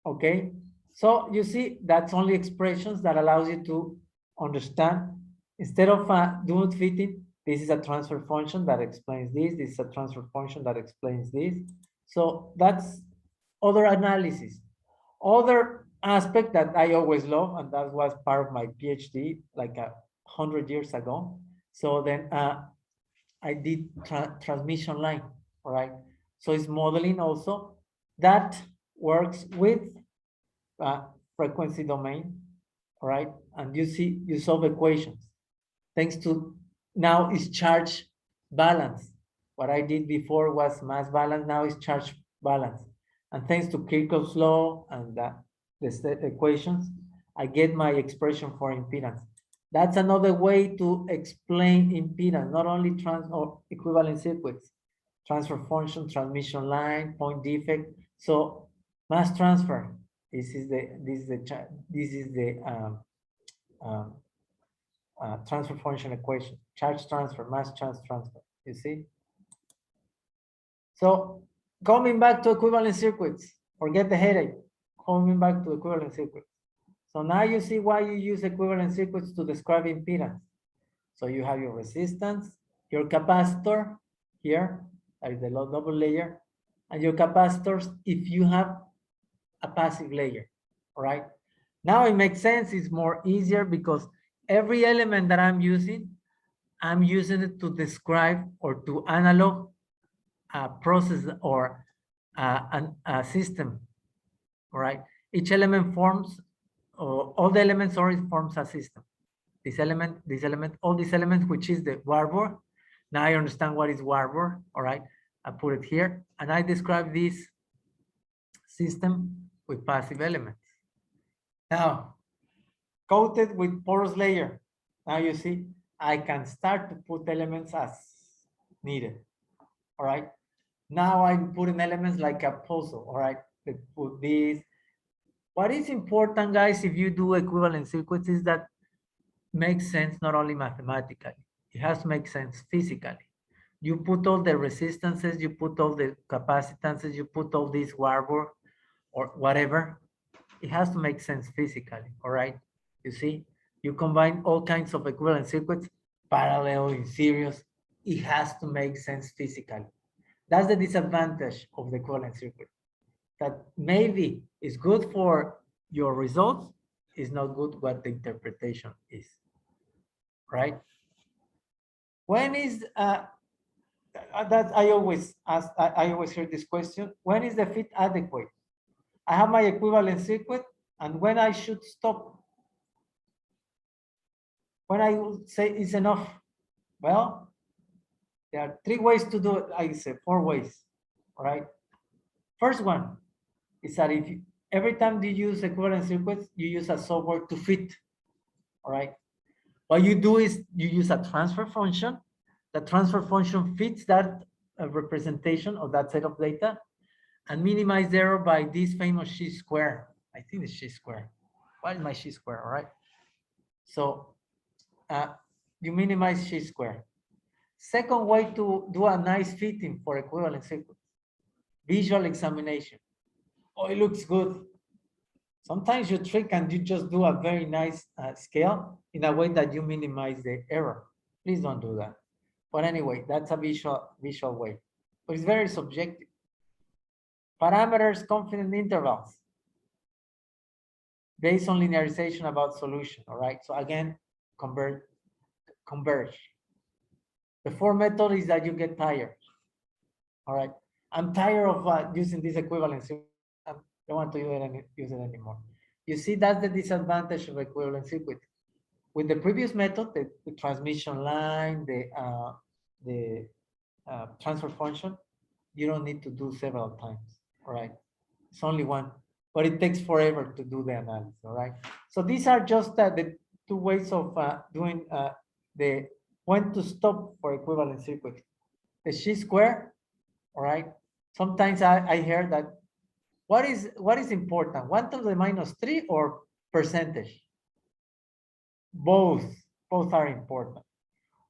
okay. So you see, that's only expressions that allows you to understand. Instead of doing fitting, this is a transfer function that explains this. This is a transfer function that explains this. So that's other analysis. Other aspect that I always love, and that was part of my PhD like 100 years ago. So then I did transmission line, all right? So it's modeling also. That works with frequency domain, all right? And you see, you solve equations. Thanks to, now it's charge balance. What I did before was mass balance, now it's charge balance. And thanks to Kirchhoff's law and the equations, I get my expression for impedance. That's another way to explain impedance, not only or equivalent sequence, transfer function, transmission line, point defect. So mass transfer, this is the transfer function equation, charge transfer, mass charge transfer, you see? So coming back to equivalent circuits, forget the headache, coming back to equivalent circuits. So now you see why you use equivalent circuits to describe impedance. So you have your resistance, your capacitor here, that is the low double layer, and your capacitors if you have a passive layer, all right? Now it makes sense, it's more easier because every element that I'm using it to describe or to analog a process or a system, all right? Each element forms, all the elements already forms a system. This element, all these elements, which is the Warburg. Now I understand what is Warburg, all right? I put it here, and I describe this system with passive elements. Now, coated with porous layer. Now you see, I can start to put elements as needed, all right? Now I'm putting elements like a puzzle, all right? Let's put this. What is important, guys, if you do equivalent circuits is that makes sense not only mathematically, it has to make sense physically. You put all the resistances, you put all the capacitances, you put all these Warburg or whatever, it has to make sense physically, all right? You see, you combine all kinds of equivalent circuits, parallel, in series, it has to make sense physically. That's the disadvantage of the equivalent circuit. That maybe is good for your results, is not good what the interpretation is, right? When is, that I always ask, I always hear this question, when is the fit adequate? I have my equivalent circuit, and when I should stop. When I would say it's enough. Well, there are 3 ways to do it. I say 4 ways, all right? First one is that if you, every time you use equivalent circuits, you use a software to fit, all right? What you do is you use a transfer function. The transfer function fits that representation of that set of data and minimize the error by this famous chi-square. I think it's chi-square. What is my chi-square, all right? So you minimize chi-square. Second way to do a nice fitting for equivalent circuits, visual examination. Oh, it looks good. Sometimes you trick and you just do a very nice scale in a way that you minimize the error. Please don't do that. But anyway, that's a visual way. But it's very subjective. Parameters, confidence intervals, based on linearization about solution, all right? So again, converge. The 4th method is that you get tired, all right? I'm tired of using this equivalency. I don't want to use it anymore. You see, that's the disadvantage of equivalent circuit. With the previous method, the transmission line, the transfer function, you don't need to do several times, all right? It's only one, but it takes forever to do the analysis, all right? So these are just the 2 ways of doing the when to stop for equivalent circuit. The chi-square, all right? Sometimes I hear that what is important, 1 to the minus 3 or percentage? Both are important.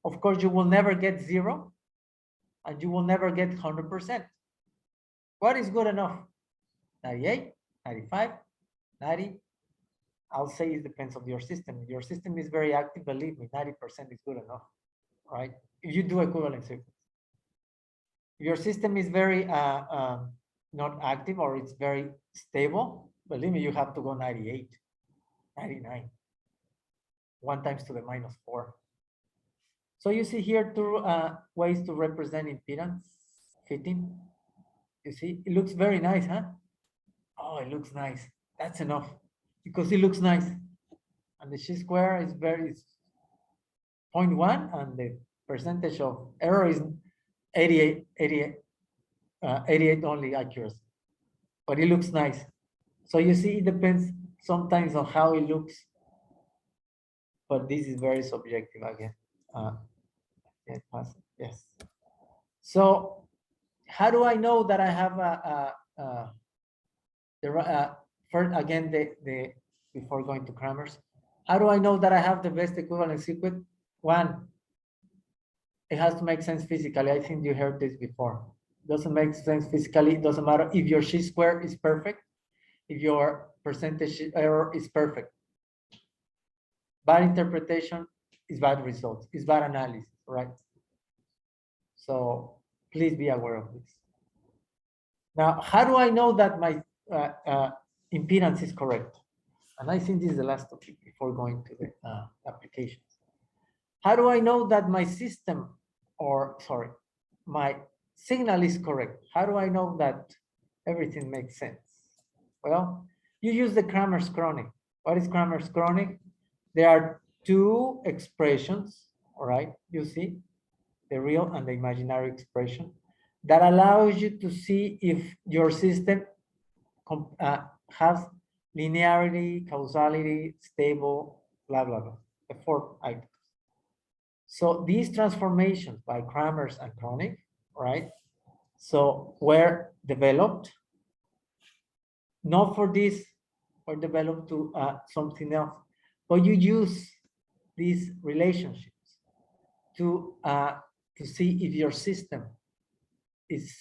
Of course, you will never get 0 and you will never get 100%. What is good enough? 98, 95, 90. I'll say it depends on your system. If your system is very active, believe me, 90% is good enough, right? If you do equivalent circuits. If your system is very not active or it's very stable, believe me, you have to go 98, 99, 1 times to the minus 4. So you see here 2 ways to represent impedance fitting. You see, it looks very nice, huh? Oh, it looks nice. That's enough because it looks nice. And the chi-square is 0.1 and the percentage of error is 88 only accuracy. But it looks nice. So you see, it depends sometimes on how it looks. But this is very subjective again. Yes. So how do I know that I have first again before going to Kramer's, how do I know that I have the best equivalent circuit? 1, it has to make sense physically. I think you heard this before. Doesn't make sense physically. It doesn't matter if your chi-square is perfect, if your percentage error is perfect. Bad interpretation is bad results, is bad analysis, right? So please be aware of this. Now, how do I know that my impedance is correct? And I think this is the last topic before going to the applications. How do I know that my system, my signal is correct? How do I know that everything makes sense? Well, you use the Kramer's chronic. What is Kramer's chronic? There are 2 expressions, all right? You see, the real and the imaginary expression that allows you to see if your system has linearity, causality, stable, blah, blah, blah, the 4 items. So these transformations by Kramer's and chronic, right? So were developed, not for this, or developed to something else, but you use these relationships to see if your system is,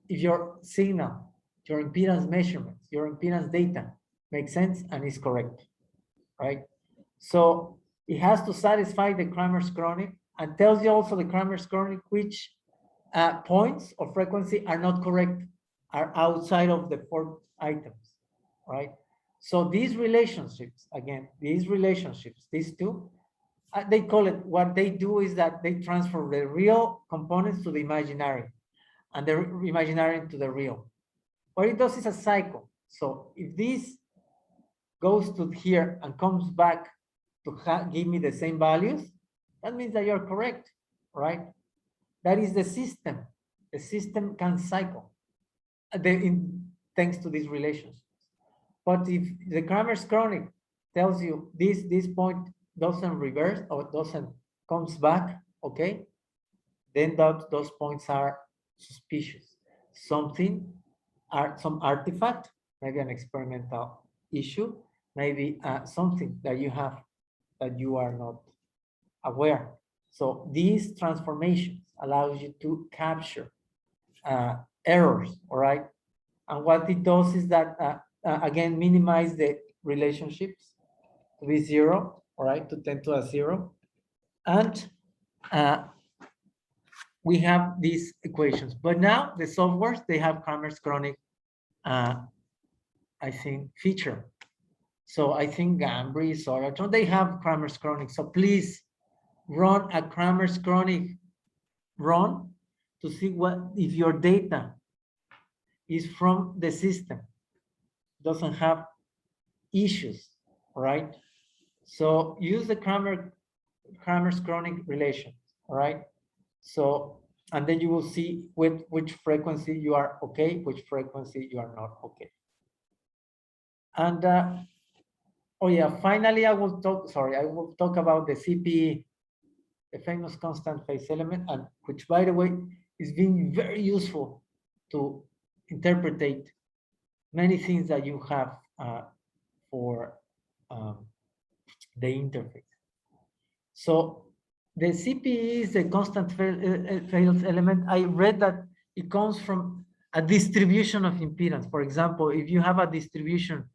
if your signal, your impedance measurements, your impedance data makes sense and is correct, right? So it has to satisfy the Kramer's chronic and tells you also the Kramer's chronic which points of frequency are not correct, are outside of the 4 items, right? So these relationships, again, these 2, they call it, what they do is that they transfer the real components to the imaginary and the imaginary to the real. What it does is a cycle. So if this goes to here and comes back to give me the same values, that means that you're correct, right? That is the system. The system can cycle thanks to these relations. But if the Kramer's chronic tells you this point doesn't reverse or doesn't comes back, okay, then those points are suspicious. Some artifact, maybe an experimental issue, maybe something that you have that you are not aware. So these transformations allows you to capture errors, all right? And what it does is that, again, minimize the relationships to be 0, all right, to tend to a 0. And we have these equations. But now the softwares, they have Kramer's chronic, I think, feature. So I think Gambri, Soratron, they have Kramer's chronic. So please run a Kramer's chronic run to see what if your data is from the system, doesn't have issues, right? So use the Kramer's chronic relation, all right? So, and then you will see with which frequency you are okay, which frequency you are not okay. And oh yeah, finally I will talk about the CPE, the famous constant phase element, and which, by the way, is being very useful to interpret many things that you have for the interface. So the CPE is the constant phase element. I read that it comes from a distribution of impedance. For example, if you have a distribution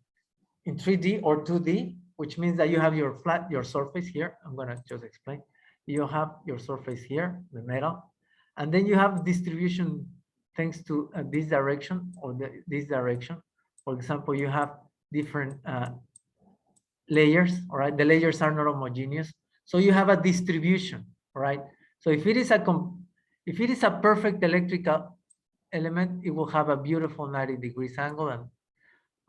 in 3D or 2D, which means that you have your surface here. I'm gonna just explain. You have your surface here, the metal, and then you have distribution thanks to this direction or this direction. For example, you have different layers, all right? The layers are not homogeneous. So you have a distribution, all right? So if it is a perfect electrical element, it will have a beautiful 90 degrees angle.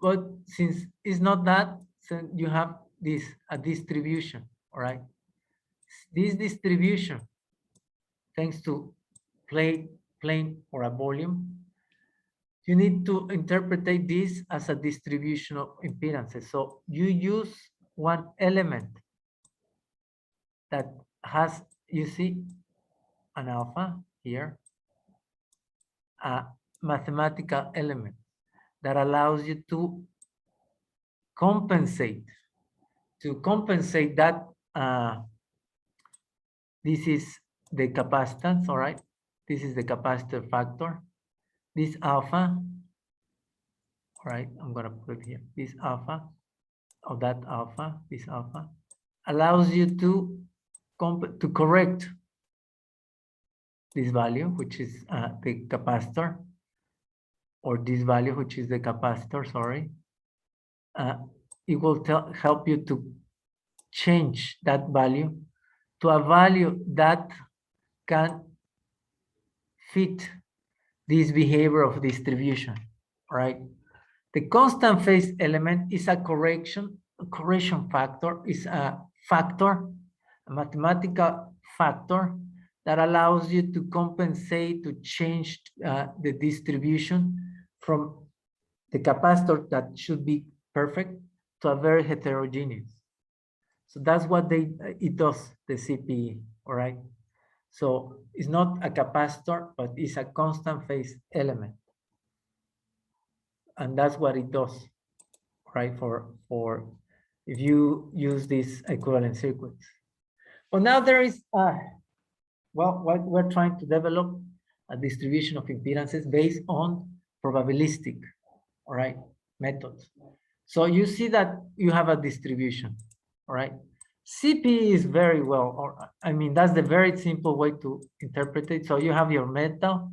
But since it's not that, so you have a distribution, all right? This distribution, thanks to plane or a volume, you need to interpret this as a distribution of impedances. So you use one element that has, you see, an alpha here, a mathematical element that allows you to compensate that this is the capacitance, all right? This is the capacitor factor. This alpha, all right, I'm gonna put it here. This alpha, or that alpha, this alpha, allows you to correct this value, which is the capacitor, or this value, which is the capacitor, sorry. It will help you to change that value to a value that can fit this behavior of distribution, right? The constant phase element is a correction factor, is a factor, a mathematical factor that allows you to compensate, to change the distribution from the capacitor that should be perfect to a very heterogeneous. So that's what it does, the CPE, all right? So it's not a capacitor, but it's a constant phase element. And that's what it does, right? For if you use these equivalent circuits. Well, now there is, well, what we're trying to develop a distribution of impedances based on probabilistic, all right, methods. So you see that you have a distribution, all right? CPE is very well, or I mean, that's the very simple way to interpret it. So you have your metal,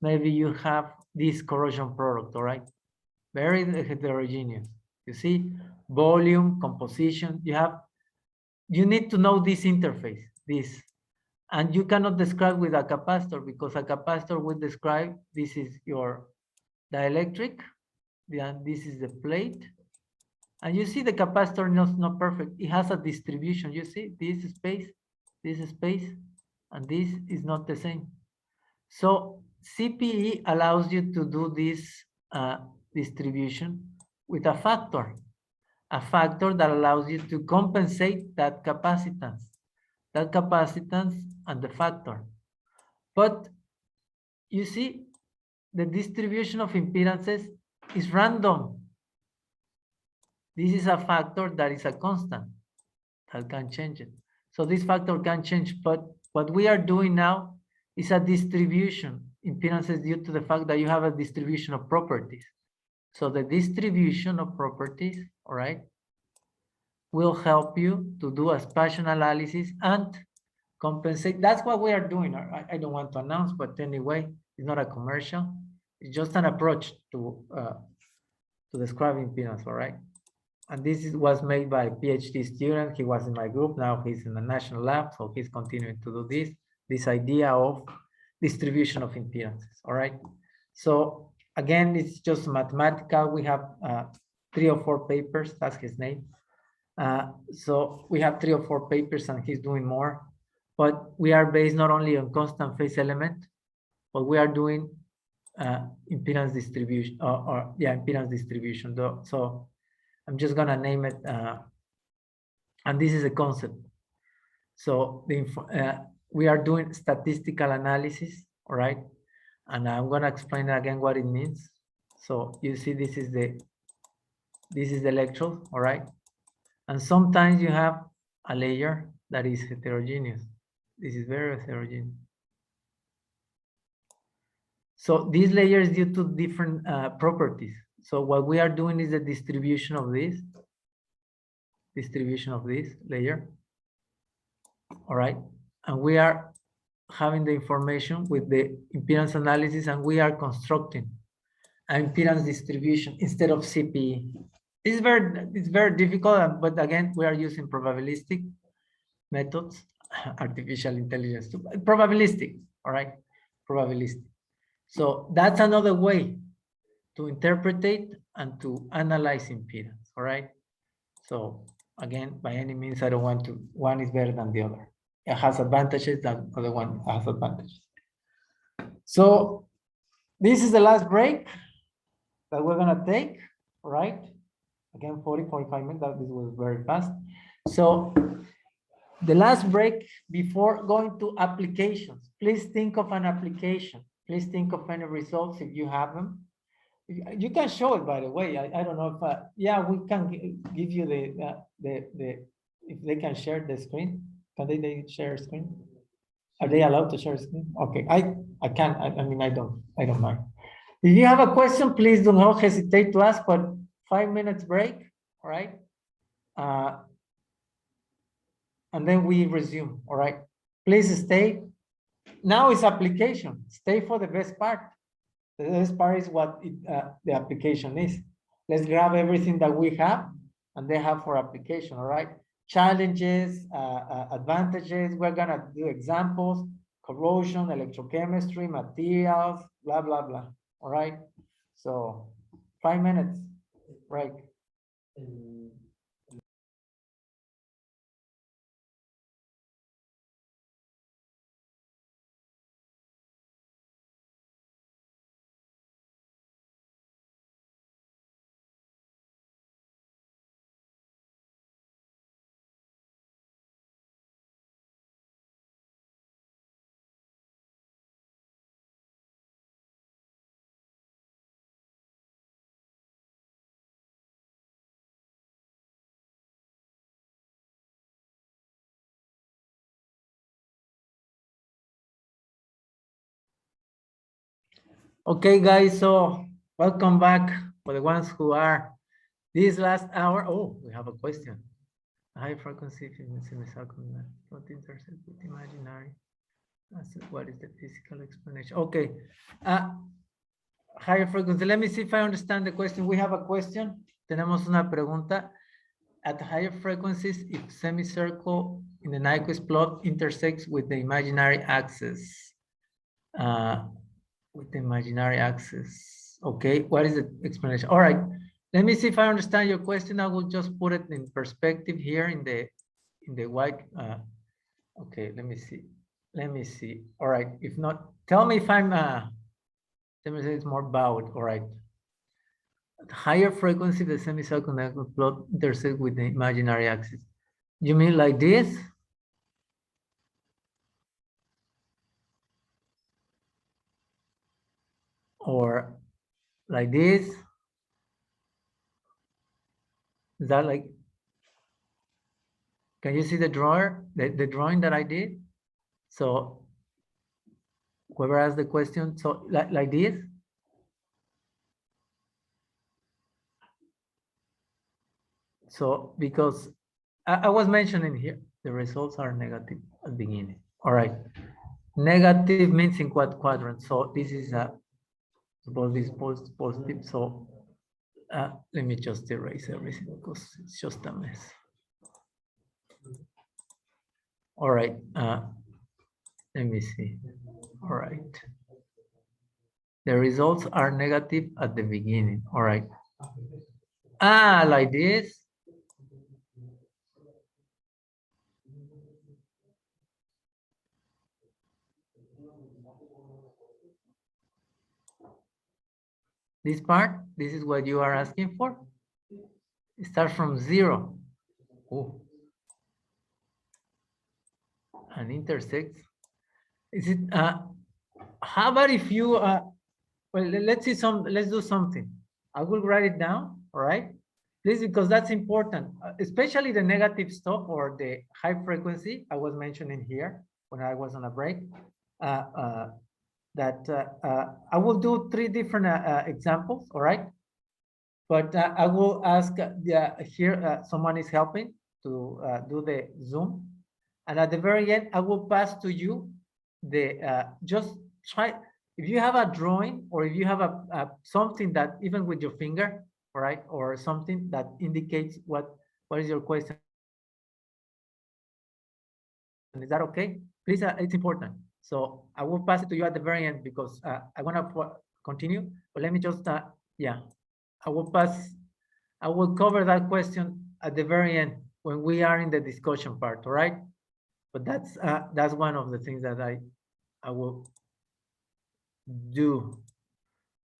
maybe you have this corrosion product, all right? Very heterogeneous. You see, volume, composition, you need to know this interface, this. And you cannot describe with a capacitor because a capacitor would describe, this is your dielectric, this is the plate, And you see the capacitor is not perfect. It has a distribution. You see this space, and this is not the same. So CPE allows you to do this distribution with a factor that allows you to compensate that capacitance and the factor. But you see, the distribution of impedances is random. This is a factor that is a constant that can change it. So this factor can change, but what we are doing now is a distribution. Impedances due to the fact that you have a distribution of properties. So the distribution of properties, all right, will help you to do a spatial analysis and compensate. That's what we are doing. I don't want to announce, but anyway, it's not a commercial. It's just an approach to describe impedance, all right? And this was made by a PhD student. He was in my group. Now he's in the national lab, so he's continuing to do this idea of distribution of impedances, all right? So again, it's just mathematical. We have 3 or 4 papers, that's his name. So we have 3 or 4 papers and he's doing more, but we are based not only on constant phase element, but we are doing impedance distribution, impedance distribution. So I'm just gonna name it, and this is a concept. So we are doing statistical analysis, all right? And I'm gonna explain again what it means. So you see, this is the electrode, all right? And sometimes you have a layer that is heterogeneous. This is very heterogeneous. So this layer is due to different properties. So what we are doing is the distribution of this layer, all right? And we are having the information with the impedance analysis, and we are constructing an impedance distribution instead of CPE. It's very difficult, but again, we are using probabilistic methods, artificial intelligence, probabilistic, all right? Probabilistic. So that's another way to interpret and to analyze impedance, all right? So again, by any means, I don't want to, one is better than the other. It has advantages, the other one has advantages. So this is the last break that we're gonna take, all right? Again, 45 minutes, this was very fast. So the last break before going to applications, please think of an application. Please think of any results if you have them. You can show it, by the way. I don't know if, yeah, we can give you if they can share the screen. Can they share screen? Are they allowed to share screen? Okay, I can. I mean, I don't mind. If you have a question, please do not hesitate to ask. But 5 minutes break, all right? And then we resume, all right? Please stay. Now it's application. Stay for the best part. The best part is what the application is. Let's grab everything that we have and they have for application, all right? Challenges, advantages. We're gonna do examples, corrosion, electrochemistry, materials, blah, blah, blah, all right? So 5 minutes break. Okay, guys, so welcome back for the ones who are this last hour. Oh, we have a question. High frequency semicircle not intersect with imaginary. What is the physical explanation? Okay, higher frequency. Let me see if I understand the question. We have a question. Tenemos una pregunta. At higher frequencies, if semicircle in the Nyquist plot intersects with the imaginary axis, okay, what is the explanation? All right, Let me see if I understand your question. I will just put it in perspective here in the white. Okay, let me see. Let me see. All right. If not, tell me if I'm. Let me say it's more bowed. All right. At higher frequency, the semicircumferential plot intersects with the imaginary axis. You mean like this? Or like this? Is that like? Can you see the drawer, the drawing that I did? So whoever asked the question, so like this? So because I was mentioning here, the results are negative at the beginning. All right. Negative means in what quadrant? So this is suppose this is positive. So let me just erase everything because it's just a mess. All right. Let me see. All right. The results are negative at the beginning. All right. Like this. This part, this is what you are asking for. It starts from 0. Oh. And intersects. Is it, how about if you, well, let's do something. I will write it down, all right? Please, because that's important, especially the negative stuff or the high frequency I was mentioning here when I was on a break. I will do 3 different examples, all right? But I will ask here, someone is helping to do the Zoom. And at the very end, I will pass to you the, just try, if you have a drawing or if you have a something that even with your finger, all right, or something that indicates what is your question. Is that okay? Please, it's important. So I will pass it to you at the very end because I want to continue, but let me just, yeah, I will cover that question at the very end when we are in the discussion part, all right? But that's one of the things that I will do.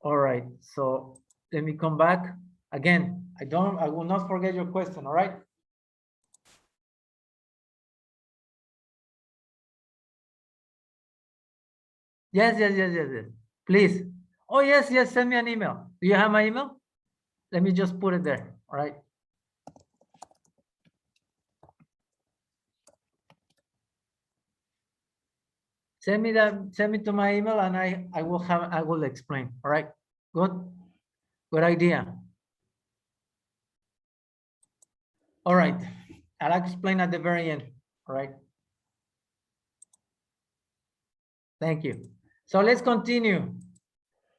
All right, so let me come back again. I will not forget your question, all right? Yes. Please. Oh, yes, send me an email. Do you have my email? Let me just put it there, all right? Send me to my email and I will explain, all right? Good idea. All right, I'll explain at the very end, all right? Thank you. So let's continue.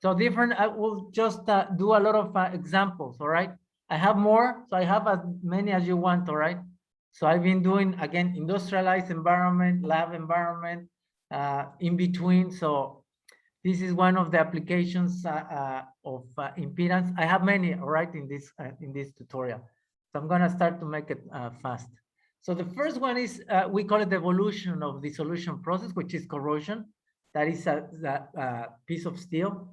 So I will just do a lot of examples, all right? I have more, so I have as many as you want, all right? So I've been doing, again, industrialized environment, lab environment, in between. So this is one of the applications of impedance. I have many, all right, in this tutorial. So I'm gonna start to make it fast. So the first one is, we call it the evolution of the dissolution process, which is corrosion. That is a piece of steel,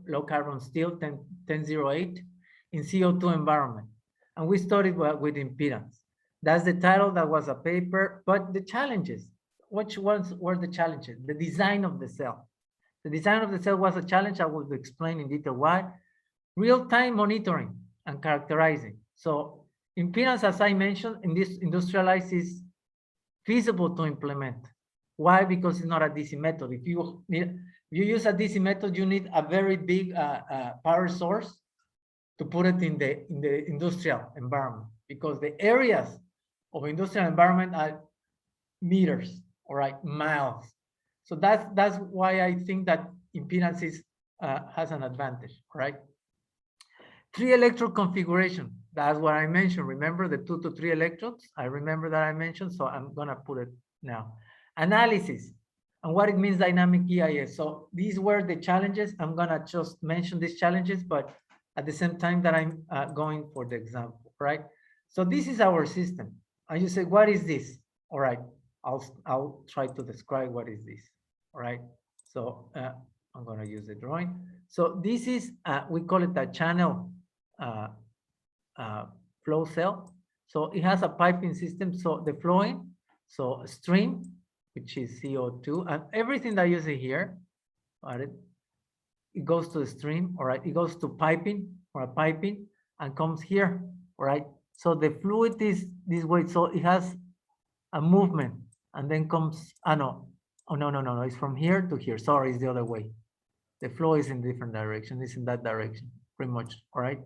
low carbon steel, 1008 in CO2 environment. And we started with impedance. That's the title, that was a paper, but the challenges, which ones were the challenges? The design of the cell. The design of the cell was a challenge. I will explain in detail why. Real-time monitoring and characterizing. So impedance, as I mentioned, in this industrialized is feasible to implement. Why? Because it's not a DC method. If you use a DC method, you need a very big power source to put it in the industrial environment, because the areas of industrial environment are meters, all right, miles. So that's why I think that impedance has an advantage, right? 3 electrode configuration. That's what I mentioned. Remember the 2 to 3 electrodes? I remember that I mentioned, so I'm gonna put it now. Analysis and what it means dynamic EIS. So these were the challenges. I'm gonna just mention these challenges, but at the same time that I'm going for the example, right? So this is our system. And you say, what is this? All right, I'll try to describe what is this, all right? So I'm gonna use the drawing. So this is, we call it a channel flow cell. So it has a piping system. So the flowing, so stream, which is CO2, and everything that you see here, all right, it goes to the stream, all right, it goes to piping or a piping and comes here, all right? So the fluid is this way, so it has a movement and then comes, no, it's from here to here. Sorry, it's the other way. The flow is in different direction, it's in that direction, pretty much, all right?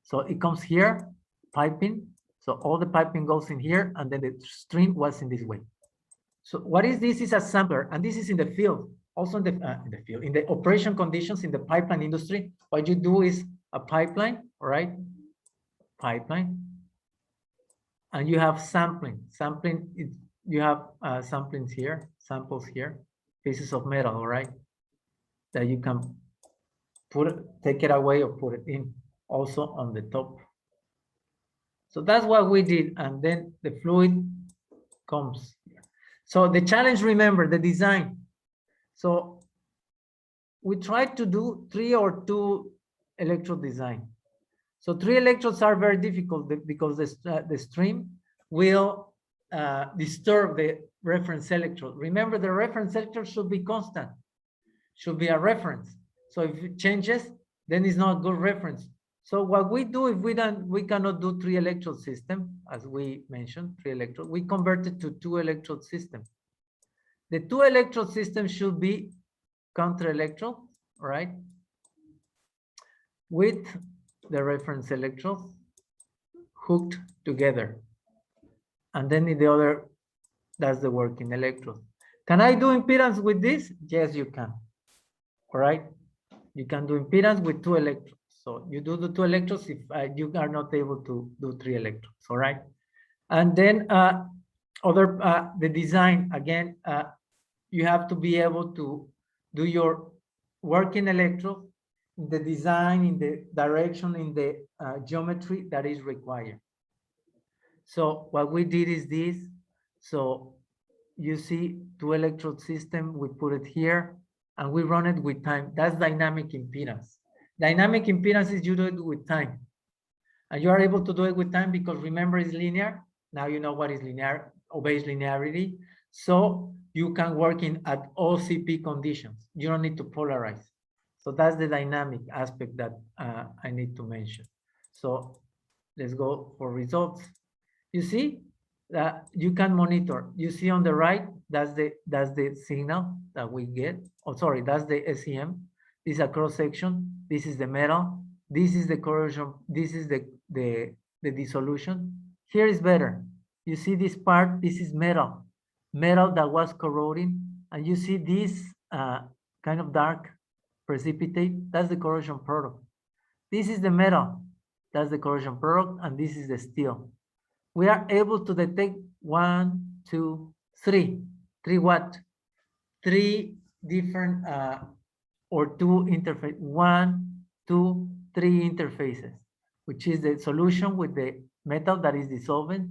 So it comes here, piping, so all the piping goes in here, and then the stream was in this way. So what is this? Is a sampler, and this is in the field, also in the field, in the operation conditions in the pipeline industry. What you do is a pipeline, all right? Pipeline, and you have sampling. Sampling, you have samplings here, samples here, pieces of metal, all right? That you can put it, take it away or put it in, also on the top. So that's what we did, and then the fluid comes. So the challenge, remember, the design. So we tried to do 3 or 2 electrode design. So 3 electrodes are very difficult because the stream will disturb the reference electrode. Remember, the reference electrode should be constant, should be a reference. So if it changes, then it's not a good reference. So what we do, if we cannot do 3 electrode system, as we mentioned, 3 electrode, we convert it to 2 electrode system. The 2 electrode system should be counter electrode, right? With the reference electrode hooked together. And then in the other, that's the working electrode. Can I do impedance with this? Yes, you can. All right. You can do impedance with 2 electrodes. So you do the 2 electrodes if you are not able to do 3 electrodes. All right. And then the design, again, you have to be able to do your working electrode in the design, in the direction, in the geometry that is required. So what we did is this. So you see 2 electrode system, we put it here and we run it with time. That's dynamic impedance. Dynamic impedance is you do it with time. And you are able to do it with time because remember it's linear. Now you know what is linear, obeys linearity. So you can work in at OCP conditions. You don't need to polarize. So that's the dynamic aspect that I need to mention. So let's go for results. You see that you can monitor. You see on the right, that's the signal that we get. Oh, sorry, that's the SEM. This is a cross section. This is the metal. This is the corrosion. This is the dissolution. Here is better. You see this part. This is metal that was corroding, and you see this kind of dark precipitate. That's the corrosion product. This is the metal. That's the corrosion product, and this is the steel. We are able to detect 1, 2, 3. 3 what? 3 different or 2 interface. 1, 2, 3 interfaces, which is the solution with the metal that is dissolving,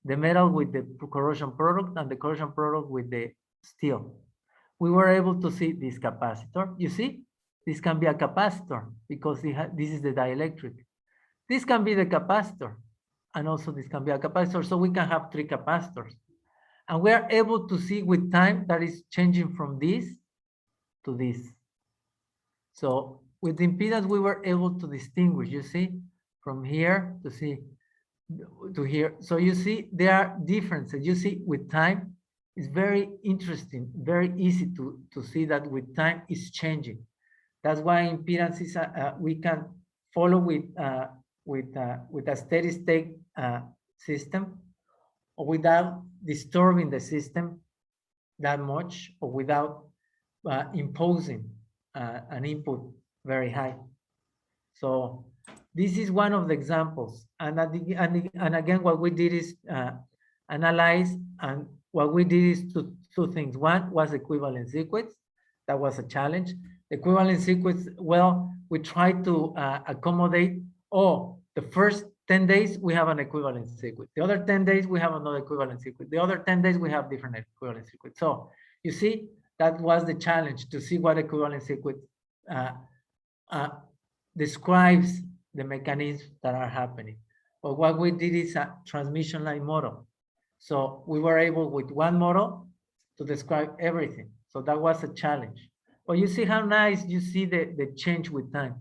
the metal with the corrosion product, and the corrosion product with the steel. We were able to see this capacitor. You see, this can be a capacitor because this is the dielectric. This can be the capacitor, and also this can be a capacitor. So we can have 3 capacitors. And we are able to see with time that is changing from this to this. So with impedance, we were able to distinguish, you see, from here to see to here. So you see, there are differences. You see, with time, it's very interesting, very easy to see that with time is changing. That's why impedance is we can follow with a steady state system, or without disturbing the system that much, or without imposing an input very high. So this is one of the examples. And again, what we did is analyze, and what we did is two things. One was equivalent sequence. That was a challenge. Equivalent sequence, well, we try to accommodate, the first 10 days we have an equivalent sequence. The other 10 days we have another equivalent sequence. The other 10 days we have different equivalent sequence. So you see, that was the challenge, to see what equivalent sequence describes the mechanisms that are happening. But what we did is a transmission line model. So we were able with one model to describe everything. So that was a challenge. But you see how nice you see the change with time.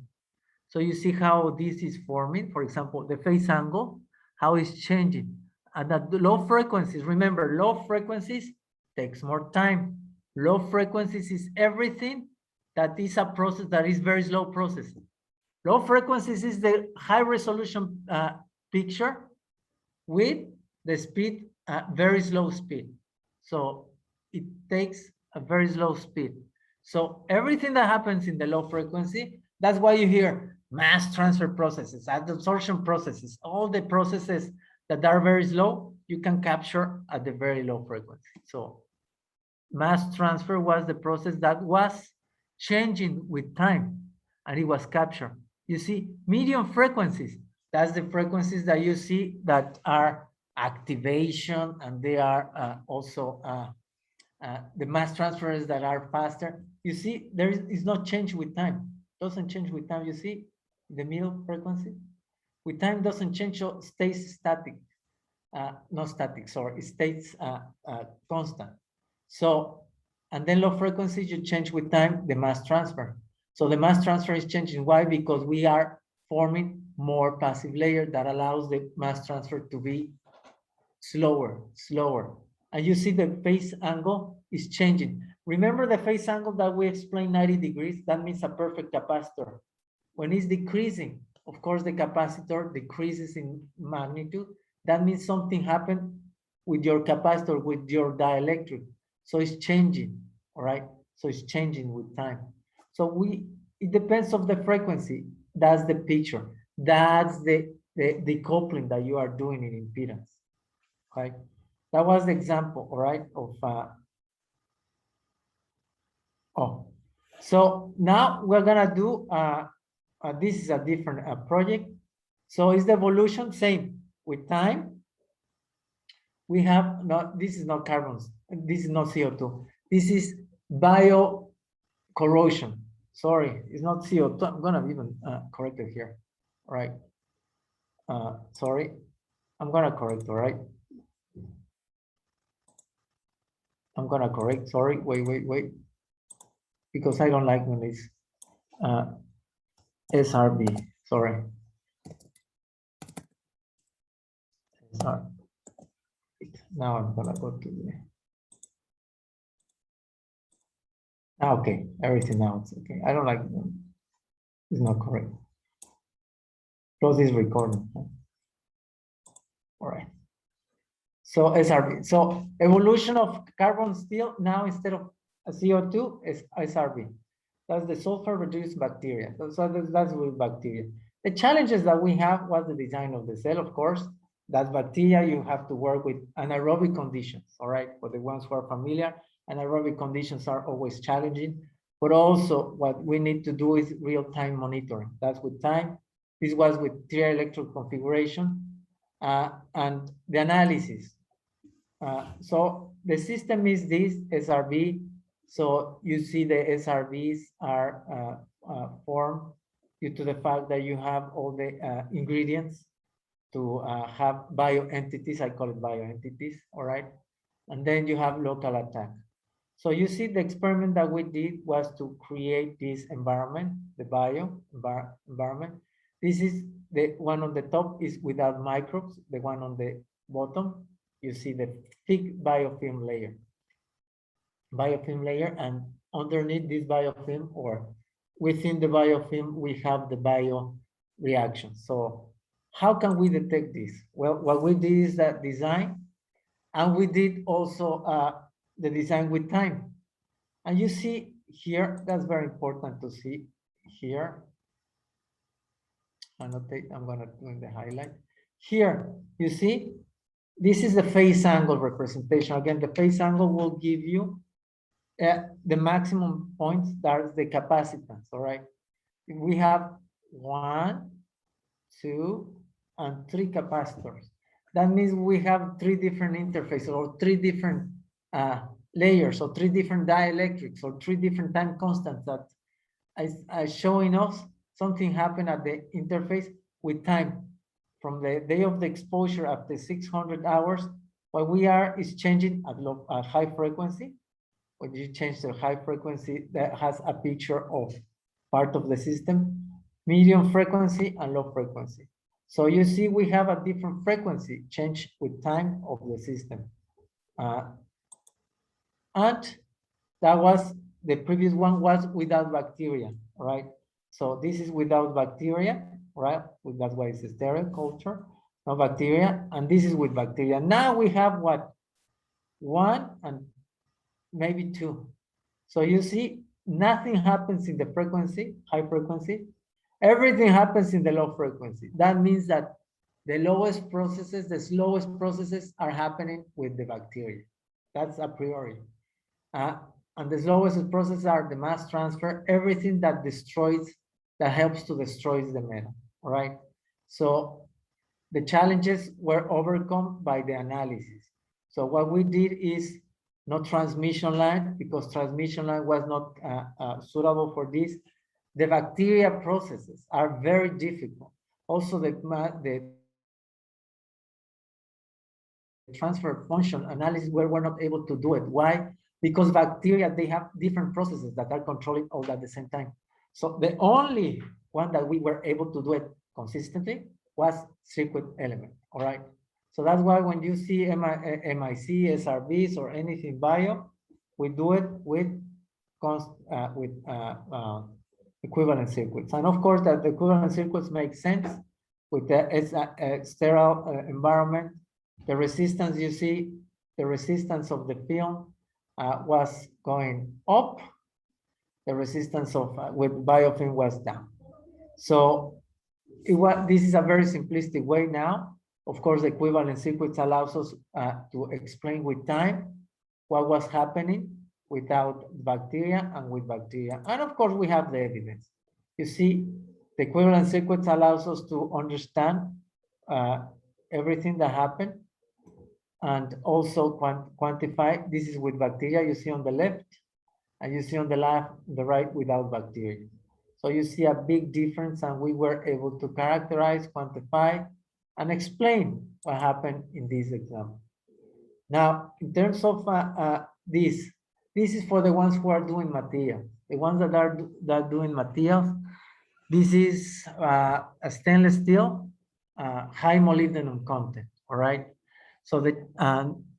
So you see how this is forming, for example, the phase angle, how it's changing. And at the low frequencies, remember, low frequencies takes more time. Low frequencies is everything that is a process that is very slow process. Low frequencies is the high resolution picture with the speed, very slow speed. So it takes a very slow speed. So everything that happens in the low frequency, that's why you hear mass transfer processes, adsorption processes, all the processes that are very slow, you can capture at the very low frequency. So mass transfer was the process that was changing with time, and it was captured. You see, medium frequencies, that's the frequencies that you see that are activation, and they are also the mass transfers that are faster. You see, there is no change with time. Doesn't change with time. You see, the middle frequency with time doesn't change, so stays static. Not static, sorry, it stays constant. So, and then low frequency, you change with time the mass transfer. So the mass transfer is changing. Why? Because we are forming more passive layer that allows the mass transfer to be slower. And you see the phase angle is changing. Remember the phase angle that we explained, 90 degrees? That means a perfect capacitor. When it's decreasing, of course, the capacitor decreases in magnitude. That means something happened with your capacitor, with your dielectric. So it's changing, all right? So it's changing with time. So it depends on the frequency. That's the picture. That's the decoupling that you are doing in impedance, right? That was the example, all right, of so now we're gonna do this is a different project. So is the evolution same with time? We have not, this is not carbons, this is not CO2. This is bio corrosion. Sorry, it's not CO2. I'm gonna even correct it here. All right. Sorry, I'm gonna correct, all right. I'm gonna correct, sorry, wait. Because I don't like when it's SRB, sorry. SRB. Now I'm gonna go to the, okay, everything now it's okay. I don't like them. It's not correct. Close this recording. All right. So SRB. So evolution of carbon steel now instead of CO2 is SRB. That's the sulfur reduced bacteria. So that's with bacteria. The challenges that we have was the design of the cell, of course. That bacteria, you have to work with anaerobic conditions, all right? For the ones who are familiar, anaerobic conditions are always challenging, but also what we need to do is real-time monitoring. That's with time. This was with 3 electrode configuration and the analysis. So the system is this SRB. So you see the SRBs are formed due to the fact that you have all the ingredients to have bioentities. I call it bioentities, all right? And then you have local attack. So you see the experiment that we did was to create this environment, the environment. This is the one on the top is without microbes. The one on the bottom, you see the thick biofilm layer. And underneath this biofilm or within the biofilm, we have the bio reaction. So how can we detect this? Well, what we did is that design, and we did also the design with time. And you see here, that's very important to see here. Annotate, I'm gonna do in the highlight. Here, you see, this is the phase angle representation. Again, the phase angle will give you the maximum points, that's the capacitance, all right? If we have 1, 2, and 3 capacitors, that means we have 3 different interfaces or 3 different layers or 3 different dielectrics or 3 different time constants that is showing us something happened at the interface with time. From the day of the exposure after 600 hours, what we are is changing at high frequency. When you change the high frequency, that has a picture of part of the system, medium frequency and low frequency. So you see we have a different frequency change with time of the system. And that was, the previous one was without bacteria, right? So this is without bacteria, right? That's why it's a sterile culture, no bacteria. And this is with bacteria. Now we have what? 1 and maybe 2. So you see, nothing happens in the frequency, high frequency. Everything happens in the low frequency. That means that the lowest processes, the slowest processes are happening with the bacteria. That's a priori. And the slowest processes are the mass transfer, everything that destroys, that helps to destroy the metal, all right? So the challenges were overcome by the analysis. So what we did is no transmission line, because transmission line was not suitable for this. The bacteria processes are very difficult. Also, the transfer function analysis, we're not able to do it. Why? Because bacteria, they have different processes that are controlling all at the same time. So the only one that we were able to do it consistently was circuit element, all right? So that's why when you see MIC, SRBs, or anything bio, we do it with equivalent circuits. And of course, that the equivalent circuits make sense with the sterile environment. The resistance, you see, the resistance of the film was going up. The resistance of with biofilm was down. So this is a very simplistic way now. Of course, the equivalent circuits allows us to explain with time what was happening without bacteria and with bacteria. And of course, we have the evidence. You see, the equivalent circuits allows us to understand everything that happened and also quantify. This is with bacteria, you see on the left, and you see on the left, the right without bacteria. So you see a big difference, and we were able to characterize, quantify, and explain what happened in this example. Now, in terms of this is for the ones who are doing material. The ones that are doing materials, this is a stainless steel, high molybdenum content, all right? So that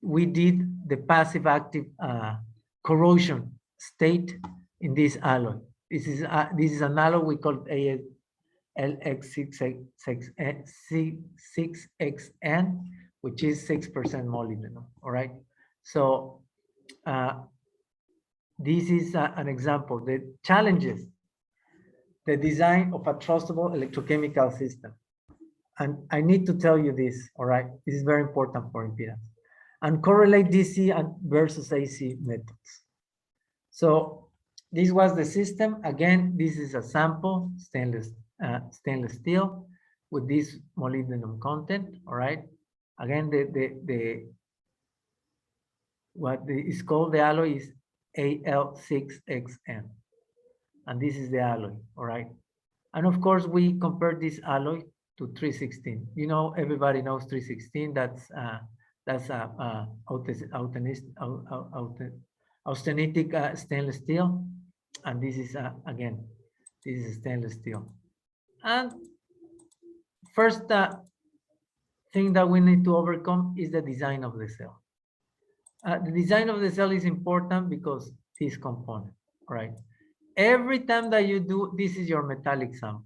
we did the passive active corrosion state in this alloy. This is an alloy we call LX6XN, which is 6% molybdenum, all right? So this is an example. The challenges, the design of a trustable electrochemical system. And I need to tell you this, all right? This is very important for impedance. And correlate DC and versus AC methods. So this was the system. Again, this is a sample, stainless steel with this molybdenum content, all right? Again, what is called the alloy is AL6XN. And this is the alloy, all right? And of course, we compare this alloy to 316. You know, everybody knows 316. That's austenitic stainless steel. And this is, again, this is stainless steel. And first thing that we need to overcome is the design of the cell. The design of the cell is important because this component, right? Every time that you do, this is your metallic sample,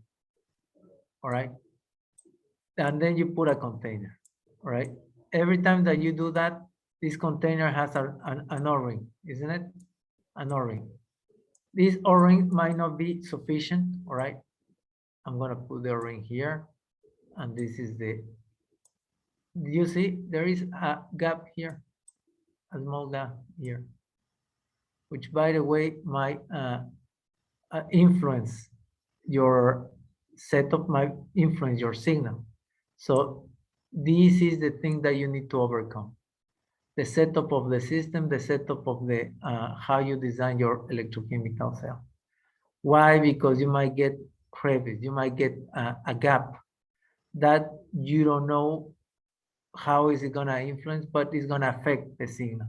all right? And then you put a container, all right? Every time that you do that, this container has an O-ring, isn't it? An O-ring. This O-ring might not be sufficient, all right? I'm gonna put the O-ring here, and this is the, you see, there is a gap here, a small gap here. which by the way might influence your setup, might influence your signal. So this is the thing that you need to overcome. The setup of the system, the setup of the how you design your electrochemical cell. Why? Because you might get crevice, you might get a gap that you don't know how is it gonna influence, but it's gonna affect the signal.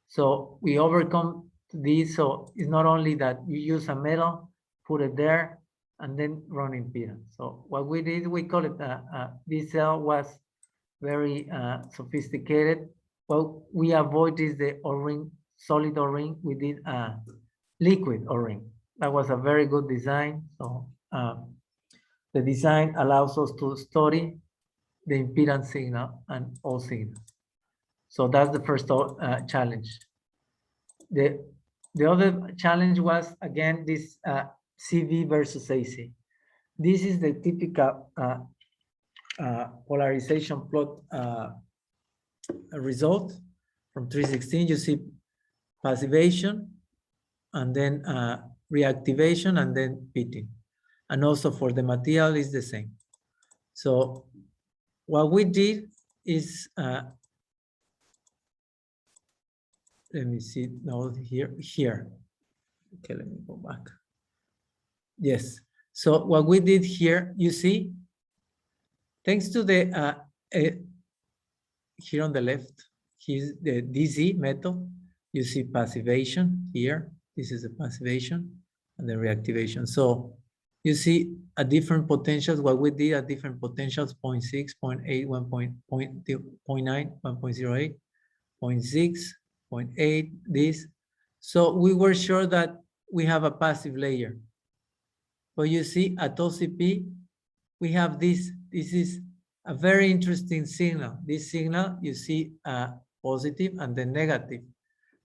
So we overcome this. So it's not only that you use a metal, put it there, and then run impedance. So what we did, we call it, this cell was very sophisticated. What we avoid is the O-ring, solid O-ring. We did a liquid O-ring. That was a very good design. So the design allows us to study the impedance signal and all signals. So that's the first challenge. The other challenge was, again, this CV versus AC. This is the typical polarization plot result from 316. You see passivation, and then reactivation, and then pitting. And also for the material is the same. So what we did is, let me see now here. Okay, let me go back. Yes. So what we did here, you see, thanks to the, here on the left, here's the DC method. You see passivation here. This is the passivation and the reactivation. So you see a different potentials. What we did at different potentials, 0.6, 0.8, 1.9, 1.08, 0.6, 0.8, this. So we were sure that we have a passive layer. But you see at OCP, we have this. This is a very interesting signal. This signal, you see positive and then negative.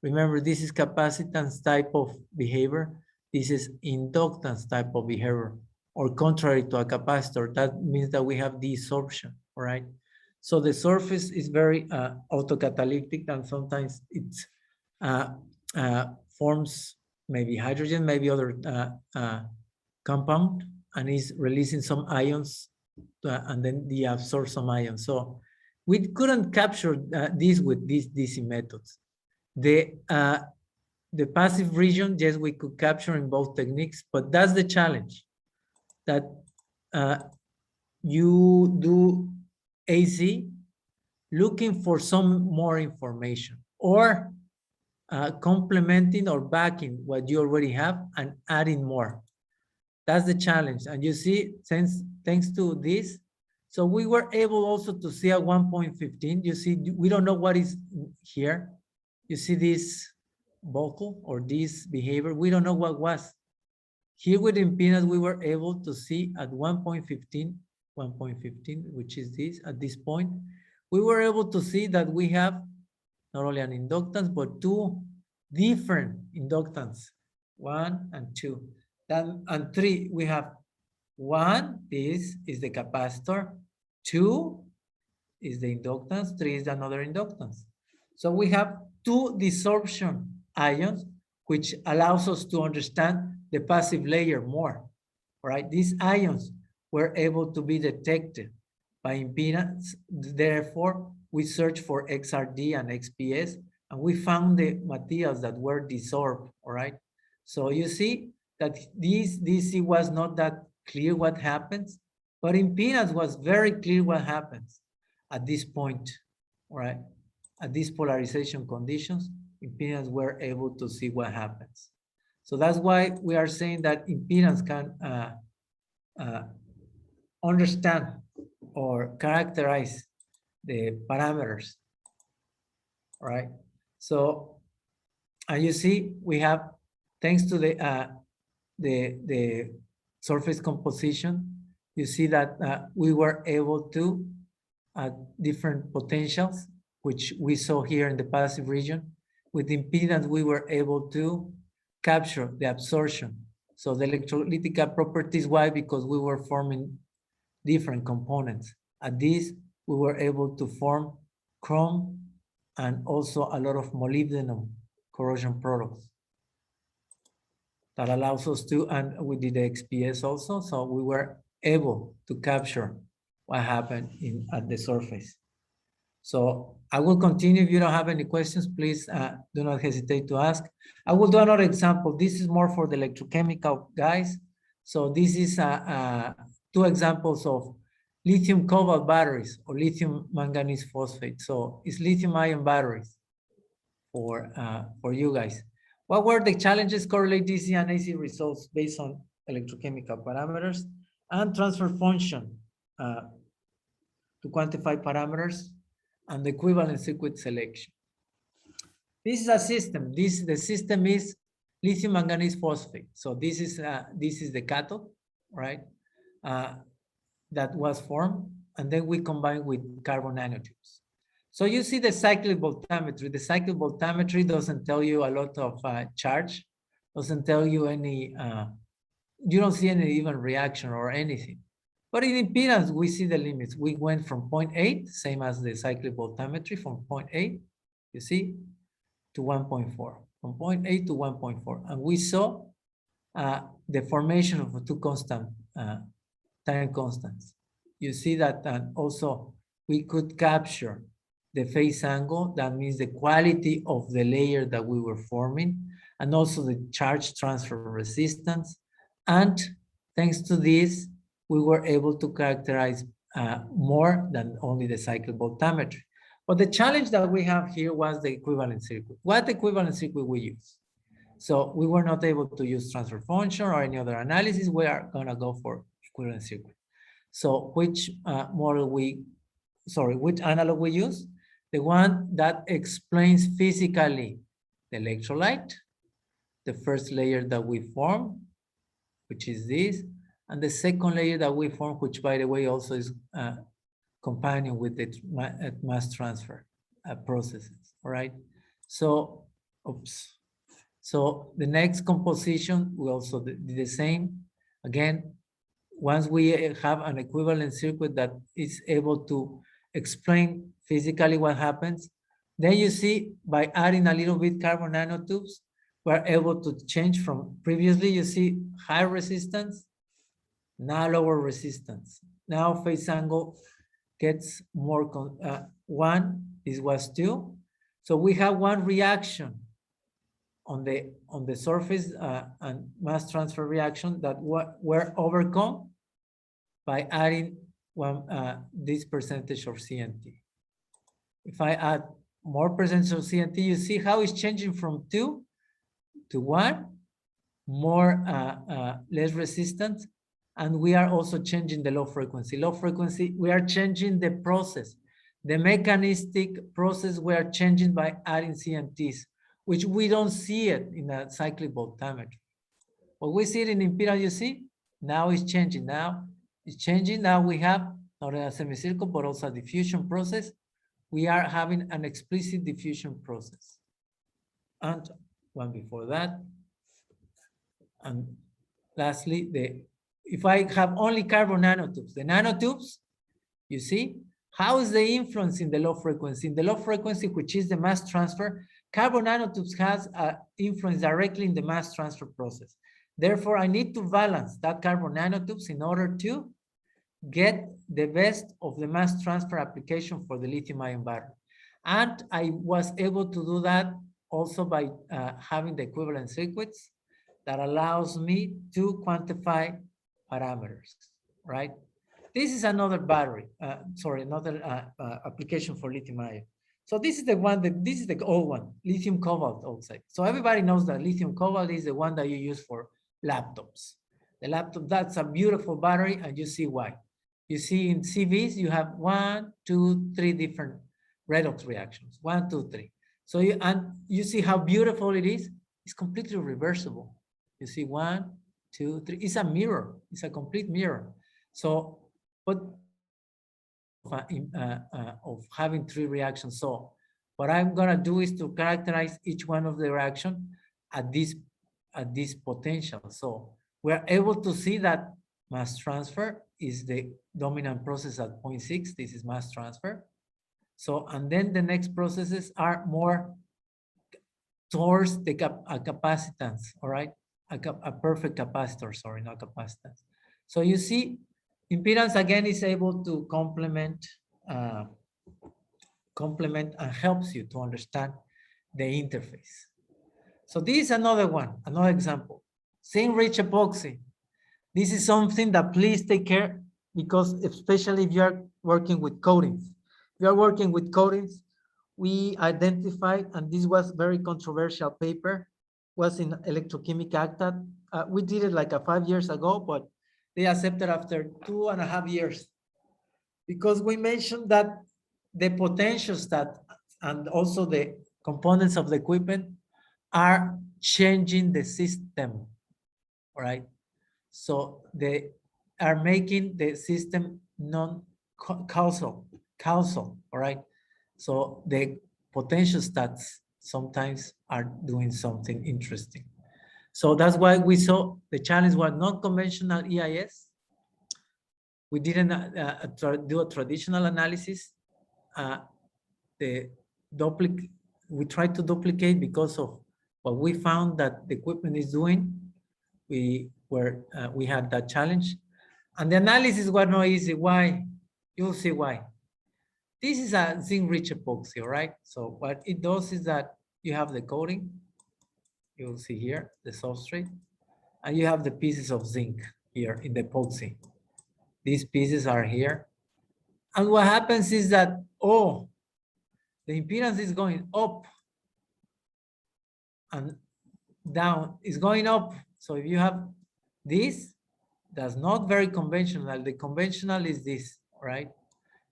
Remember, this is capacitance type of behavior. This is inductance type of behavior, or contrary to a capacitor. That means that we have desorption, all right? So the surface is very autocatalytic, and sometimes it forms maybe hydrogen, maybe other compound, and is releasing some ions, and then deabsorb some ions. So we couldn't capture this with these DC methods. The passive region, yes, we could capture in both techniques, but that's the challenge, that you do AC looking for some more information, or complementing or backing what you already have and adding more. That's the challenge. And you see, thanks to this, so we were able also to see at 1.15, you see, we don't know what is here. You see this vocal or this behavior, we don't know what was. Here with impedance, we were able to see at 1.15, which is this, at this point, we were able to see that we have not only an inductance, but two different inductance, 1 and 2. Then, and 3, we have 1, this is the capacitor, 2 is the inductance, 3 is another inductance. So we have two desorption ions, which allows us to understand the passive layer more, right? These ions were able to be detected by impedance. Therefore, we searched for XRD and XPS, and we found the materials that were desorbed, all right? So you see that this DC was not that clear what happens, but impedance was very clear what happens at this point, all right? At these polarization conditions, impedance were able to see what happens. So that's why we are saying that impedance can understand or characterize the parameters, right? So, and you see, we have, thanks to the surface composition, you see that we were able to, at different potentials, which we saw here in the passive region, with impedance, we were able to capture the absorption. So the electrolytic properties, why? Because we were forming different components. At this, we were able to form chrome and also a lot of molybdenum corrosion products. that allows us to, and we did the XPS also, so we were able to capture what happened at the surface. So I will continue. If you don't have any questions, please do not hesitate to ask. I will do another example. This is more for the electrochemical guys. So this is two examples of lithium cobalt batteries or lithium manganese phosphate. So it's lithium ion batteries for you guys. What were the challenges? Correlate DC and AC results based on electrochemical parameters and transfer function to quantify parameters and the equivalent circuit selection. This is a system. The system is lithium manganese phosphate. So this is the cathode, right? That was formed, and then we combine with carbon nanotubes. So you see the cyclic voltammetry. The cyclic voltammetry doesn't tell you a lot of charge, doesn't tell you any, you don't see any even reaction or anything. But in impedance, we see the limits. We went from 0.8, same as the cyclic voltammetry, from 0.8, you see, to 1.4, from 0.8 to 1.4. And we saw the formation of two constant time constants. You see that also we could capture the phase angle. That means the quality of the layer that we were forming, and also the charge transfer resistance. And thanks to this, we were able to characterize more than only the cyclic voltammetry. But the challenge that we have here was the equivalent circuit. What equivalent circuit we use? So we were not able to use transfer function or any other analysis. We are gonna go for equivalent circuit. So which which analog we use? The one that explains physically the electrolyte, the first layer that we form, which is this, and the second layer that we form, which by the way also is companion with the mass transfer processes, all right? So, oops. So the next composition, we also did the same. Again, once we have an equivalent circuit that is able to explain physically what happens, then you see by adding a little bit carbon nanotubes, we're able to change from previously, you see high resistance, now lower resistance. Now phase angle gets more, one, this was 2. So we have one reaction on the surface and mass transfer reaction that were overcome by adding this percentage of CNT. If I add more percentage of CNT, you see how it's changing from 2 to 1, more less resistance, and we are also changing the low frequency. Low frequency, we are changing the process. The mechanistic process we are changing by adding CNTs, which we don't see it in a cyclic voltammetry. But we see it in impedance, you see? Now it's changing. Now it's changing. Now we have not a semicircle, but also a diffusion process. We are having an explicit diffusion process. And one before that. And lastly, if I have only carbon nanotubes, the nanotubes, you see, how is the influence in the low frequency? In the low frequency, which is the mass transfer, carbon nanotubes has an influence directly in the mass transfer process. Therefore, I need to balance that carbon nanotubes in order to get the best of the mass transfer application for the lithium-ion battery. And I was able to do that also by having the equivalent circuits that allows me to quantify parameters, right? This is another battery, another application for lithium-ion. So this is the one this is the old one, lithium cobalt oxide. So everybody knows that lithium cobalt is the one that you use for laptops. The laptop, that's a beautiful battery, and you see why. You see in CVs, you have 1, 2, 3 different redox reactions. 1, 2, 3. So you see how beautiful it is. It's completely reversible. You see 1, 2, 3. It's a mirror. It's a complete mirror. So, but of having 3 reactions. So what I'm gonna do is to characterize each one of the reaction at this potential. So we're able to see that mass transfer is the dominant process at 0.6. This is mass transfer. So, and then the next processes are more towards the capacitance, all right? a perfect capacitor, sorry, not capacitance. So you see, impedance again is able to complement and helps you to understand the interface. So this is another one, another example. Zinc-rich epoxy. This is something that please take care, because especially if you are working with coatings. If you are working with coatings, we identified, and this was very controversial paper, was in Electrochemical Acta. We did it like 5 years ago, but they accepted after 2.5 years, because we mentioned that the potentials that, and also the components of the equipment are changing the system, right? So they are making the system non-causal, all right? So the potential stats sometimes are doing something interesting. So that's why we saw the challenge was non-conventional EIS. We didn't do a traditional analysis. We tried to duplicate because of what we found that the equipment is doing. We had that challenge, and the analysis was not easy. Why? You'll see why. This is a zinc-rich epoxy, all right? So what it does is that you have the coating. You'll see here the substrate, and you have the pieces of zinc here in the epoxy. These pieces are here, and what happens is that, oh, the impedance is going up and down. It's going up. So if you have this, that's not very conventional. The conventional is this, right?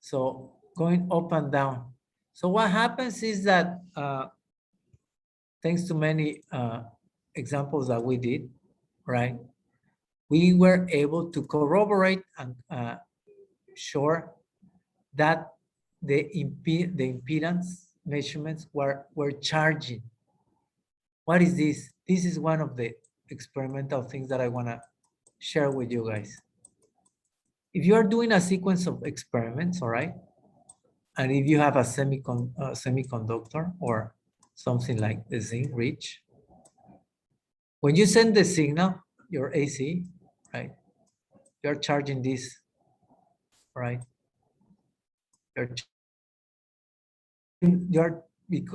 So going up and down. So what happens is that thanks to many examples that we did, right? We were able to corroborate and show that the impedance measurements were charging. What is this? This is one of the experimental things that I want to share with you guys. If you are doing a sequence of experiments, all right, and if you have a semiconductor or something like the zinc-rich, when you send the signal, your AC, right, you're charging this, right? You're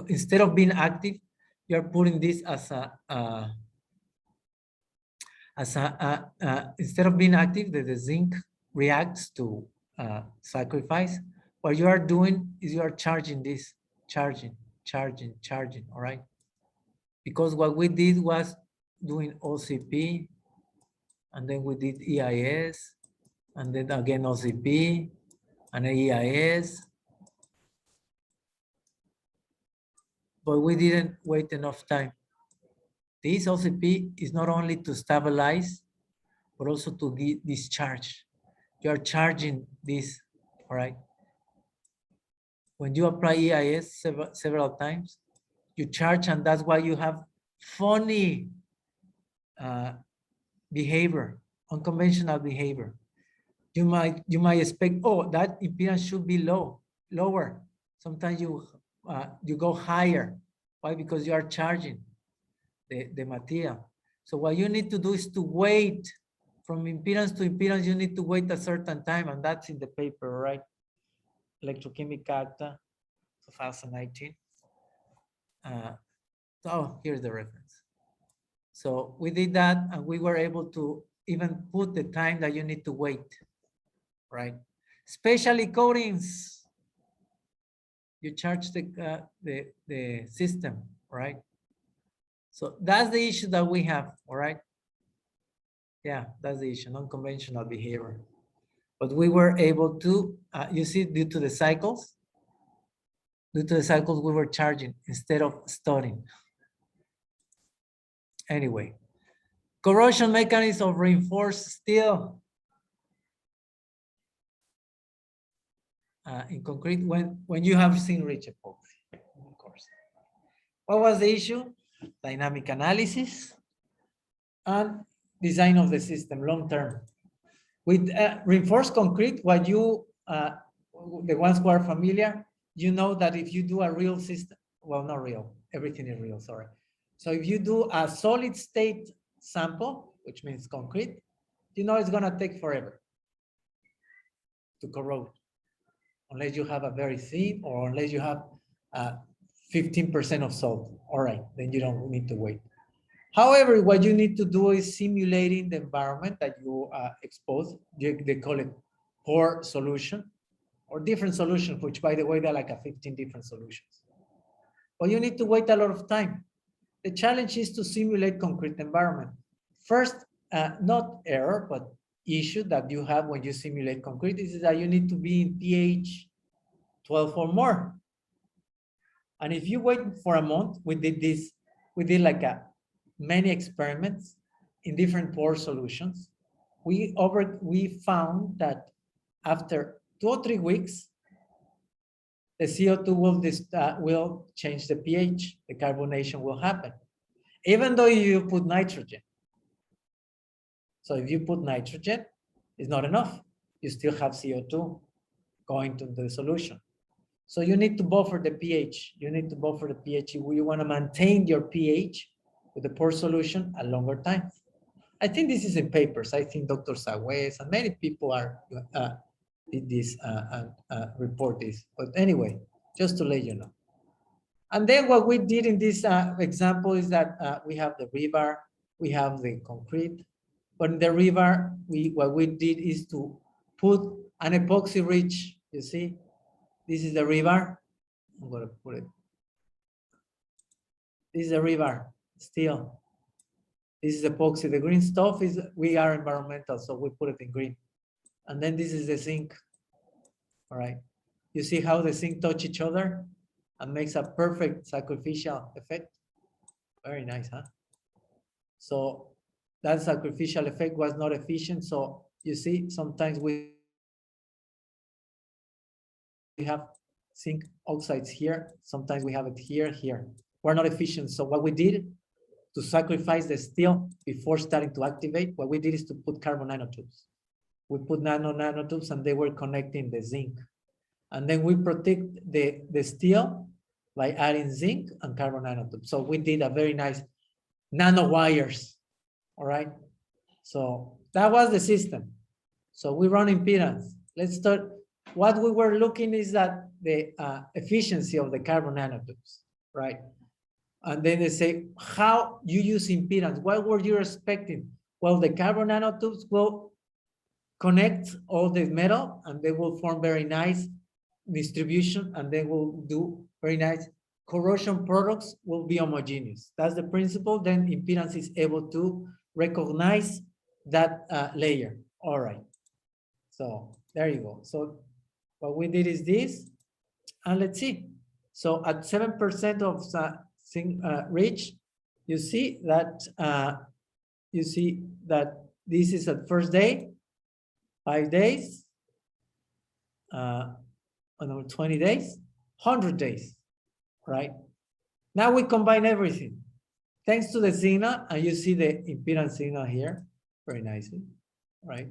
instead of being active, you're putting this as instead of being active, the zinc reacts to sacrifice. What you are doing is you are charging this, charging, all right? Because what we did was doing OCP, and then we did EIS, and then again OCP, and then EIS. But we didn't wait enough time. This OCP is not only to stabilize, but also to discharge. You're charging this, all right? When you apply EIS several times, you charge, and that's why you have funny behavior, unconventional behavior. You might expect, oh, that impedance should be lower. Sometimes you go higher. Why? Because you are charging the material. So what you need to do is to wait from impedance to impedance. You need to wait a certain time, and that's in the paper, right? Electrochemical Acta, 2019. Oh, here's the reference. So we did that, and we were able to even put the time that you need to wait, right? Especially coatings. You charge the system, right? So that's the issue that we have, all right? Yeah, that's the issue, non-conventional behavior. But we were able to, you see, due to the cycles, we were charging instead of studying. Anyway, corrosion mechanism of reinforced steel. In concrete, when you have zinc-rich epoxy, of course. What was the issue? Dynamic analysis and design of the system long-term. With reinforced concrete, what you, the ones who are familiar, you know that if you do a real system, well, not real, everything is real, sorry. So if you do a solid state sample, which means concrete, you know it's gonna take forever to corrode, unless you have a very thin or unless you have 15% of salt. All right, then you don't need to wait. However, what you need to do is simulating the environment that you expose. They call it pore solution or different solutions, which by the way, they're like 15 different solutions. But you need to wait a lot of time. The challenge is to simulate concrete environment. First, not error, but issue that you have when you simulate concrete is that you need to be in pH 12 or more. And if you wait for a month, we did like many experiments in different pore solutions. We found that after 2 or 3 weeks, the CO2 will change the pH, the carbonation will happen, even though you put nitrogen. So if you put nitrogen, it's not enough. You still have CO2 going to the solution. So you need to buffer the pH. You need to buffer the pH. You want to maintain your pH with the pore solution a longer time. I think this is in papers. I think Dr. Sagüez and many people are did this report this. But anyway, just to let you know. And then what we did in this example is that we have the rebar, we have the concrete, but in the rebar, what we did is to put an epoxy rich, you see, this is the rebar. I'm gonna put it. This is the rebar, steel. This is epoxy. The green stuff is, we are environmental, so we put it in green. And then this is the zinc, all right? You see how the zinc touch each other and makes a perfect sacrificial effect? Very nice, huh? So that sacrificial effect was not efficient. So you see, sometimes we have zinc oxides here. Sometimes we have it here, here. We're not efficient. So what we did to sacrifice the steel before starting to activate, what we did is to put carbon nanotubes. We put nanotubes and they were connecting the zinc. And then we protect the steel by adding zinc and carbon nanotubes. So we did a very nice nanowires, all right? So that was the system. So we run impedance. Let's start. What we were looking is that the efficiency of the carbon nanotubes, right? And then they say, how you use impedance? What were you expecting? Well, the carbon nanotubes will connect all the metal and they will form very nice distribution and they will do very nice corrosion products will be homogeneous. That's the principle. Then impedance is able to recognize that layer. All right. So there you go. So what we did is this, and let's see. So at 7% of zinc rich, you see that this is at first day, 5 days, another 20 days, 100 days, right? Now we combine everything. Thanks to the signal, and you see the impedance signal here, very nicely, right?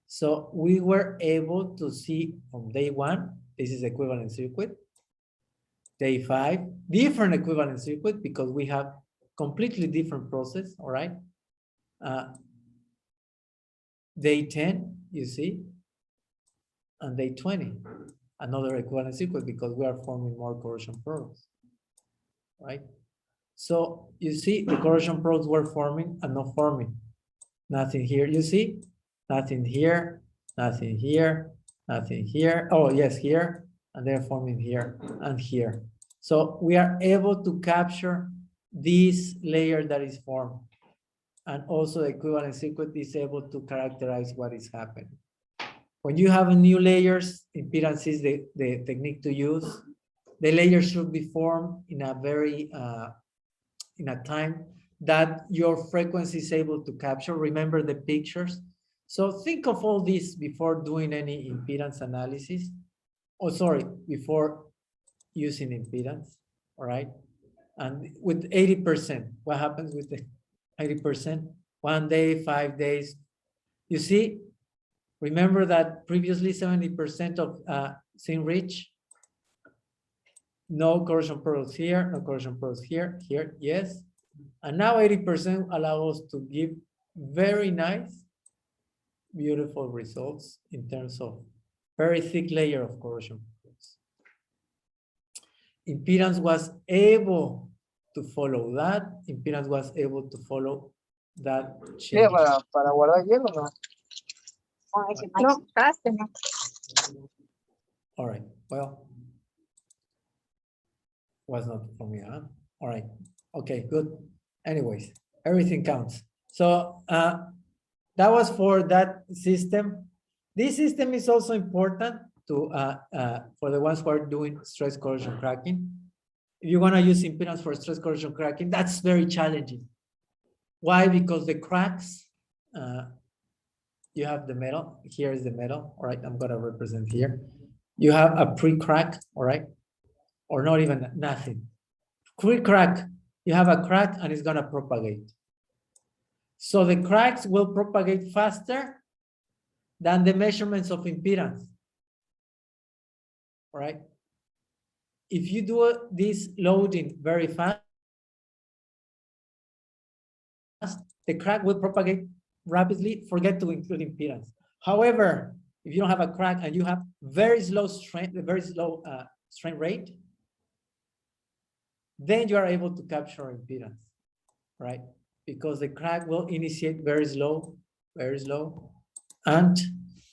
So we were able to see from day 1, this is equivalent circuit. Day 5, different equivalent circuit because we have completely different process, all right? Day 10, you see, and day 20, another equivalent circuit because we are forming more corrosion products, right? So you see the corrosion products were forming and not forming. Nothing here, you see? Nothing here, nothing here, nothing here. Oh, yes, here, and they're forming here and here. So we are able to capture this layer that is formed. And also the equivalent circuit is able to characterize what is happening. When you have new layers, impedance is the technique to use. The layers should be formed in a very, in a time that your frequency is able to capture. Remember the pictures. So think of all this before doing any impedance analysis. Oh, sorry, before using impedance, all right? And with 80%, what happens with the 80%? 1 day, 5 days. You see, remember that previously 70% of zinc rich, no corrosion products here, no corrosion products here, here, yes. And now 80% allow us to give very nice, beautiful results in terms of very thick layer of corrosion. Impedance was able to follow that. Impedance was able to follow that change. Para guardar hielo, ¿no? No, casi no. All right, well, was not for me, huh? All right, okay, good. Anyways, everything counts. So that was for that system. This system is also important to for the ones who are doing stress corrosion cracking. If you want to use impedance for stress corrosion cracking, that's very challenging. Why? Because the cracks, you have the metal. Here is the metal. All right, I'm going to represent here. You have a pre-crack, all right, or not even nothing. Pre-crack, you have a crack and it's going to propagate. So the cracks will propagate faster than the measurements of impedance, all right? If you do this loading very fast, the crack will propagate rapidly, forget to include impedance. However, if you don't have a crack and you have very slow strain rate, then you are able to capture impedance, right? Because the crack will initiate very slow, and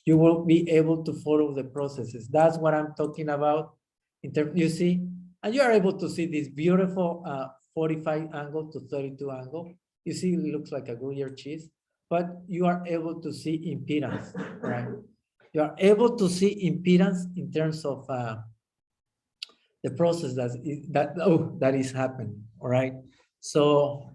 you will be able to follow the processes. That's what I'm talking about. You see, and you are able to see this beautiful 45 angle to 32 angle. You see, it looks like a Gruyere cheese, but you are able to see impedance, right? You are able to see impedance in terms of the process that is happening, all right? So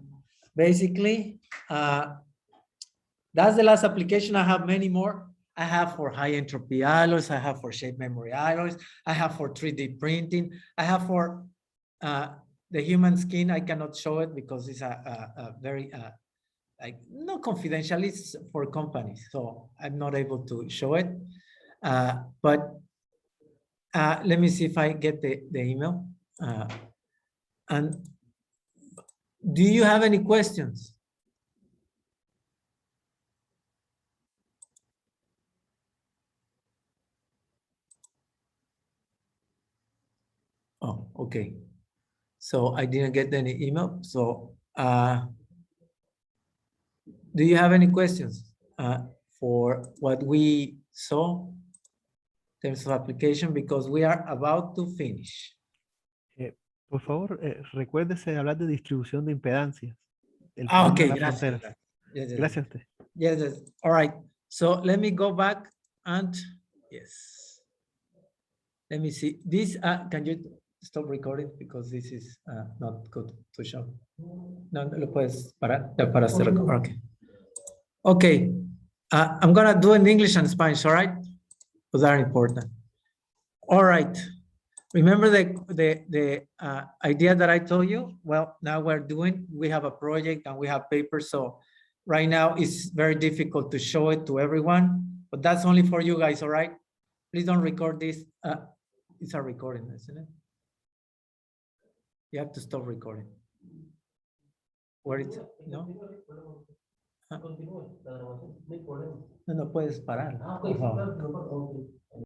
basically, that's the last application. I have many more. I have for high entropy alloys, I have for shape memory alloys, I have for 3D printing, I have for the human skin. I cannot show it because it's a very, like, not confidential, it's for companies. So I'm not able to show it. But let me see if I get the email. And do you have any questions? Oh, okay. So I didn't get any email. So do you have any questions for what we saw in terms of application? Because we are about to finish. Por favor, recuérdese de hablar de distribución de impedancias. Okay, las gracias. fronteras. Yes, yes, Gracias a usted. yes, yes. All right. So let me go back and yes. Let me see. This, can you stop recording? Because this is not good to show. No, lo puedes parar. Ya para hacer. Okay. Okay. I'm going to do it in English and Spanish, all right? Those are important. All right. Remember the idea that I told you? Well, now we have a project and we have papers. So right now it's very difficult to show it to everyone, but that's only for you guys, all right? Please don't record this. It's a recording, isn't it? You have to stop recording. Where is it? No? No, no puedes parar. Por favor.